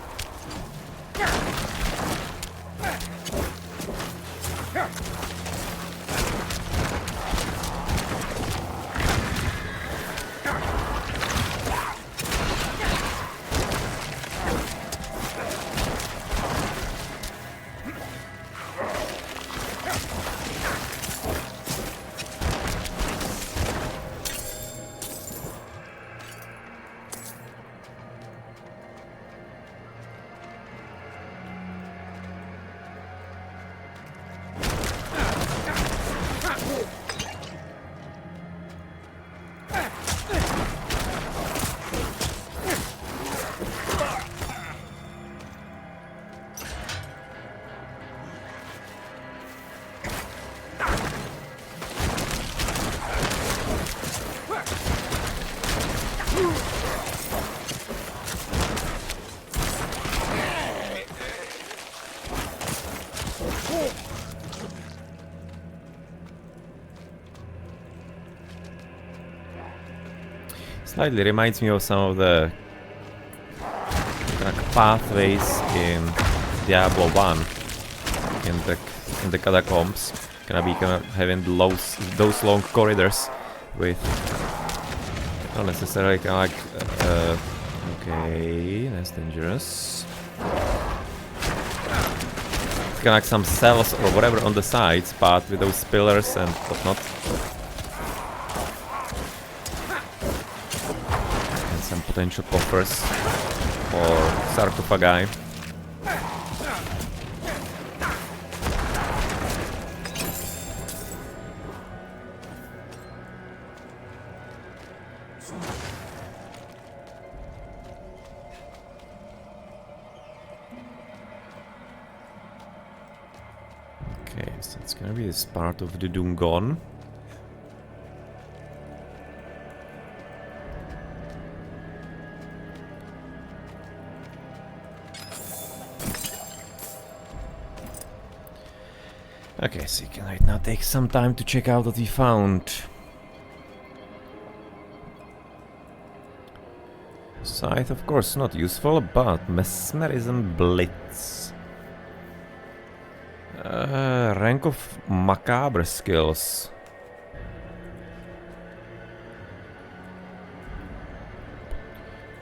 Slightly reminds me of some of the like pathways in Diablo 1 in the catacombs. Gonna having those long corridors with not necessarily kind of like okay, that's dangerous. It's kind of like some cells or whatever on the sides, but with those pillars and whatnot. And some potential coffers or sarcophagi. Okay, so it's gonna be this part of the Dungon. Okay, so you can right now take some time to check out what we found. Scythe, of course, not useful, but Mesmerism Blitz. Rank of Macabre skills.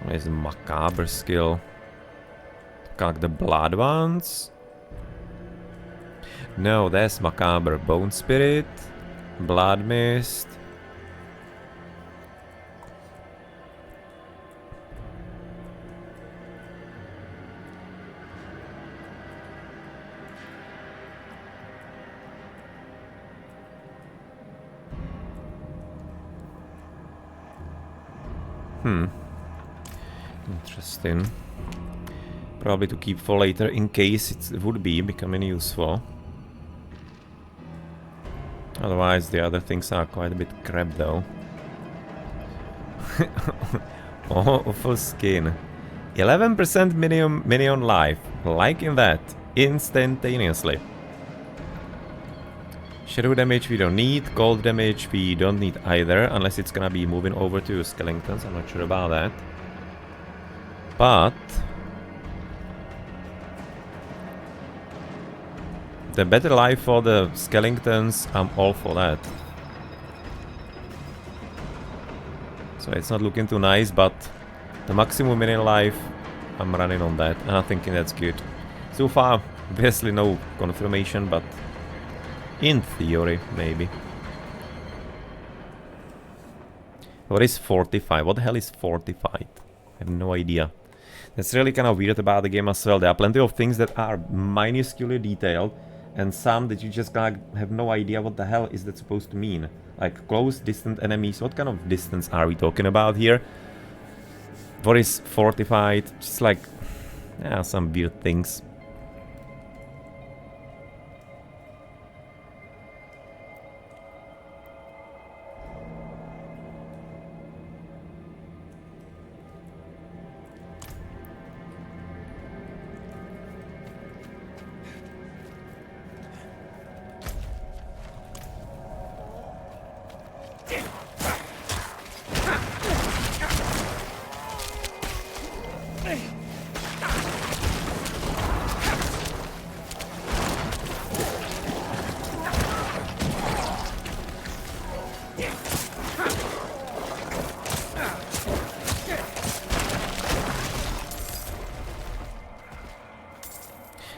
What is Macabre skill? Like the blood ones? No, that's Macabre. Bone Spirit, Blood Mist. Interesting. Probably to keep for later in case it would be becoming useful. Otherwise the other things are quite a bit crap though. Awful skin. 11% minion life. Liking that. Instantaneously. Shadow damage we don't need. Cold damage we don't need either. Unless it's gonna be moving over to skeletons. I'm not sure about that. But the better life for the skeletons, I'm all for that. So it's not looking too nice, but the maximum minion life, I'm running on that, and I'm thinking that's good. So far, obviously no confirmation, but in theory, maybe. What is fortified? What the hell is fortified? I have no idea. That's really kind of weird about the game as well. There are plenty of things that are minusculely detailed, and some that you just kind of have no idea what the hell is that supposed to mean. Like close, distant enemies. What kind of distance are we talking about here? What is fortified? Just like, yeah, some weird things.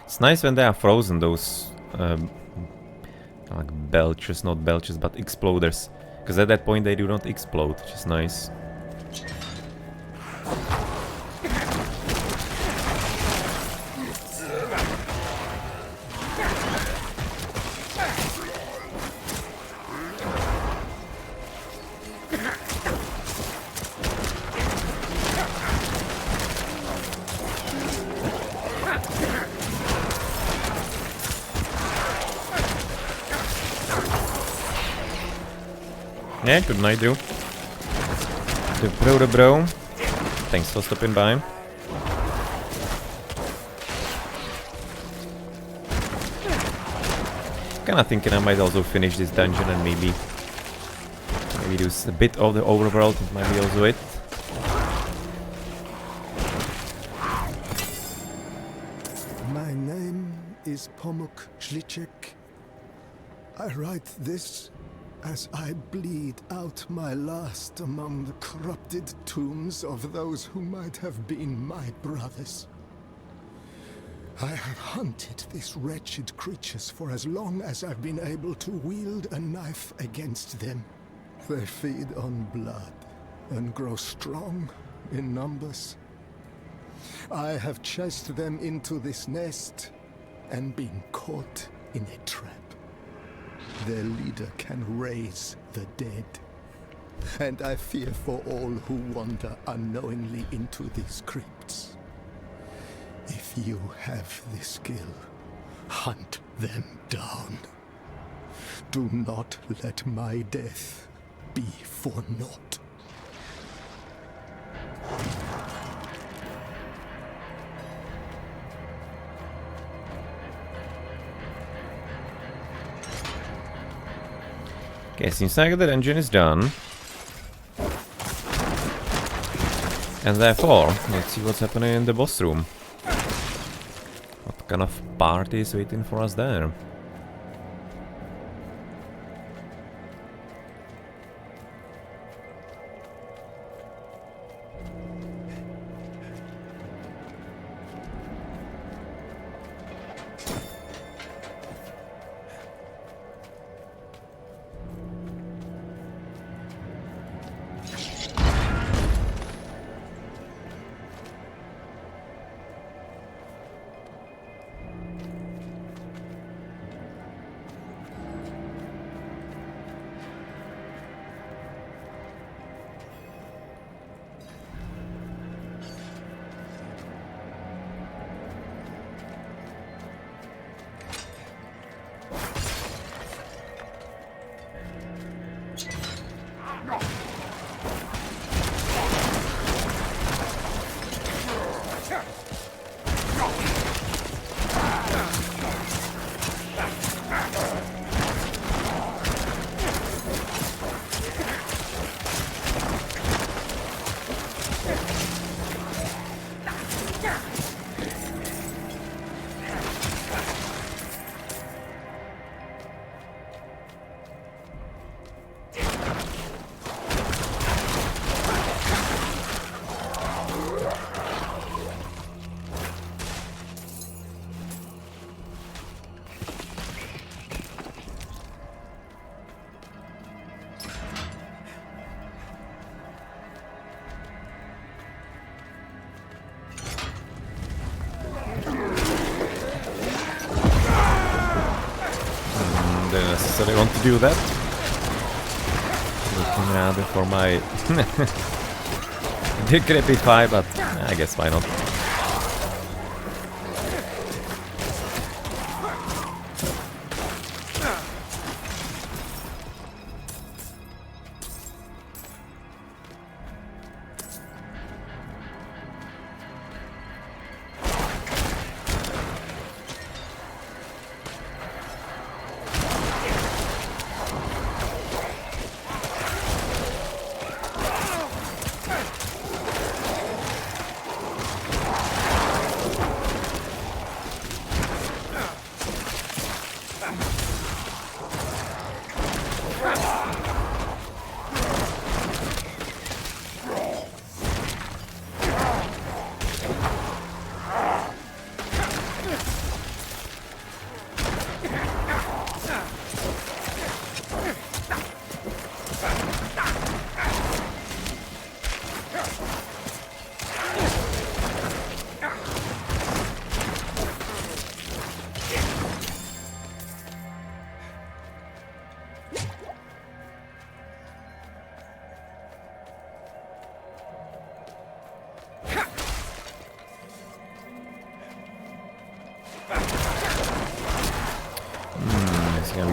It's nice when they are frozen, those like belchers, not belchers, but exploders. Because at that point they do not explode, which is nice. Yeah, good night, dude. The bro. Thanks for stopping by. Kinda thinking I might also finish this dungeon and maybe do a bit of the overworld. It might be also it. My name is Pomuk Schlicek. I write this as I bleed out my last among the corrupted tombs of those who might have been my brothers. I have hunted these wretched creatures for as long as I've been able to wield a knife against them. They feed on blood and grow strong in numbers. I have chased them into this nest and been caught in a trap. Their leader can raise the dead, and I fear for all who wander unknowingly into these crypts. If you have the skill, hunt them down. Do not let my death be for naught. Okay, seems like the dungeon is done. And therefore, let's see what's happening in the boss room. What kind of party is waiting for us there? Don't necessarily want to do that. Looking rather for my decrepify, but I guess why not.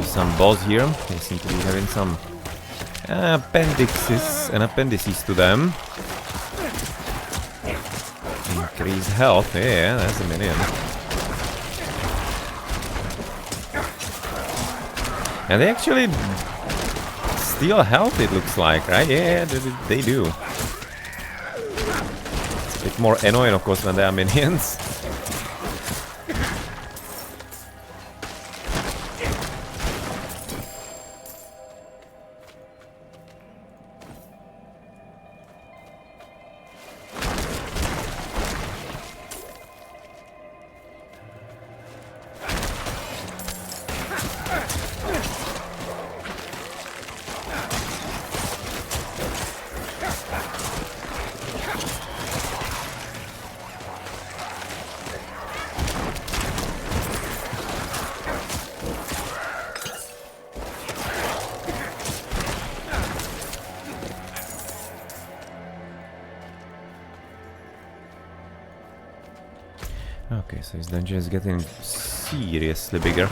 Some boss here. They seem to be having some appendices to them. Increase health. Yeah, that's a minion. And they actually steal health, it looks like, right? Yeah, they do. It's a bit more annoying, of course, when they are minions. dungeon is getting seriously bigger.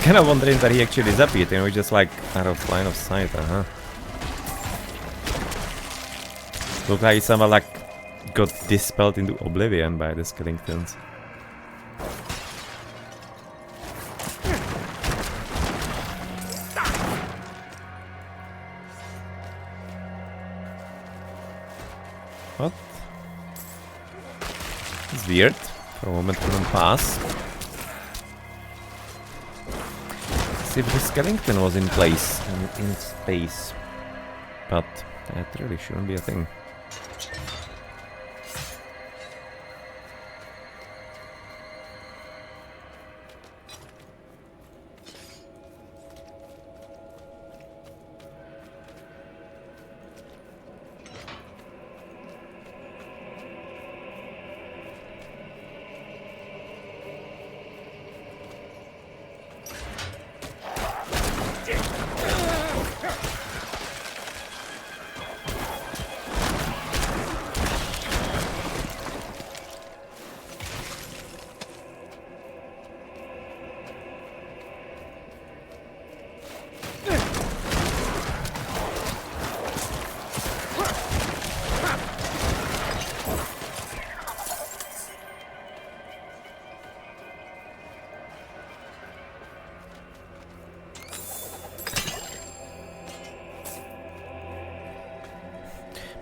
Kind of wondering that he actually disappeared, you know, just like out of line of sight, huh? Look like someone like got dispelled into oblivion by the skeletons. What? It's weird. For a moment couldn't pass. If the skeleton was in place in space, but that really shouldn't be a thing.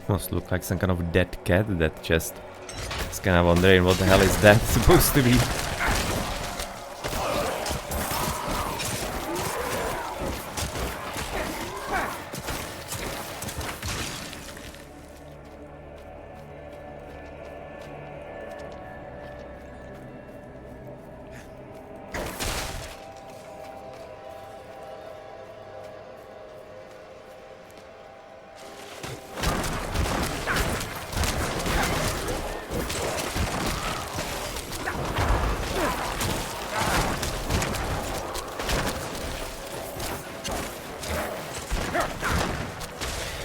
Must look like some kind of dead cat that just is kind of wondering what the hell is that supposed to be.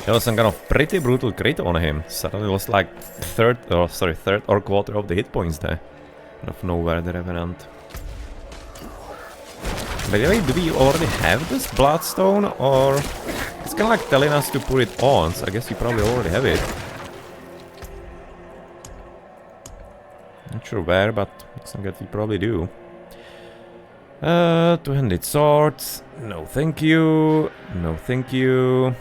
There was some kind of pretty brutal crit on him. Suddenly lost like third or quarter of the hit points there. Out of nowhere, the Revenant. By the way, do we already have this Bloodstone, or it's kind of like telling us to put it on? So I guess we probably already have it. Not sure where, but looks like that we probably do. Two-handed swords. No, thank you. No, thank you.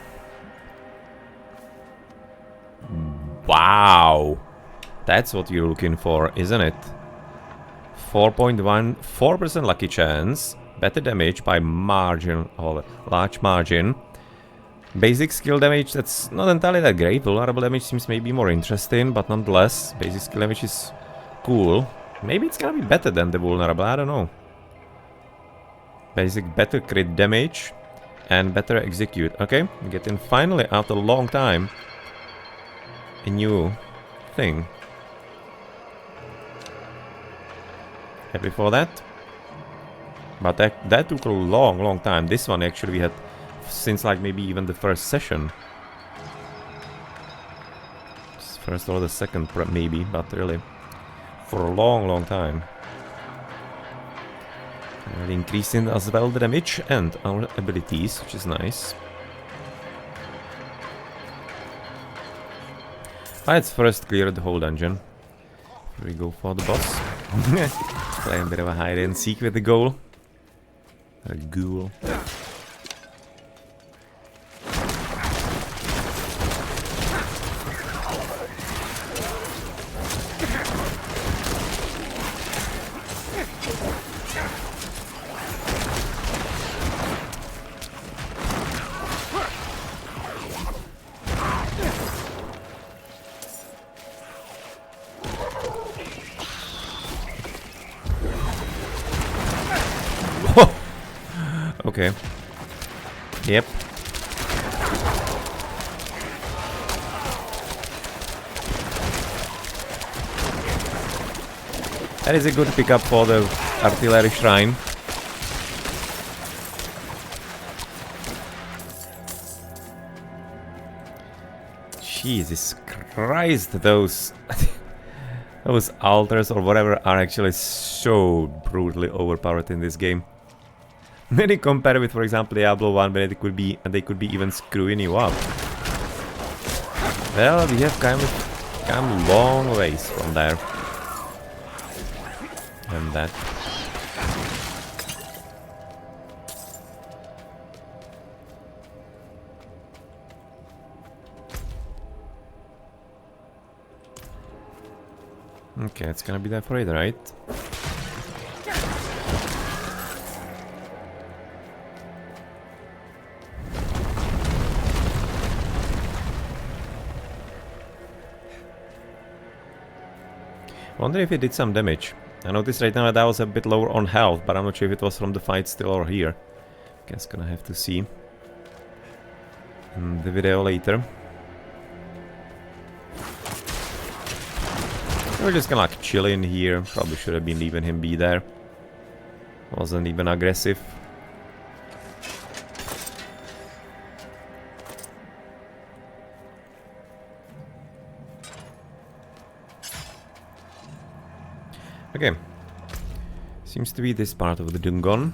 Wow, that's what you're looking for, isn't it? 4.1, 4% lucky chance, better damage by margin, or large margin. Basic skill damage, that's not entirely that great. Vulnerable damage seems maybe more interesting, but nonetheless, basic skill damage is cool. Maybe it's gonna be better than the vulnerable, I don't know. Basic better crit damage and better execute. Okay, we're getting finally after a long time a new thing. Happy for that. But that took a long time. This one actually we had since like maybe even the first session. First or the second maybe, but really for a long time. Really increasing as well the damage and our abilities, which is nice. Let's first clear the whole dungeon. Here we go for the boss. Play a bit of a hide and seek with the goal. A ghoul. Okay. Yep. That is a good pickup for the artillery shrine. Jesus Christ, those those altars or whatever are actually so brutally overpowered in this game. When you compare with, for example, Diablo 1, where they could be even screwing you up. Well, we have come long ways from there. And that. Okay, it's gonna be there for it, right? Wonder if it did some damage. I noticed right now that I was a bit lower on health, but I'm not sure if it was from the fight still or here. Guess gonna have to see in the video later. We're just gonna like chill in here. Probably should have been leaving him be there. Wasn't even aggressive. Okay. Seems to be this part of the dungeon.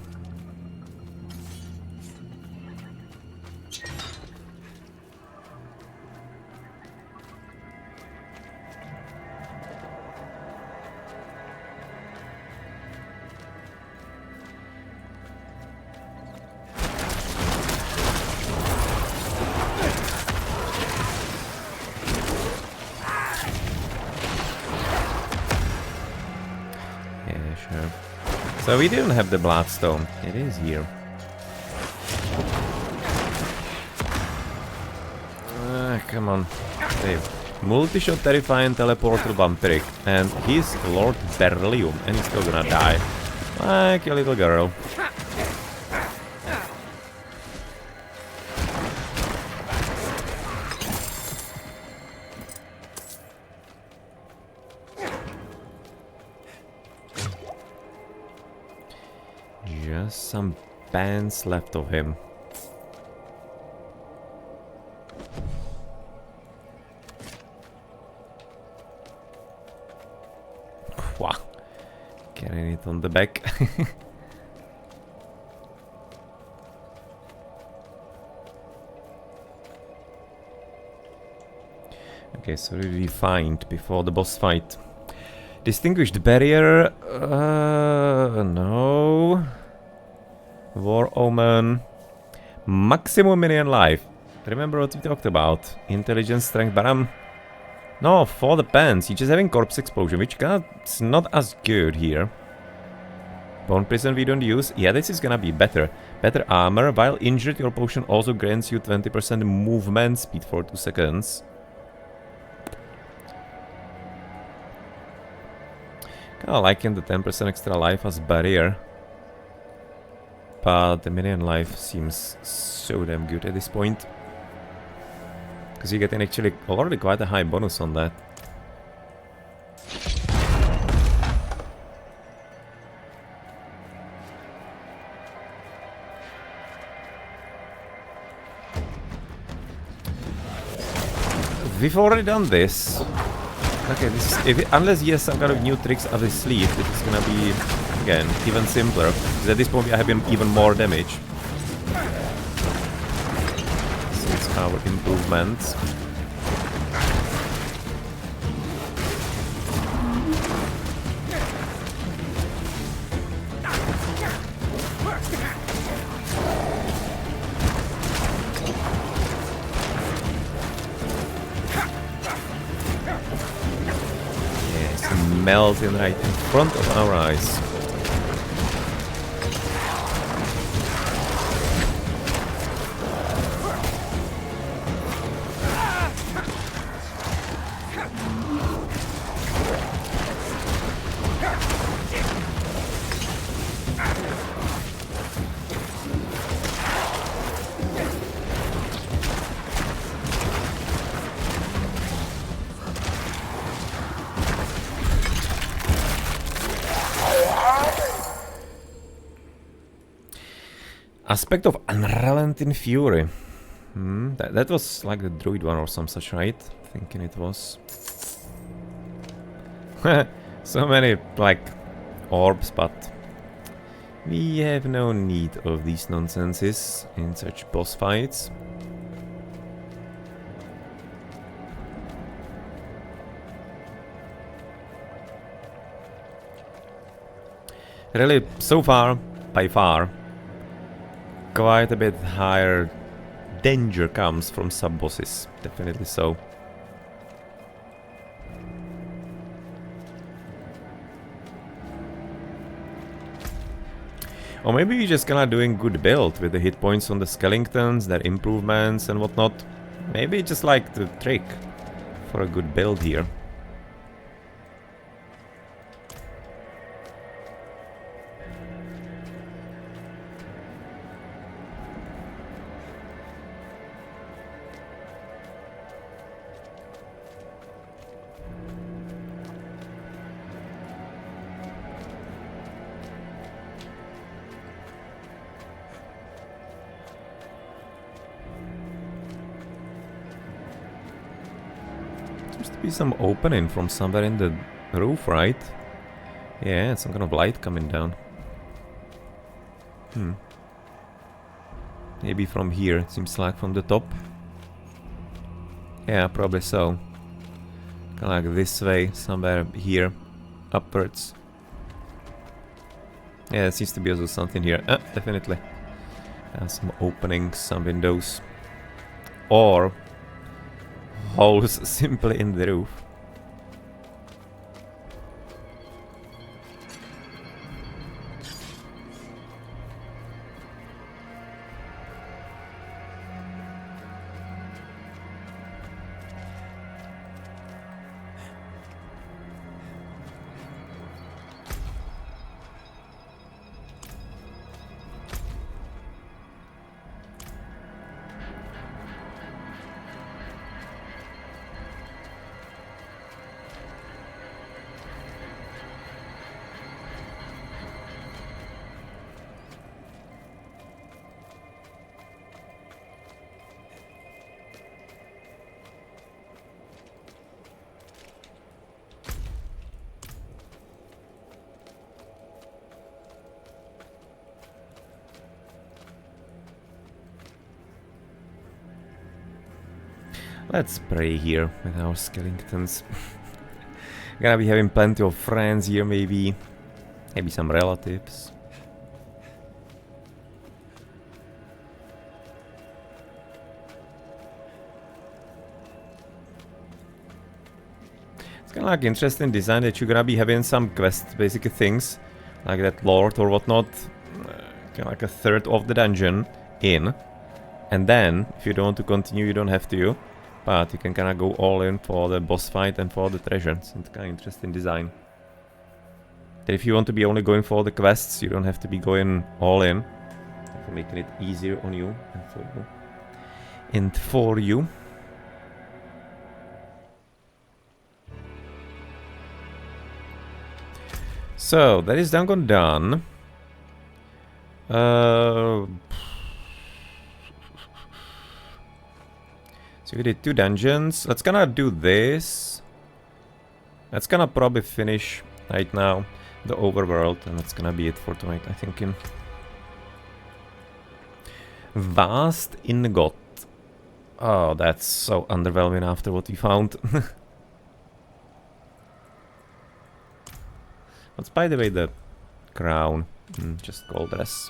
So we didn't have the Bloodstone. It is here. Come on. Save. Multi-shot terrifying teleporter vampiric. And he's Lord Beryllium. And he's still gonna die. Like a little girl. Just some bands left of him. Wow. Carrying it on the back. Okay, so what did we find before the boss fight? Distinguished barrier. No. War Omen. Maximum minion life. Remember what we talked about. Intelligence, strength, but no, for the pants. You're just having corpse explosion, which is not as good here. Bone prison we don't use. Yeah, this is gonna be better. Better armor. While injured, your potion also grants you 20% movement speed for 2 seconds. Kinda liking the 10% extra life as barrier. But the minion life seems so damn good at this point. Because you're getting actually already quite a high bonus on that. We've already done this. Okay, unless he has some kind of new tricks up his sleeve, this is gonna be, again, even simpler. Because at this point we are having even more damage. Since our improvements. Melting right in front of our eyes. Aspect of Unrelenting Fury. That was like the druid one or some such, right? Thinking it was. So many, like, orbs, but we have no need of these nonsenses in such boss fights. Really, so far, by far, quite a bit higher danger comes from sub-bosses, definitely so. Or maybe we're just kinda doing good build with the hit points on the skeletons, their improvements and whatnot. Maybe just like the trick for a good build here. Be some opening from somewhere in the roof, right? Yeah, some kind of light coming down. Maybe from here, it seems like from the top. Yeah, probably so. Kinda like this way, somewhere here, upwards. Yeah, there seems to be also something here. Definitely. Some openings, some windows. Or holes simply in the roof. Let's pray here with our skeletons. Gonna be having plenty of friends here, maybe. Maybe some relatives. It's kinda like interesting design that you're gonna be having some quest basic things. Like that lord or whatnot. Kinda like a third of the dungeon in. And then, if you don't want to continue, you don't have to. But you can kinda go all in for the boss fight and for the treasures. It's kinda interesting design. That if you want to be only going for the quests, you don't have to be going all in. For making it easier on you and for you. And for you. So, that is done. So we did 2 dungeons. Let's gonna do this. That's gonna probably finish right now the overworld, and that's gonna be it for tonight, I think. Vast Ingot. Oh, that's so underwhelming after what we found. What's, by the way, the crown? Just gold dress.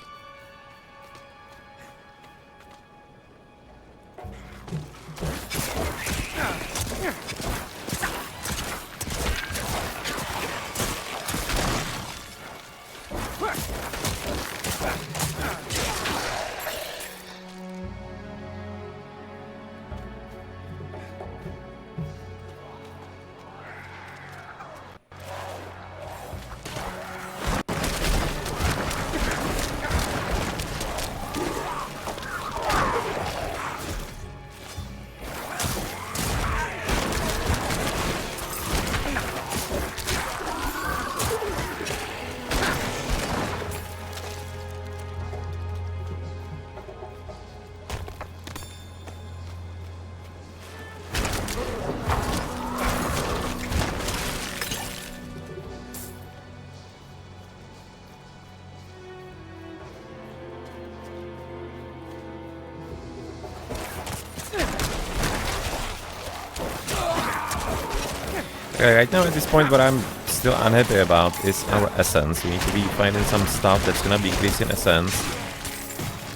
Right now at this point what I'm still unhappy about is our essence. We need to be finding some stuff that's gonna be increasing essence.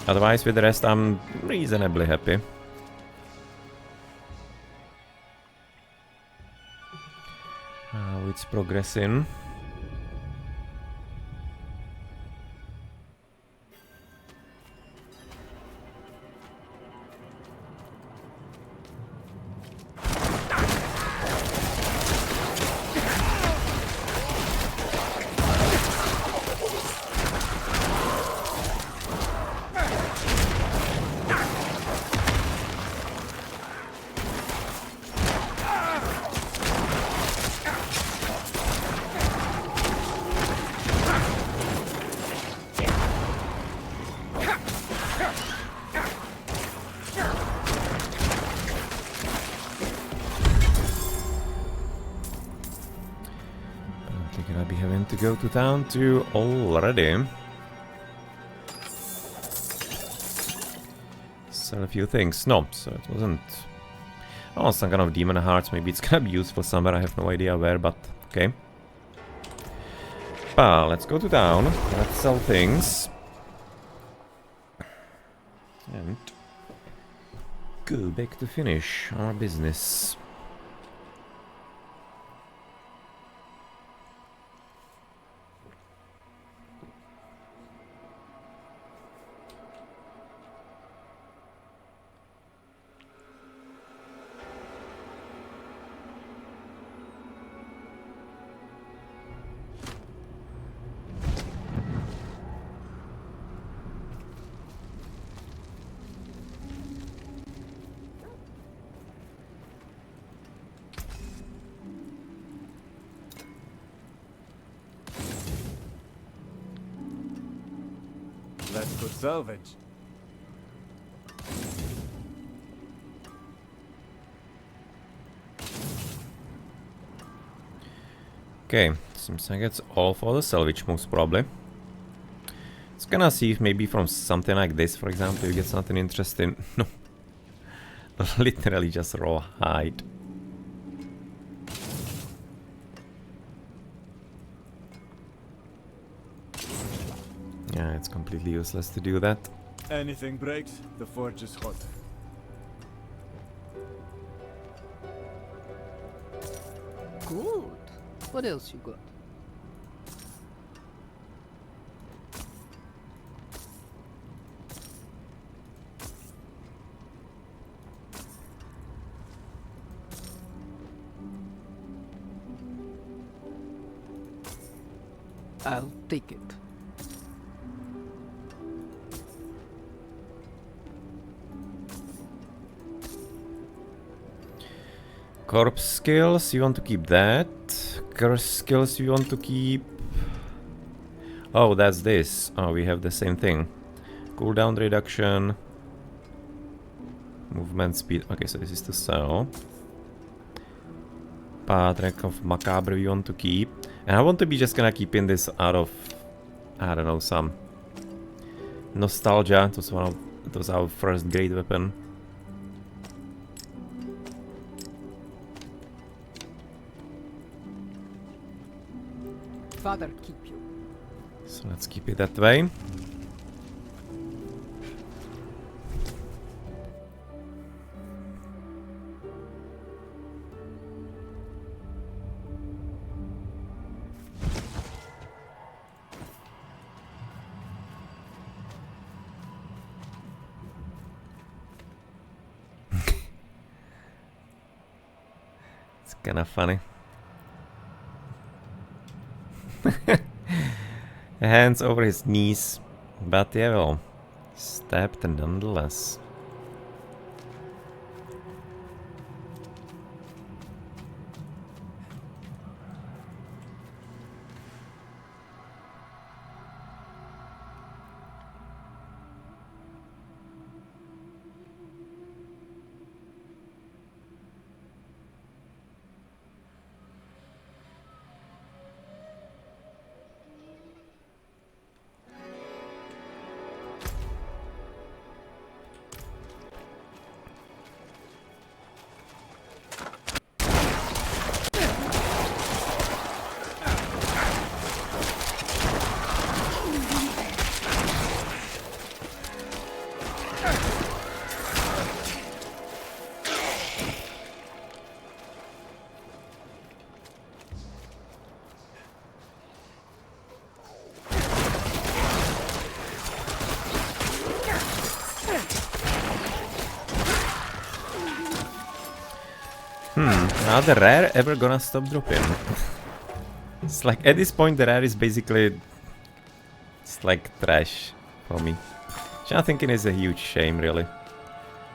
Otherwise with the rest I'm reasonably happy. How it's progressing. To go to town too already. Sell a few things. No, so it wasn't. Oh, some kind of demon hearts. Maybe it's gonna be useful somewhere. I have no idea where, but okay. But let's go to town. Let's sell things. And go back to finish our business. That's good salvage. Okay, seems like it's all for the salvage most probably. It's gonna see if maybe from something like this, for example, you get something interesting. No. Literally just raw hide. Yeah, it's completely useless to do that. Anything breaks, the forge is hot. Good. What else you got? I'll take it. Corpse skills, you want to keep that. Curse skills, you want to keep. Oh, that's this. Oh, we have the same thing. Cooldown reduction. Movement speed. Okay, so this is to sell. Path of Macabre we want to keep. And I want to be just gonna keeping this out of, I don't know, some nostalgia. It was our first great weapon. Father, keep you. So let's keep it that way. It's kind of funny. Hands over his knees, but yeah, well, stabbed nonetheless. Now the rare ever gonna stop dropping? It's like, at this point the rare is basically... It's like trash for me. Which I'm thinking is a huge shame, really.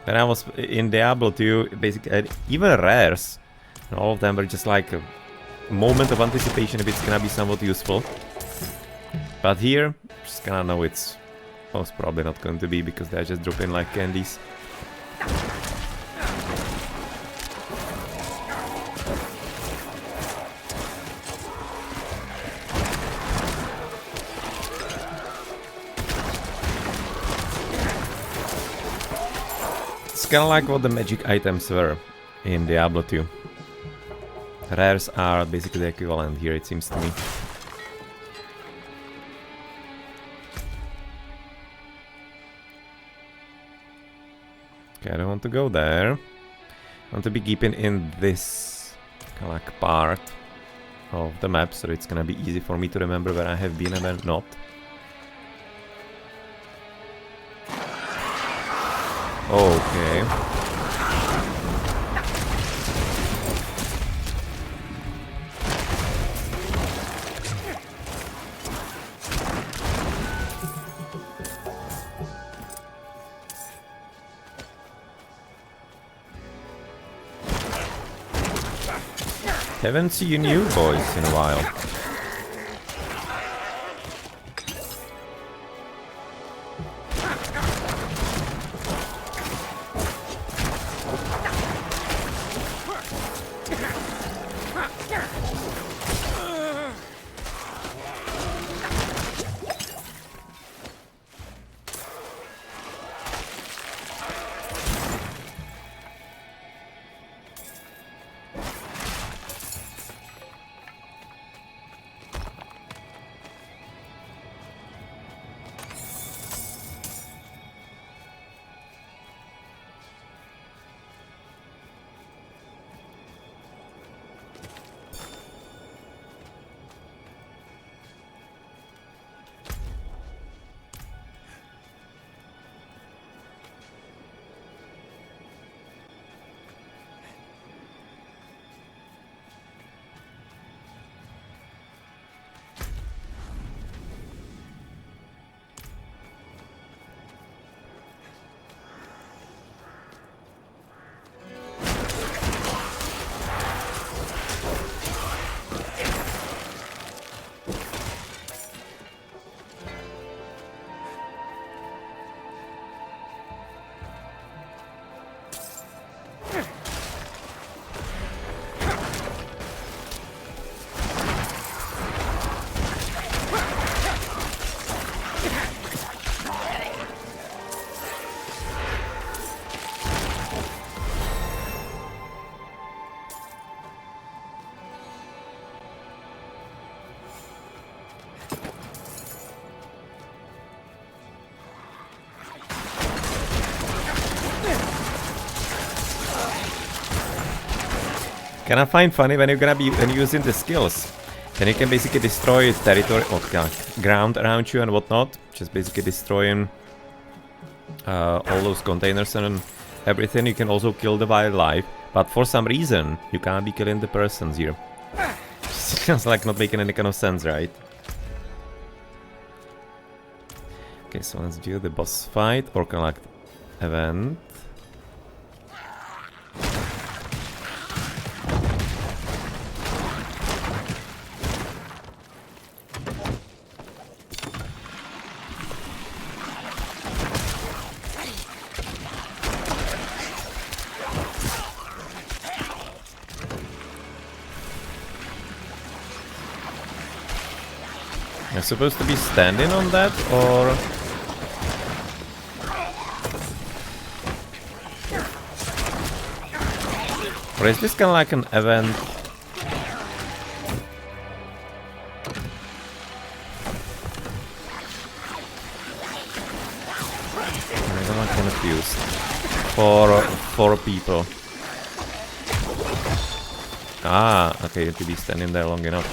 When I was in Diablo 2, basically, even rares, all of them were just like a moment of anticipation if it's gonna be somewhat useful. But here, just gonna know it's most probably not going to be, because they're just dropping like candies. It's kinda like what the magic items were in Diablo 2. Rares are basically the equivalent here, it seems to me. Okay, I don't want to go there. I want to be keeping in this kind of like part of the map, so it's gonna be easy for me to remember where I have been and where not. Okay. Haven't seen you boys in a while. Can I find funny when you're gonna be using the skills? Then you can basically destroy territory or ground around you and whatnot. Just basically destroying all those containers and everything. You can also kill the wildlife, but for some reason you can't be killing the persons here. It's like not making any kind of sense, right? Okay, so let's do the boss fight or kind of like event. Am I supposed to be standing on that, or... Or is this kind of like an event? I'm confused. For 4 people. Ah, okay, you have to be standing there long enough.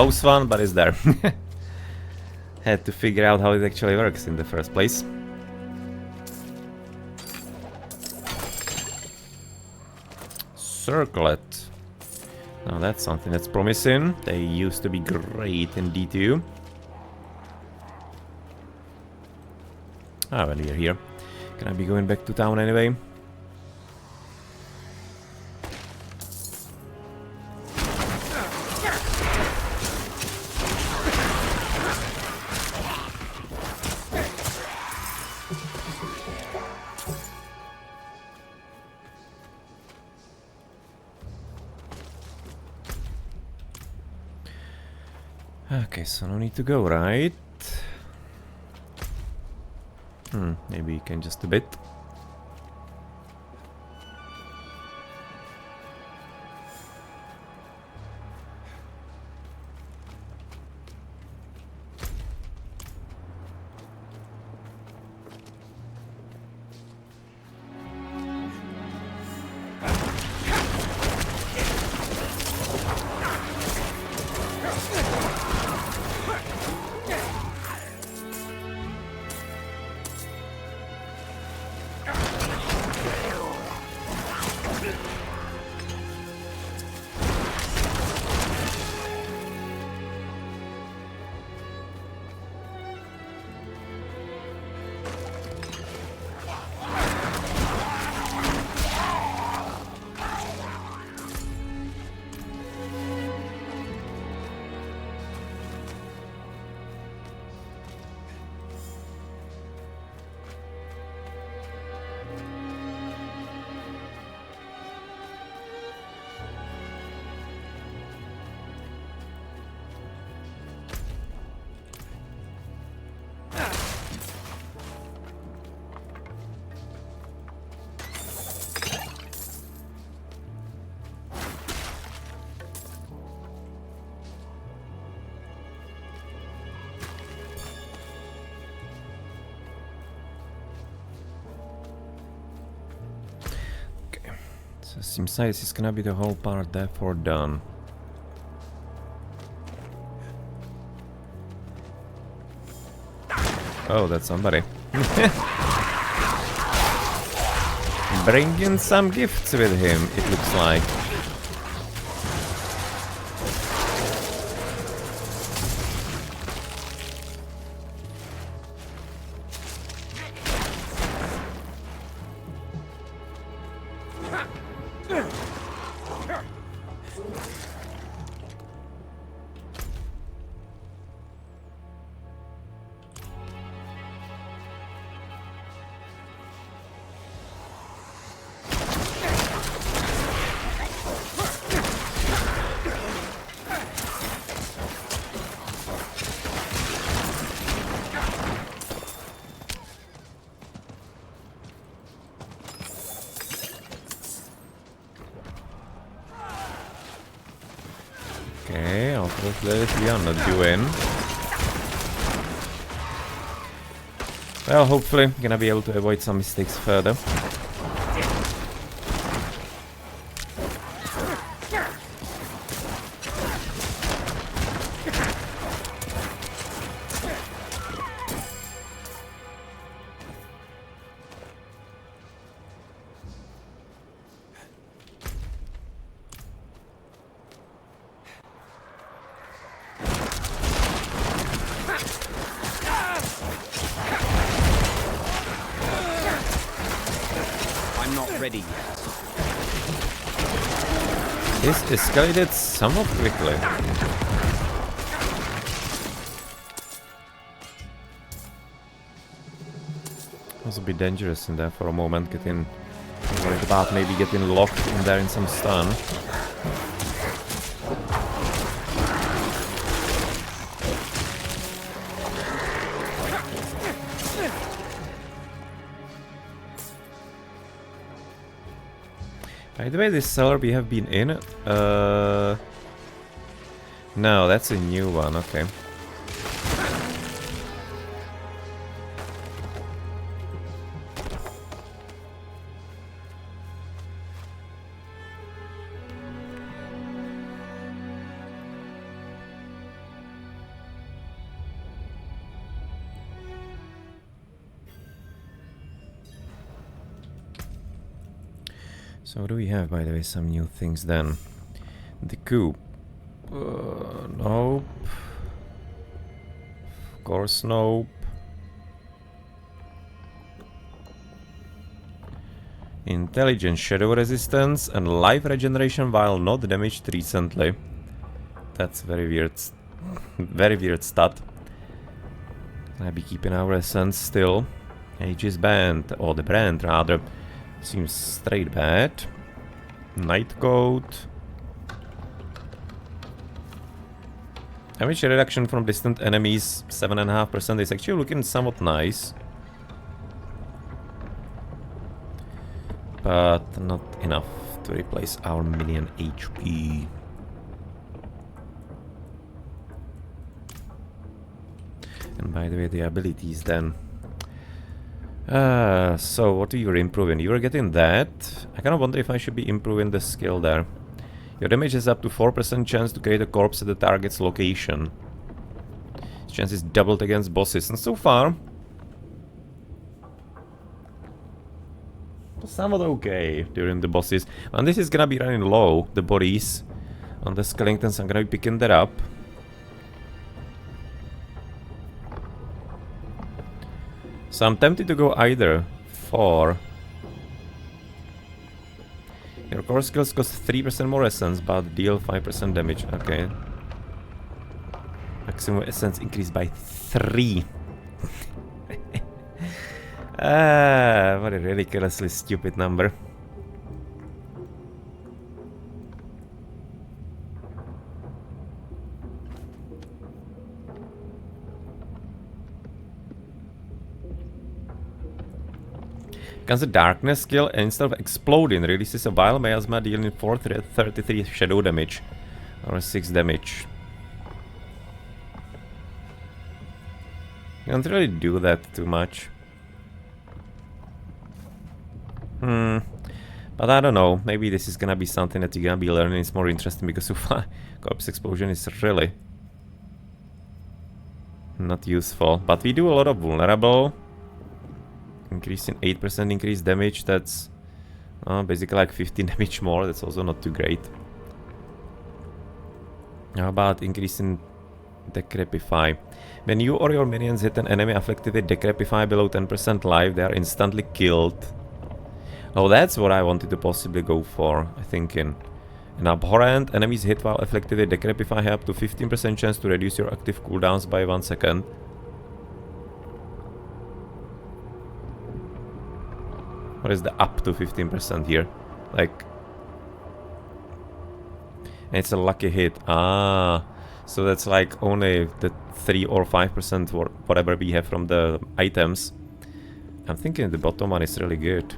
close one, but it's there. Had to figure out how it actually works in the first place. Circlet. Now that's something that's promising. They used to be great in D2. Ah, well, you're here. Can I be going back to town anyway? Okay, so no need to go, right? Maybe you can just a bit. So seems like this is gonna be the whole part therefore done. Oh, that's somebody. Bringing some gifts with him, it looks like. Okay, obviously we are not doing. Well, hopefully gonna be able to avoid some mistakes further. Ready yet. This escalated somewhat quickly. Was a bit dangerous in there for a moment, getting worried about maybe getting locked in there in some stun. By the way, this cellar we have been in, no, that's a new one, okay. So do we have, by the way, some new things then? The coup. Nope. Of course, nope. Intelligence, shadow resistance, and life regeneration while not damaged recently. That's very weird. Very weird stat. I'll be keeping our essence still. Aegis band, or the brand rather. Seems straight bad. Night coat. Damage reduction from distant enemies, 7.5% is actually looking somewhat nice. But not enough to replace our minion HP. And by the way, the abilities then. So what you were improving? You were getting that. I kind of wonder if I should be improving the skill there. Your damage has up to 4% chance to create a corpse at the target's location. Its chance is doubled against bosses, and so far somewhat okay during the bosses. And this is gonna be running low, the bodies on the skeletons. I'm gonna be picking that up. So I'm tempted to go either for... Your core skills cost 3% more essence, but deal 5% damage. Okay. Maximum essence increased by 3. What a ridiculously stupid number. Cancel darkness skill, and instead of exploding, releases a wild miasma dealing 433 shadow damage. Or 6 damage. You can't really do that too much. But I don't know, maybe this is gonna be something that you're gonna be learning. It's more interesting because so far corpse explosion is really not useful. But we do a lot of vulnerable. Increasing 8% increased damage, that's basically like 15 damage more. That's also not too great. How about increasing Decrepify? When you or your minions hit an enemy afflicted with Decrepify below 10% life, they are instantly killed. Oh, that's what I wanted to possibly go for, I think. An abhorrent, enemies hit while afflicted with Decrepify have up to 15% chance to reduce your active cooldowns by 1 second. What is the up to 15% here? Like... It's a lucky hit. Ah, so that's like only the 3 or 5% or whatever we have from the items. I'm thinking the bottom one is really good.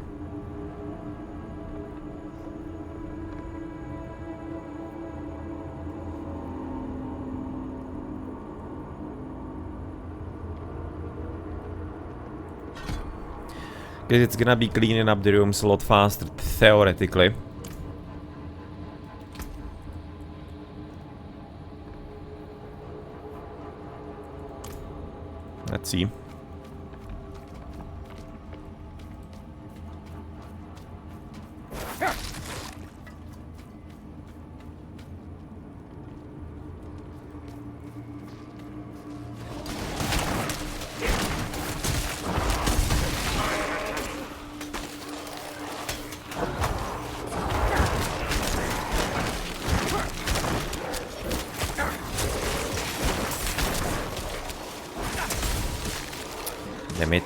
Because it's gonna be cleaning up the rooms a lot faster, theoretically. Let's see. Damn it.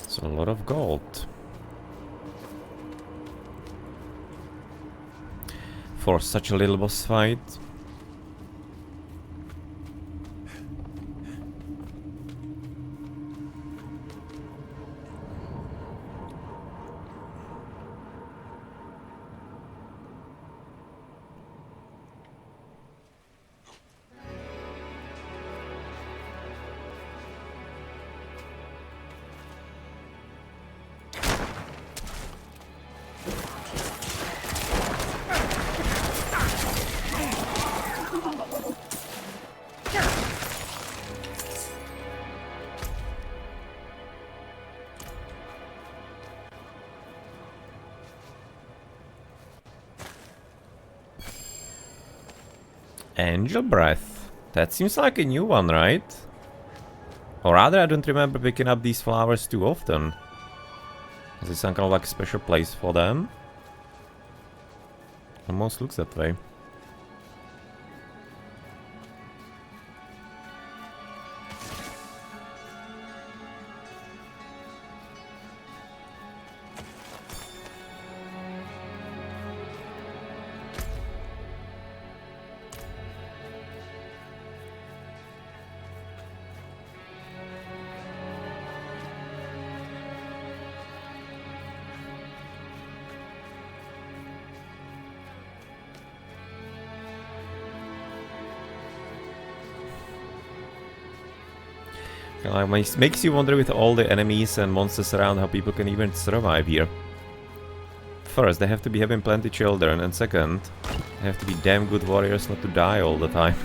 So a lot of gold. For such a little boss fight. Angel Breath. That seems like a new one, right? Or rather, I don't remember picking up these flowers too often. Is it some kind of like special place for them? Almost looks that way. Makes you wonder with all the enemies and monsters around how people can even survive here. First, they have to be having plenty children, and second, they have to be damn good warriors not to die all the time.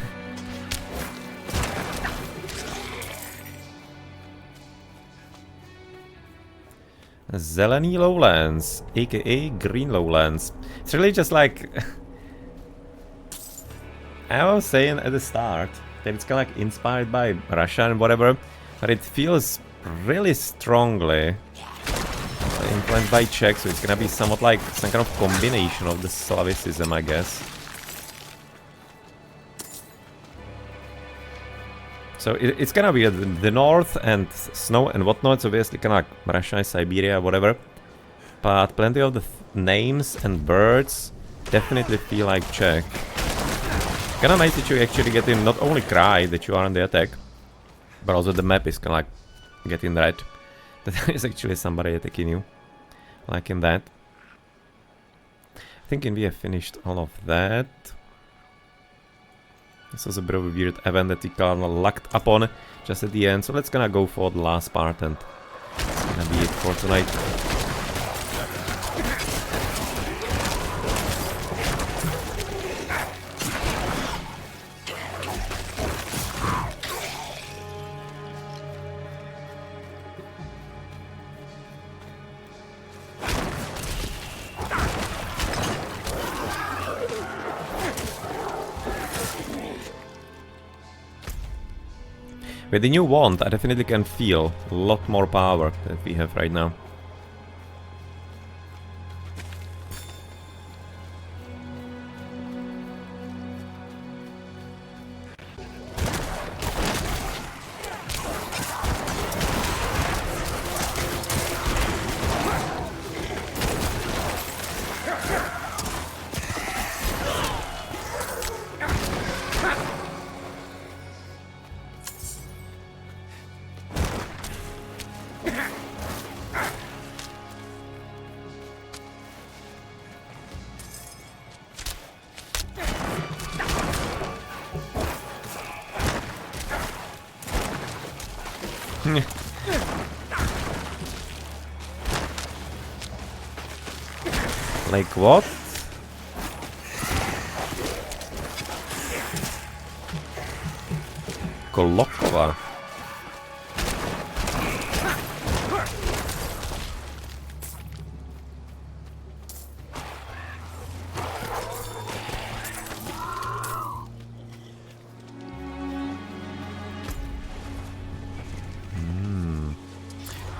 Zelený Lowlands, aka Green Lowlands. It's really just like... I was saying at the start that it's kind of like inspired by Russia and whatever, but it feels really strongly influenced by Czech, so it's gonna be somewhat like some kind of combination of the Slavicism, I guess. So it's gonna be the north and snow and whatnot, so obviously kind of like Russia, Siberia, whatever. But plenty of the names and birds definitely feel like Czech. Kinda nice that you actually get in not only cry that you are on the attack, but also the map is kinda like getting red. That there is actually somebody attacking you. Like in that. Thinking we have finished all of that. This was a bit of a weird event that we kinda lucked upon just at the end, so let's gonna go for the last part and it's gonna be it for tonight. With the new wand, I definitely can feel a lot more power that we have right now. Like what? Kolokova.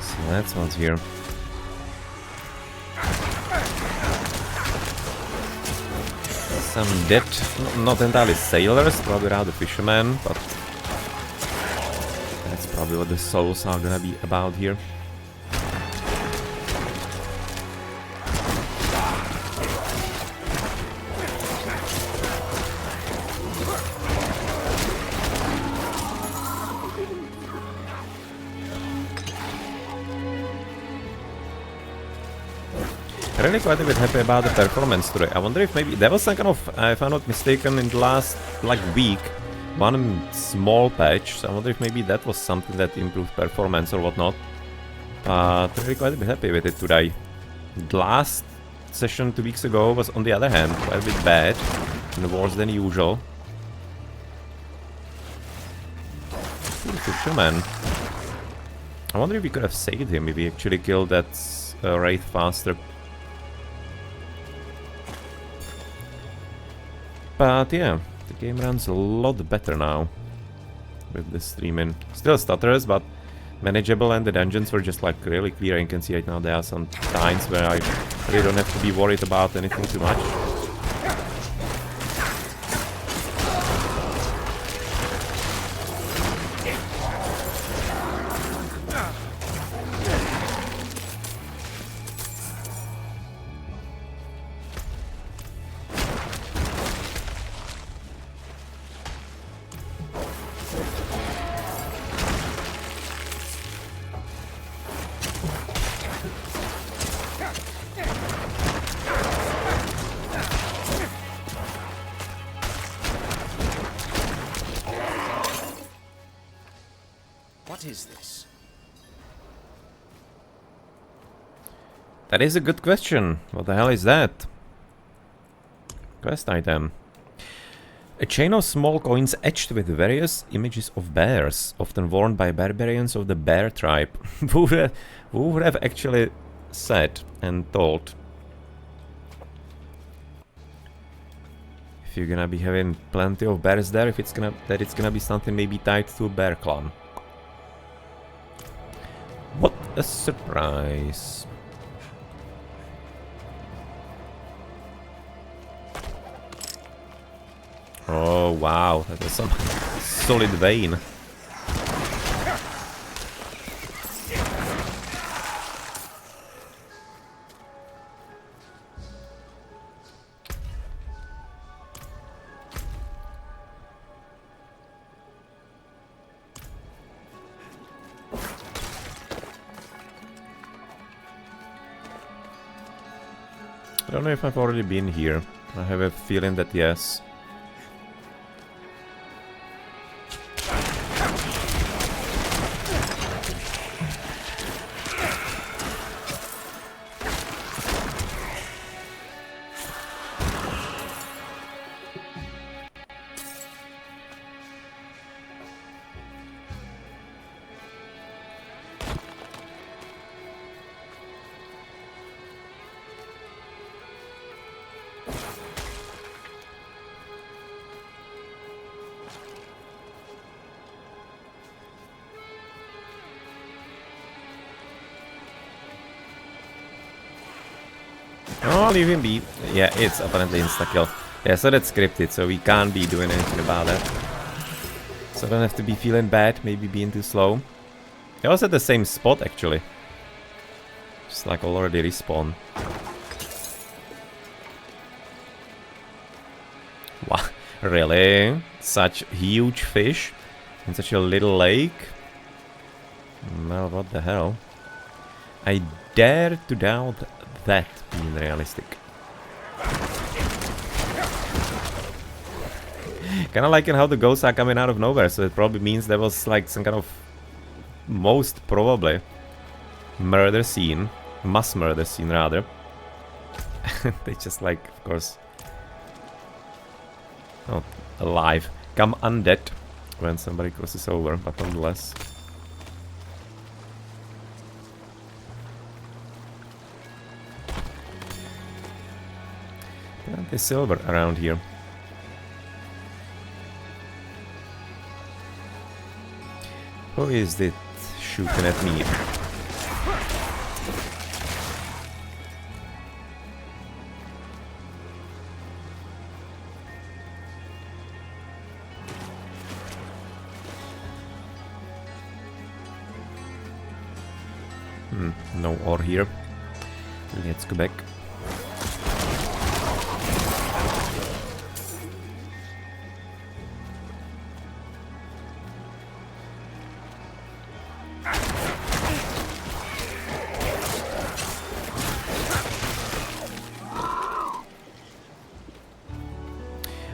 So that's what's here. Some dead, not entirely sailors, probably rather fishermen, but that's probably what the souls are gonna be about here. Really quite a bit happy about the performance today. I wonder if maybe there was some kind of, if I'm not mistaken, in the last like week, one small patch. So I wonder if maybe that was something that improved performance or whatnot. But really quite a bit happy with it today. The last session 2 weeks ago was, on the other hand, quite a bit bad and worse than usual. Fisherman. I wonder if we could have saved him if we actually killed that wraith faster. But yeah, The game runs a lot better now with the streaming. Still stutters, but manageable, and the dungeons were just like really clear. You can see right now there are some times where I really don't have to be worried about anything too much. What is this? That is a good question. What the hell is that? Quest item. A chain of small coins etched with various images of bears, often worn by barbarians of the bear tribe. Who would have actually said and thought? If you're gonna be having plenty of bears there, if it's gonna be something maybe tied to a bear clan. What a surprise. Oh wow, that was some solid vein. I don't know if I've already been here. I have a feeling that yes. Oh, leave him be. Yeah, it's apparently insta-kill. Yeah, so that's scripted, so we can't be doing anything about that. So I don't have to be feeling bad, maybe being too slow. They was at the same spot, actually. Just like already respawn. Wow, really? Such huge fish in such a little lake? Well, what the hell? I dare to doubt that being realistic. Kinda liking how the ghosts are coming out of nowhere, so it probably means there was like some kind of, most probably, murder scene. Mass murder scene, rather. They just like, of course, not alive, come undead when somebody crosses over, but nonetheless. Plenty silver around here. Who is it shooting at me? No ore here. Let's go back.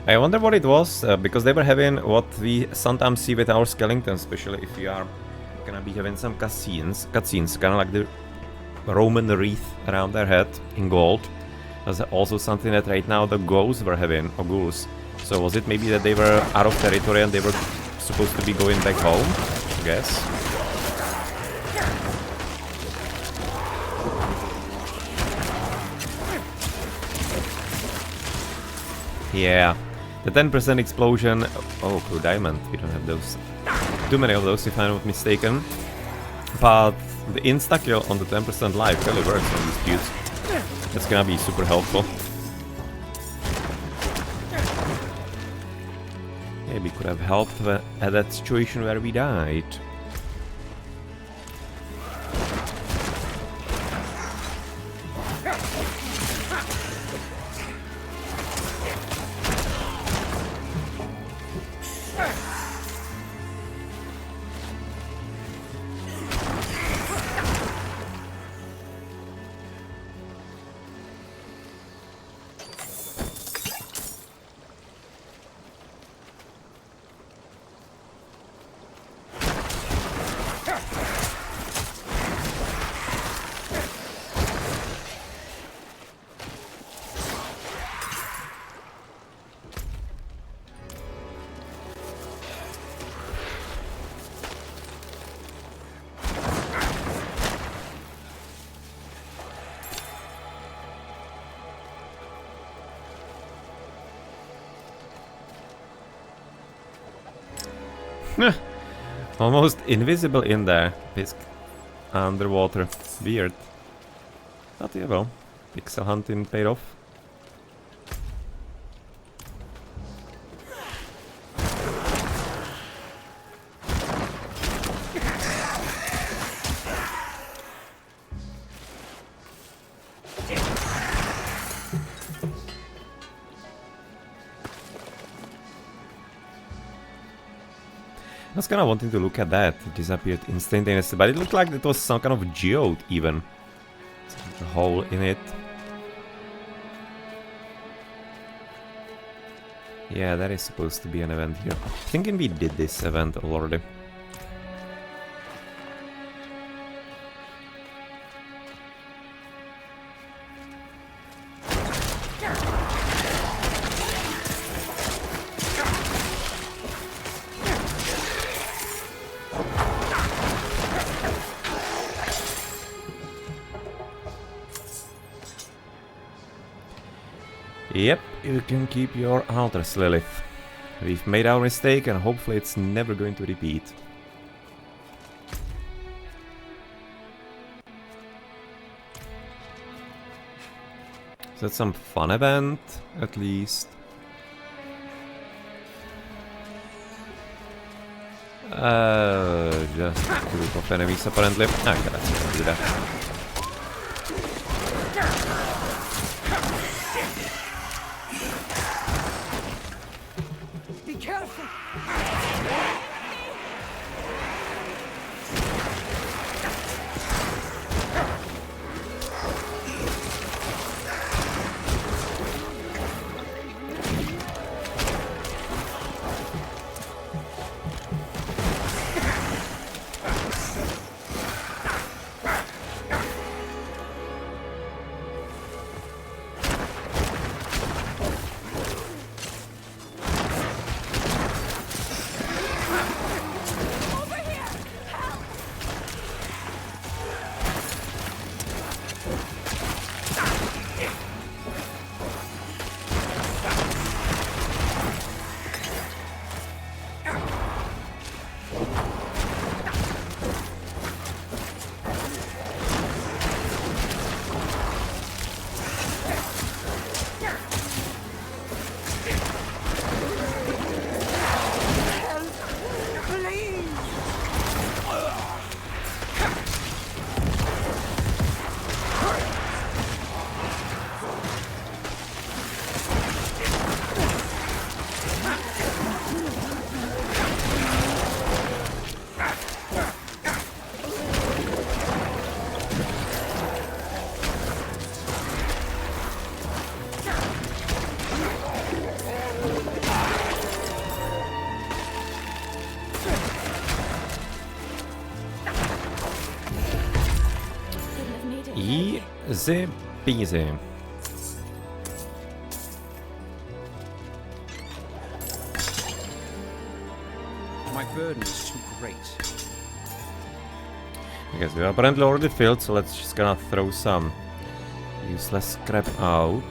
I wonder what it was, because they were having what we sometimes see with our skeletons, especially if you are gonna be having some cutscenes, kind of like the Roman wreath around their head in gold. That's also something that right now the ghosts were having, or ghouls. So was it maybe that they were out of territory and they were supposed to be going back home? I guess. Yeah, The 10% explosion. Oh, cool diamond. We don't have those. Too many of those, if I'm not mistaken. But the insta-kill on the 10% life really works on these dudes. That's gonna be super helpful. Maybe could have helped at that situation where we died. Almost invisible in there. Pisk. Underwater. Weird. But yeah, well. Pixel hunting paid off. I was kind of wanting to look at that. It disappeared instantaneously, but it looked like it was some kind of geode even. A hole in it. Yeah, that is supposed to be an event here. I'm thinking we did this event already. Yep, you can keep your altars, Lilith. We've made our mistake and hopefully it's never going to repeat. Is that some fun event, at least? Just a group of enemies apparently. Okay, let's go do that. Easy peasy. My burden is too great. I guess we are apparently already filled, so let's just gonna throw some useless scrap out.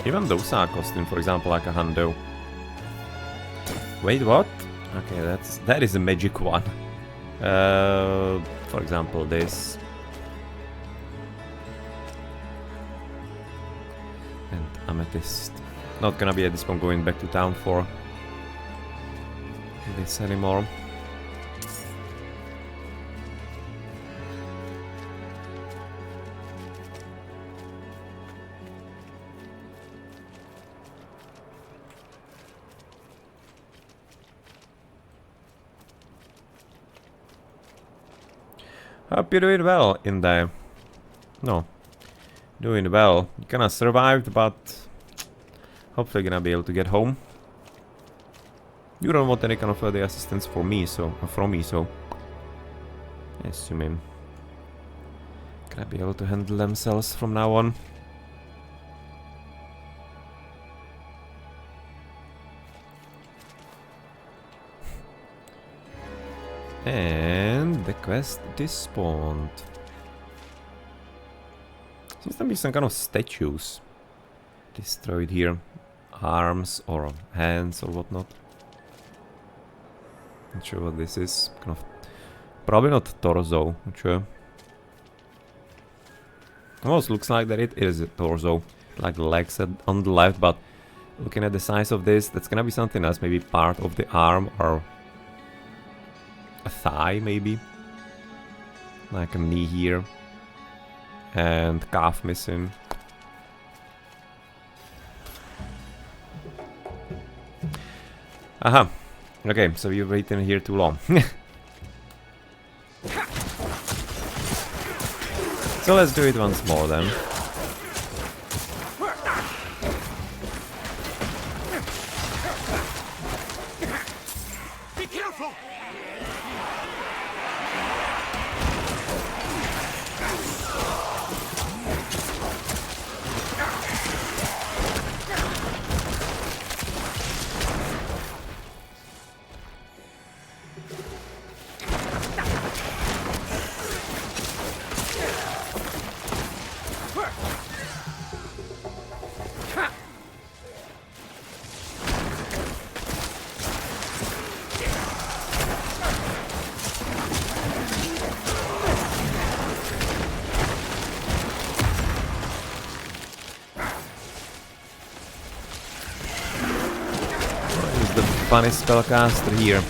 Even those are costing, for example, like a hundo. Wait, what? Okay, that is a magic one. For example, this. And amethyst. Not gonna be at this point going back to town for this anymore. Hope you're doing well in there. No. Doing well. You kinda survived, but hopefully gonna be able to get home. You don't want any kind of further assistance from me, so assuming gonna be able to handle themselves from now on. And the quest despawned. Seems to be some kind of statues destroyed here. Arms or hands or whatnot. Not sure what this is. Kind of, probably not torso, not sure. Almost looks like that it is a torso. Like the legs on the left, but looking at the size of this, that's gonna be something else. Maybe part of the arm or a thigh, maybe. Like a knee here. And calf missing. Aha. Okay, so you've waited here too long. So let's do it once more then. Be careful! Funny spellcaster here.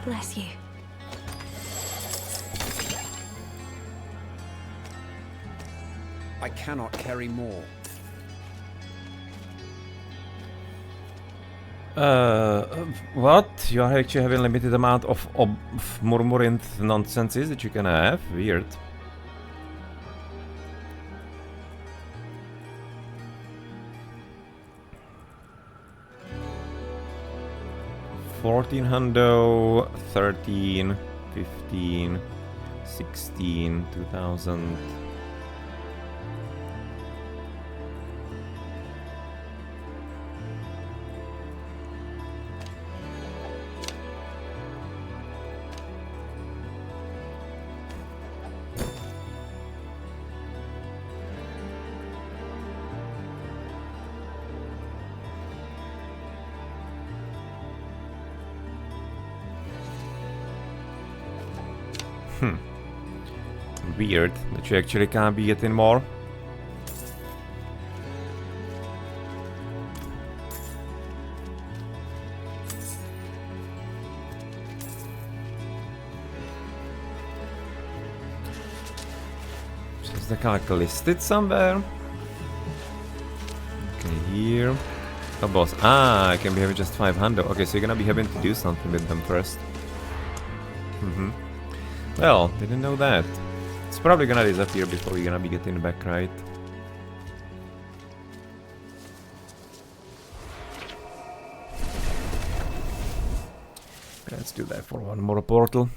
Bless you. I cannot carry more. What? You are actually having limited amount of murmuring nonsenses that you can have? Weird. $1,400, 13, 15, 16, 2,000. Weird that you actually can't be getting more. the calc listed somewhere? Okay, here. Oh, boss. Ah, I can be having just 500. Okay, so you're gonna be having to do something with them first. Well, didn't know that. It's probably gonna disappear before we're gonna be getting back, right? Let's do that for one more portal.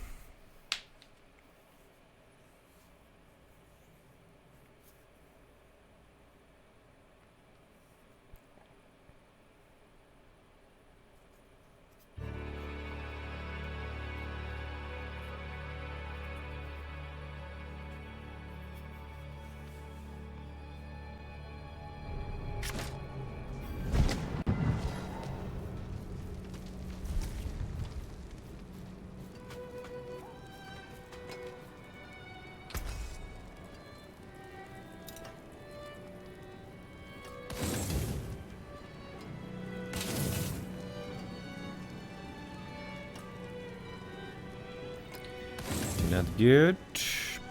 Not good.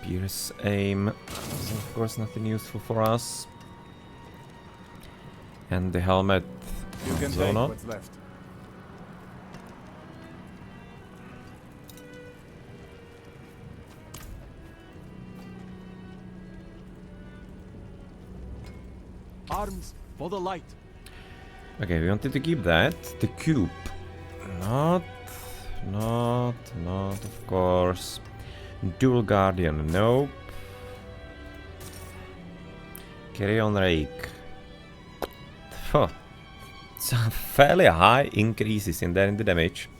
Pierce aim. Of course, nothing useful for us. And the helmet. You can so take not. what's left. Arms for the light. Okay, we wanted to keep that. The cube. Not, of course. Dual Guardian, nope. Carry on Rake. Huh. Some fairly high increases in there in the damage.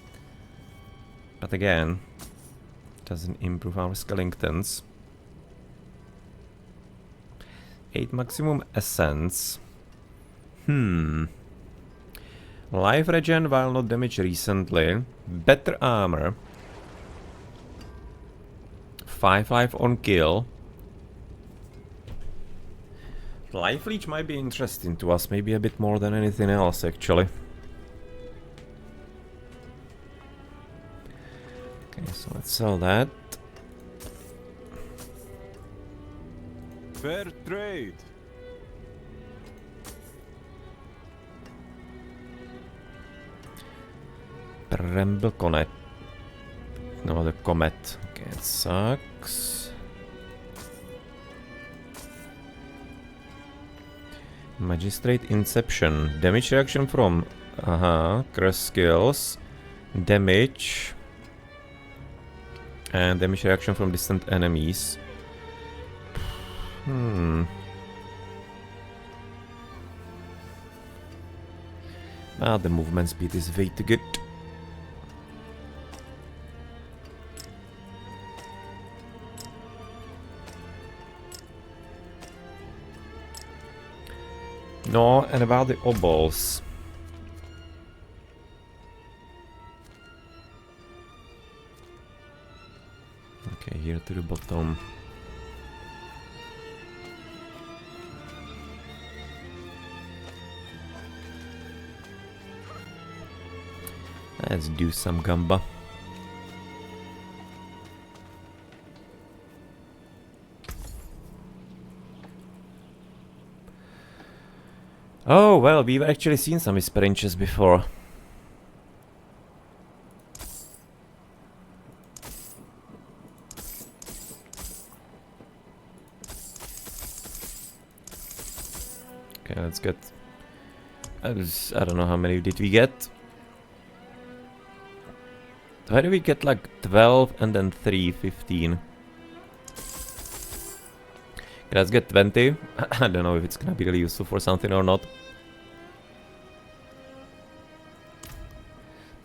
But again, doesn't improve our skeletons. 8 maximum essence. Life regen while not damaged recently. Better armor. 5 life on kill. Life leech might be interesting to us, maybe a bit more than anything else actually. Okay, so let's sell that. Fair trade. Tremble Comet. No, the Comet. Okay, it sucks. Magistrate Inception. Damage reaction from... Curse skills. Damage. And damage reaction from distant enemies. Ah, the movement speed is way too good. No, and about the obols. Okay, here to the bottom. Let's do some gamba. Oh, well, we've actually seen some whisper inches before. Okay, let's get... I don't know how many did we get. Why do we get like 12 and then 3, 15? Okay, let's get 20. I don't know if it's gonna be really useful for something or not.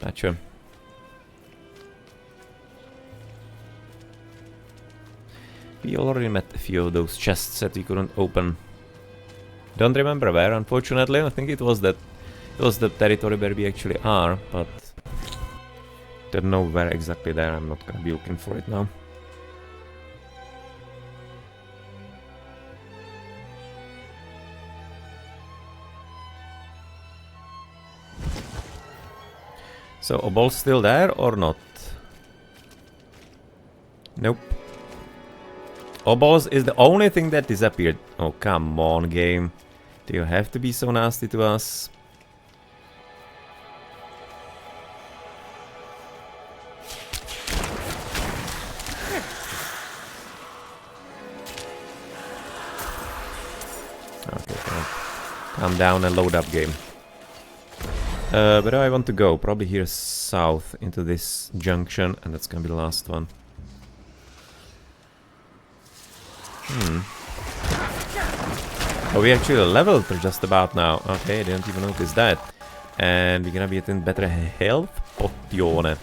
Not sure. We already met a few of those chests that we couldn't open. Don't remember where, unfortunately. I think it was that... It was the territory where we actually are, but... Don't know where exactly there. I'm not gonna be looking for it now. So, Obol still there or not? Nope. Obos is the only thing that disappeared. Oh, come on, game. Do you have to be so nasty to us? Okay, calm down and load up, game. Where do I want to go? Probably here south into this junction, and that's gonna be the last one. Oh, we actually leveled just about now. Okay, I didn't even notice that. And we're gonna be in better health. Pottione.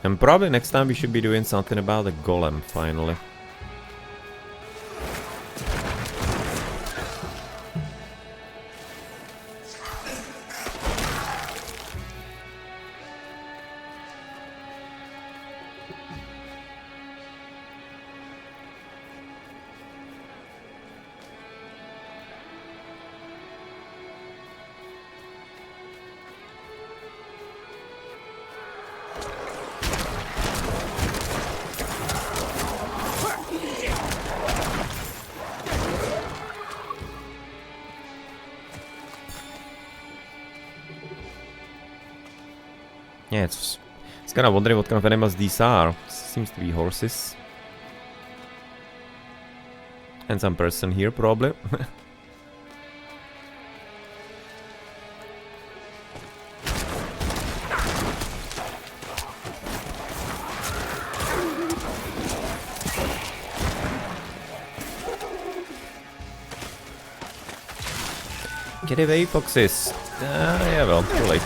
And probably next time we should be doing something about the golem, finally. Yeah, it's kind of wondering what kind of animals these are. Seems to be horses. And some person here, probably. Get away, foxes. Yeah, well, too late.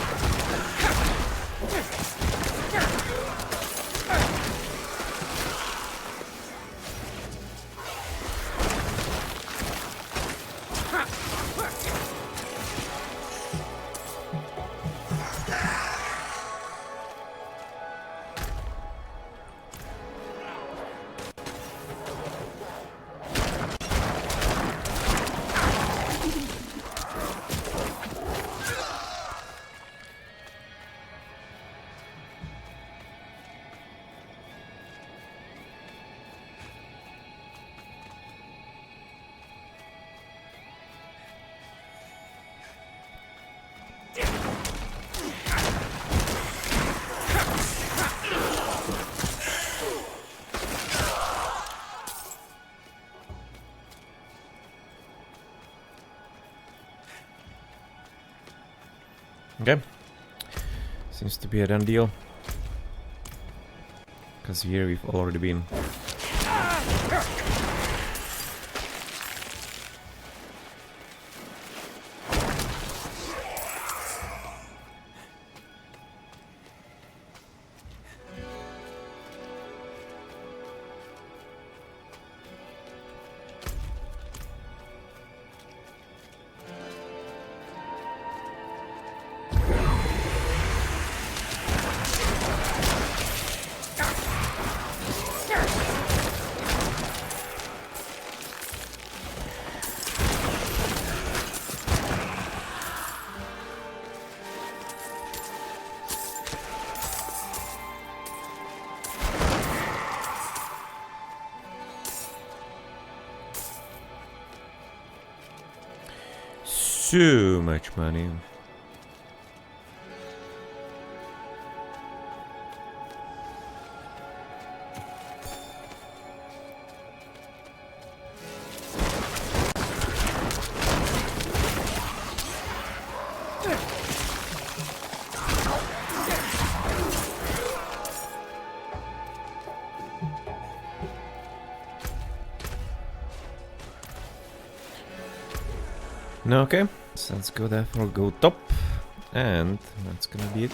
Okay. Seems to be a done deal. Because here we've already been. So much money. No, okay. So let's go therefore go top, and that's gonna be it.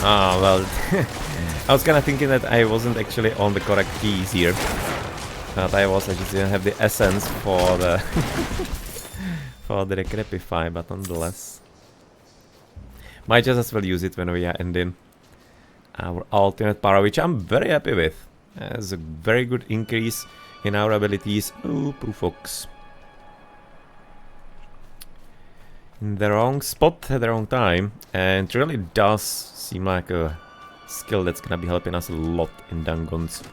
Ah, well, I was kind of thinking that I wasn't actually on the correct keys here. But I was, I just didn't have the essence for the for the Decrepify, but nonetheless. Might just as well use it when we are ending our ultimate power, which I'm very happy with. Has a very good increase in our abilities. Oh, Poofox. In the wrong spot at the wrong time, and it really does seem like a skill that's gonna be helping us a lot in dungeons.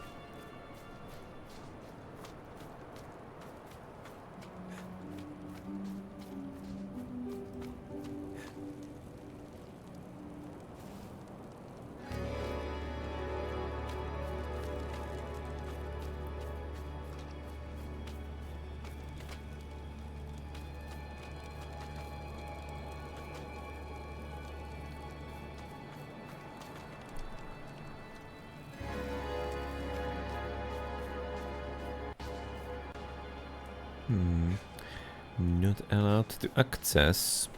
Not allowed to access.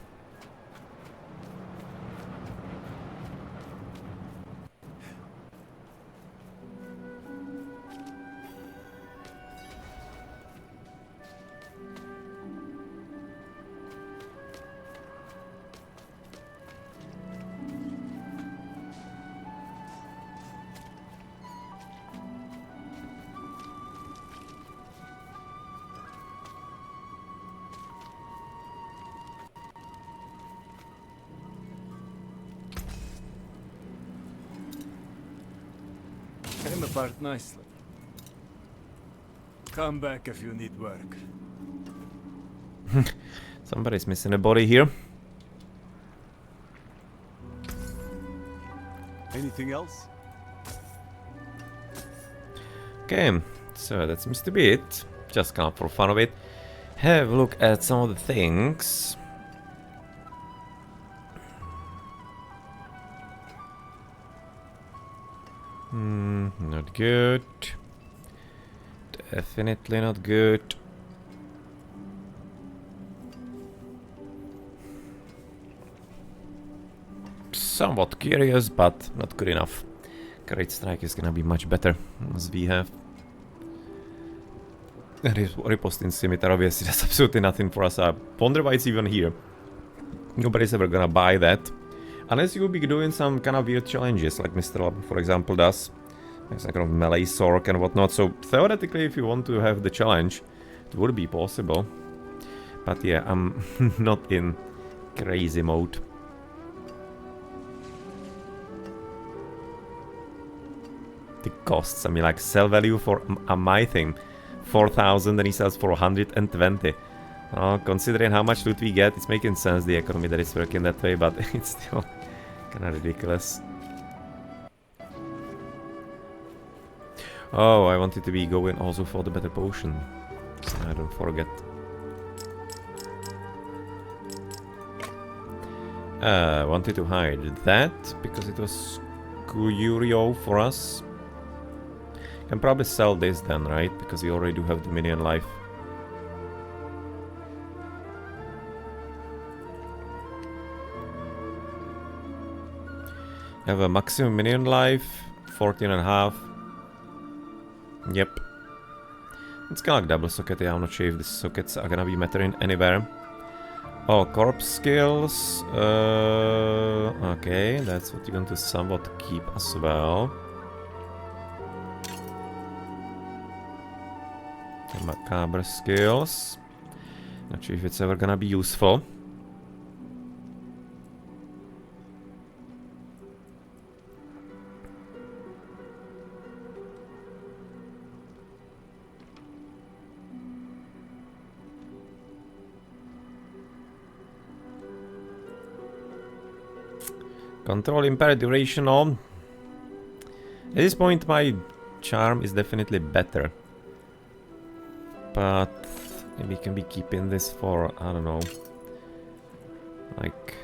Came apart nicely. Come back if you need work. Somebody's missing a body here. Anything else? Okay, so that seems to be it. Just kind of for fun of it. Have a look at some of the things. Not good. Definitely not good. Somewhat curious, but not good enough. Great Strike is gonna be much better, as we have. Riposte in Scimitar, obviously, that's absolutely nothing for us. I wonder why it's even here. Nobody's ever gonna buy that. Unless you will be doing some kind of weird challenges, like Mr. Lab, for example, does. It's like kind of melee sork and whatnot. So, theoretically, if you want to have the challenge, it would be possible. But yeah, I'm not in crazy mode. The costs, I mean, like, sell value for my thing, 4,000, and he sells for 120. Considering how much loot we get, it's making sense, the economy that is working that way, but it's still kind of ridiculous. Oh, I wanted to be going also for the better potion, so I don't forget. Wanted to hide that, because it was curio for us. Can probably sell this then, right? Because we already do have the minion life. Have a maximum minion life, 14.5. Yep. It's kind of like double socket. I'm not sure if the sockets are gonna be mattering anywhere. Oh, corpse skills. Okay, that's what you're going to somewhat keep as well. The macabre skills. Not sure if it's ever gonna be useful. Control impaired duration on. At this point my charm is definitely better. But maybe we can be keeping this for, I don't know, like...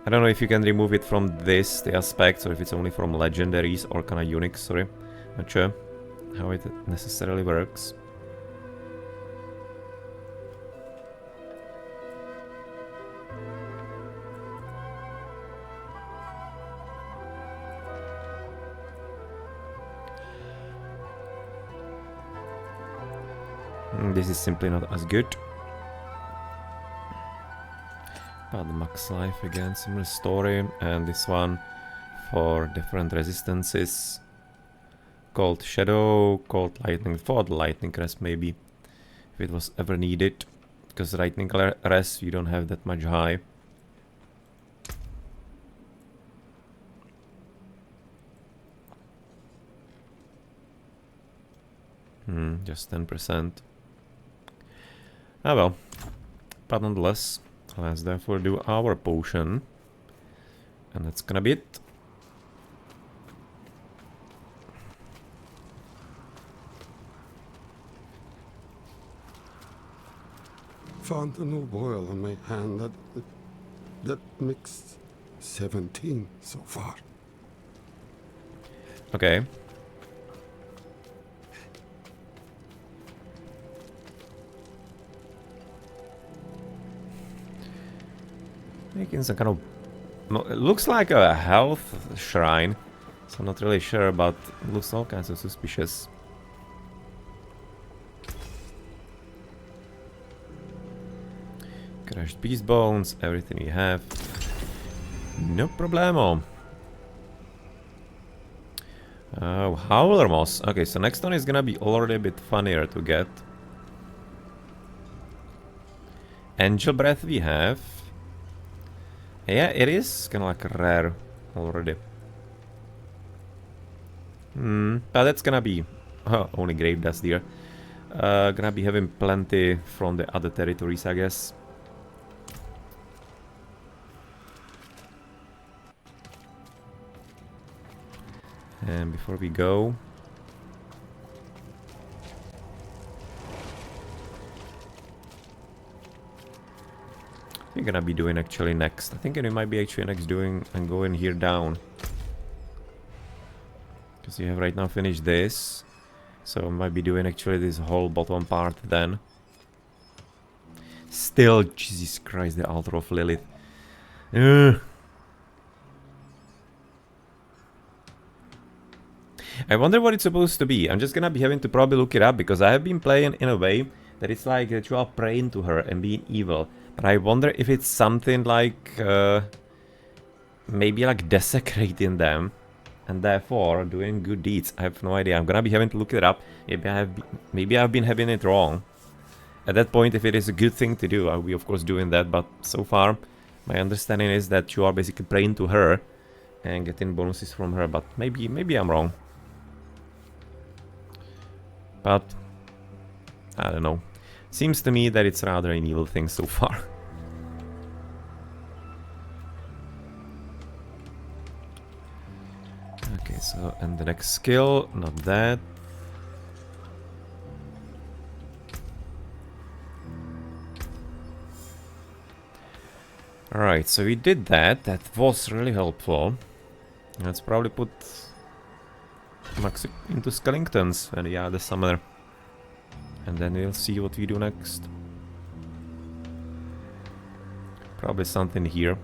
I don't know if you can remove it from this, the aspects, or if it's only from legendaries or kind of unique, sorry. Not sure how it necessarily works. This is simply not as good. But max life again, similar story, and this one for different resistances. Cold Shadow, Cold Lightning, for the Lightning Rest maybe, if it was ever needed, because Lightning Rest you don't have that much high. Just 10%. Ah well, but nonetheless, let's therefore do our potion, and that's gonna be it. Found a new boil on my hand that makes 17 so far. Okay. Making some kind of... No, it looks like a health shrine, so I'm not really sure, but it looks all kinds of suspicious. Crushed beast bones, everything we have. No problemo. Howler moss. Okay, so next one is gonna be already a bit funnier to get. Angel breath we have. Yeah, it is kind of like rare already. But that's gonna be only grave dust here. Gonna be having plenty from the other territories, I guess. And before we go, we're gonna be doing actually next. I think we might be actually next doing and going here down. Because you have right now finished this. So I might be doing actually this whole bottom part then. Still, Jesus Christ, the altar of Lilith. Ugh. I wonder what it's supposed to be. I'm just gonna be having to probably look it up because I have been playing in a way that it's like that you are praying to her and being evil. But I wonder if it's something like maybe like desecrating them and therefore doing good deeds. I have no idea. I'm gonna be having to look it up. Maybe I've been having it wrong. At that point, if it is a good thing to do, I'll be of course doing that. But so far, my understanding is that you are basically praying to her and getting bonuses from her. But maybe I'm wrong. But I don't know. Seems to me that it's rather an evil thing so far. Okay, so and the next skill, not that. Alright, so we did that. That was really helpful. Let's probably put Max into Skellingtons and yeah, the summer. And then we'll see what we do next. Probably something here.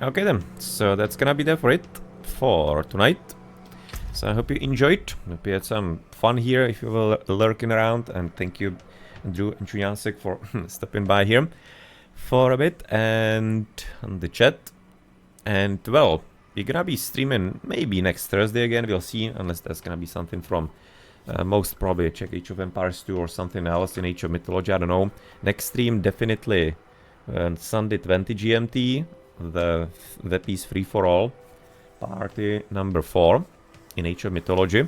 Okay then, so that's gonna be there for it for tonight. So I hope you enjoyed. Hope you had some fun here if you were lurking around. And thank you, Drew and Chujasek, for stopping by here for a bit and on the chat. And well, we're gonna be streaming maybe next Thursday again, we'll see, unless there's gonna be something from most probably check Age of Empires 2 or something else in Age of Mythology, I don't know. Next stream definitely Sunday 20 GMT, the piece free for all, party number 4 in Age of Mythology.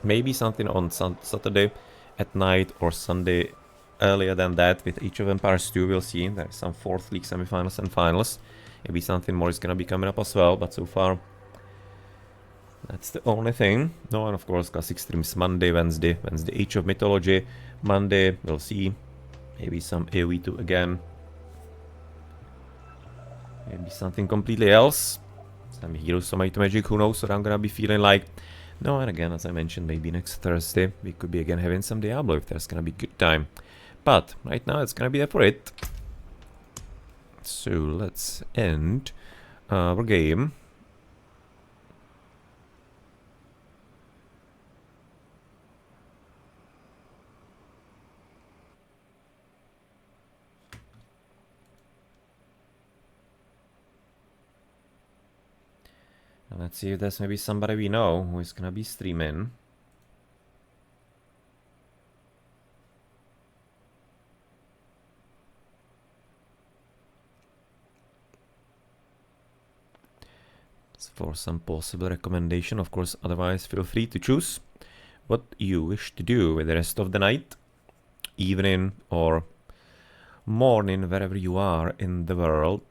Maybe something on Saturday at night or Sunday earlier than that with Age of Empires 2, we'll see. There's some 4th League semifinals and finals. Maybe something more is gonna be coming up as well, but so far that's the only thing. No, and of course classic streams Monday, Wednesday Age of Mythology. Monday, we'll see. Maybe some AoE2 again. Maybe something completely else. Some Heroes of Might and Magic, who knows what I'm gonna be feeling like. No, and again, as I mentioned, maybe next Thursday we could be again having some Diablo if there's gonna be good time. But right now it's gonna be there for it. So let's end our game. Let's see if there's maybe somebody we know who is gonna be streaming. For some possible recommendation, of course, otherwise feel free to choose what you wish to do with the rest of the night, evening, or morning, wherever you are in the world.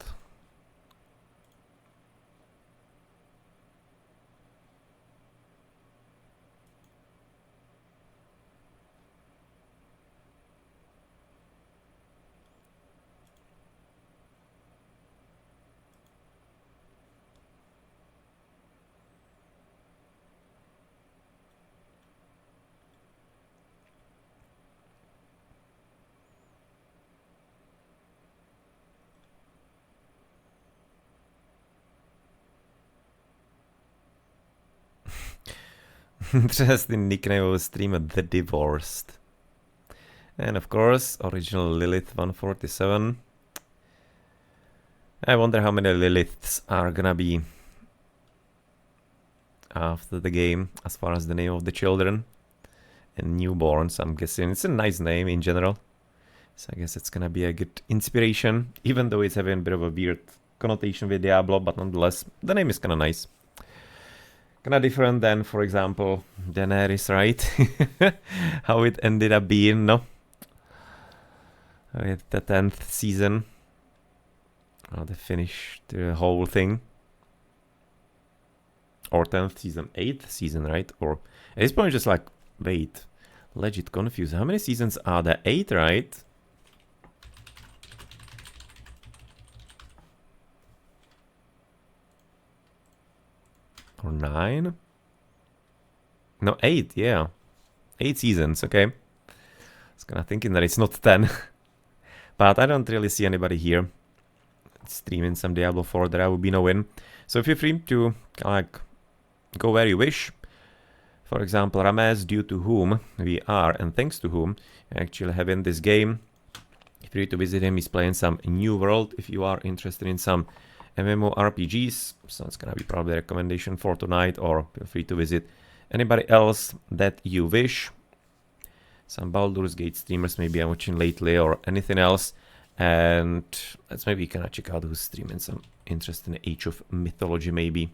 Interesting nickname of a streamer, The Divorced. And of course, original Lilith 147. I wonder how many Liliths are gonna be after the game, as far as the name of the children. And newborns, I'm guessing. It's a nice name in general. So I guess it's gonna be a good inspiration, even though it's having a bit of a weird connotation with Diablo, but nonetheless, the name is kinda nice. Kinda different than, for example, Daenerys, right? How it ended up being, no? With the 10th season. How they finished the whole thing. Or 10th season, 8th season, right? Or at this point, just like, wait, legit confused. How many seasons are there? 8, right? Or 9? No, 8, yeah. 8 seasons, okay. I was kinda thinking that it's not 10. But I don't really see anybody here streaming some Diablo 4 that I would be no win. So feel free to like go where you wish. For example, Ramez, due to whom we are and thanks to whom actually having this game. Feel free to visit him. He's playing some New World if you are interested in some MMORPGs. So it's gonna be probably a recommendation for tonight, or feel free to visit anybody else that you wish. Some Baldur's Gate streamers maybe I'm watching lately, or anything else. And let's maybe kind of check out who's streaming some interest in the Age of Mythology maybe.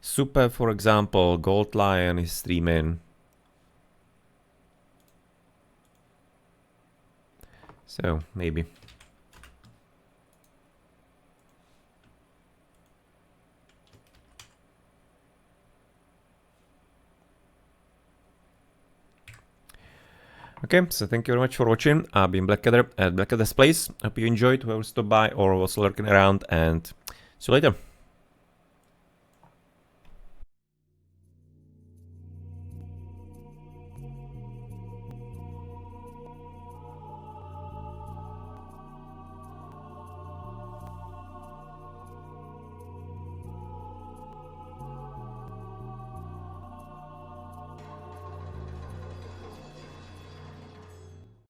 Super, for example, Gold Lion is streaming. So, maybe. Okay, so thank you very much for watching. I've been Blackadder at Blackadder's Place. Hope you enjoyed, whoever stopped by or was lurking around, and see you later.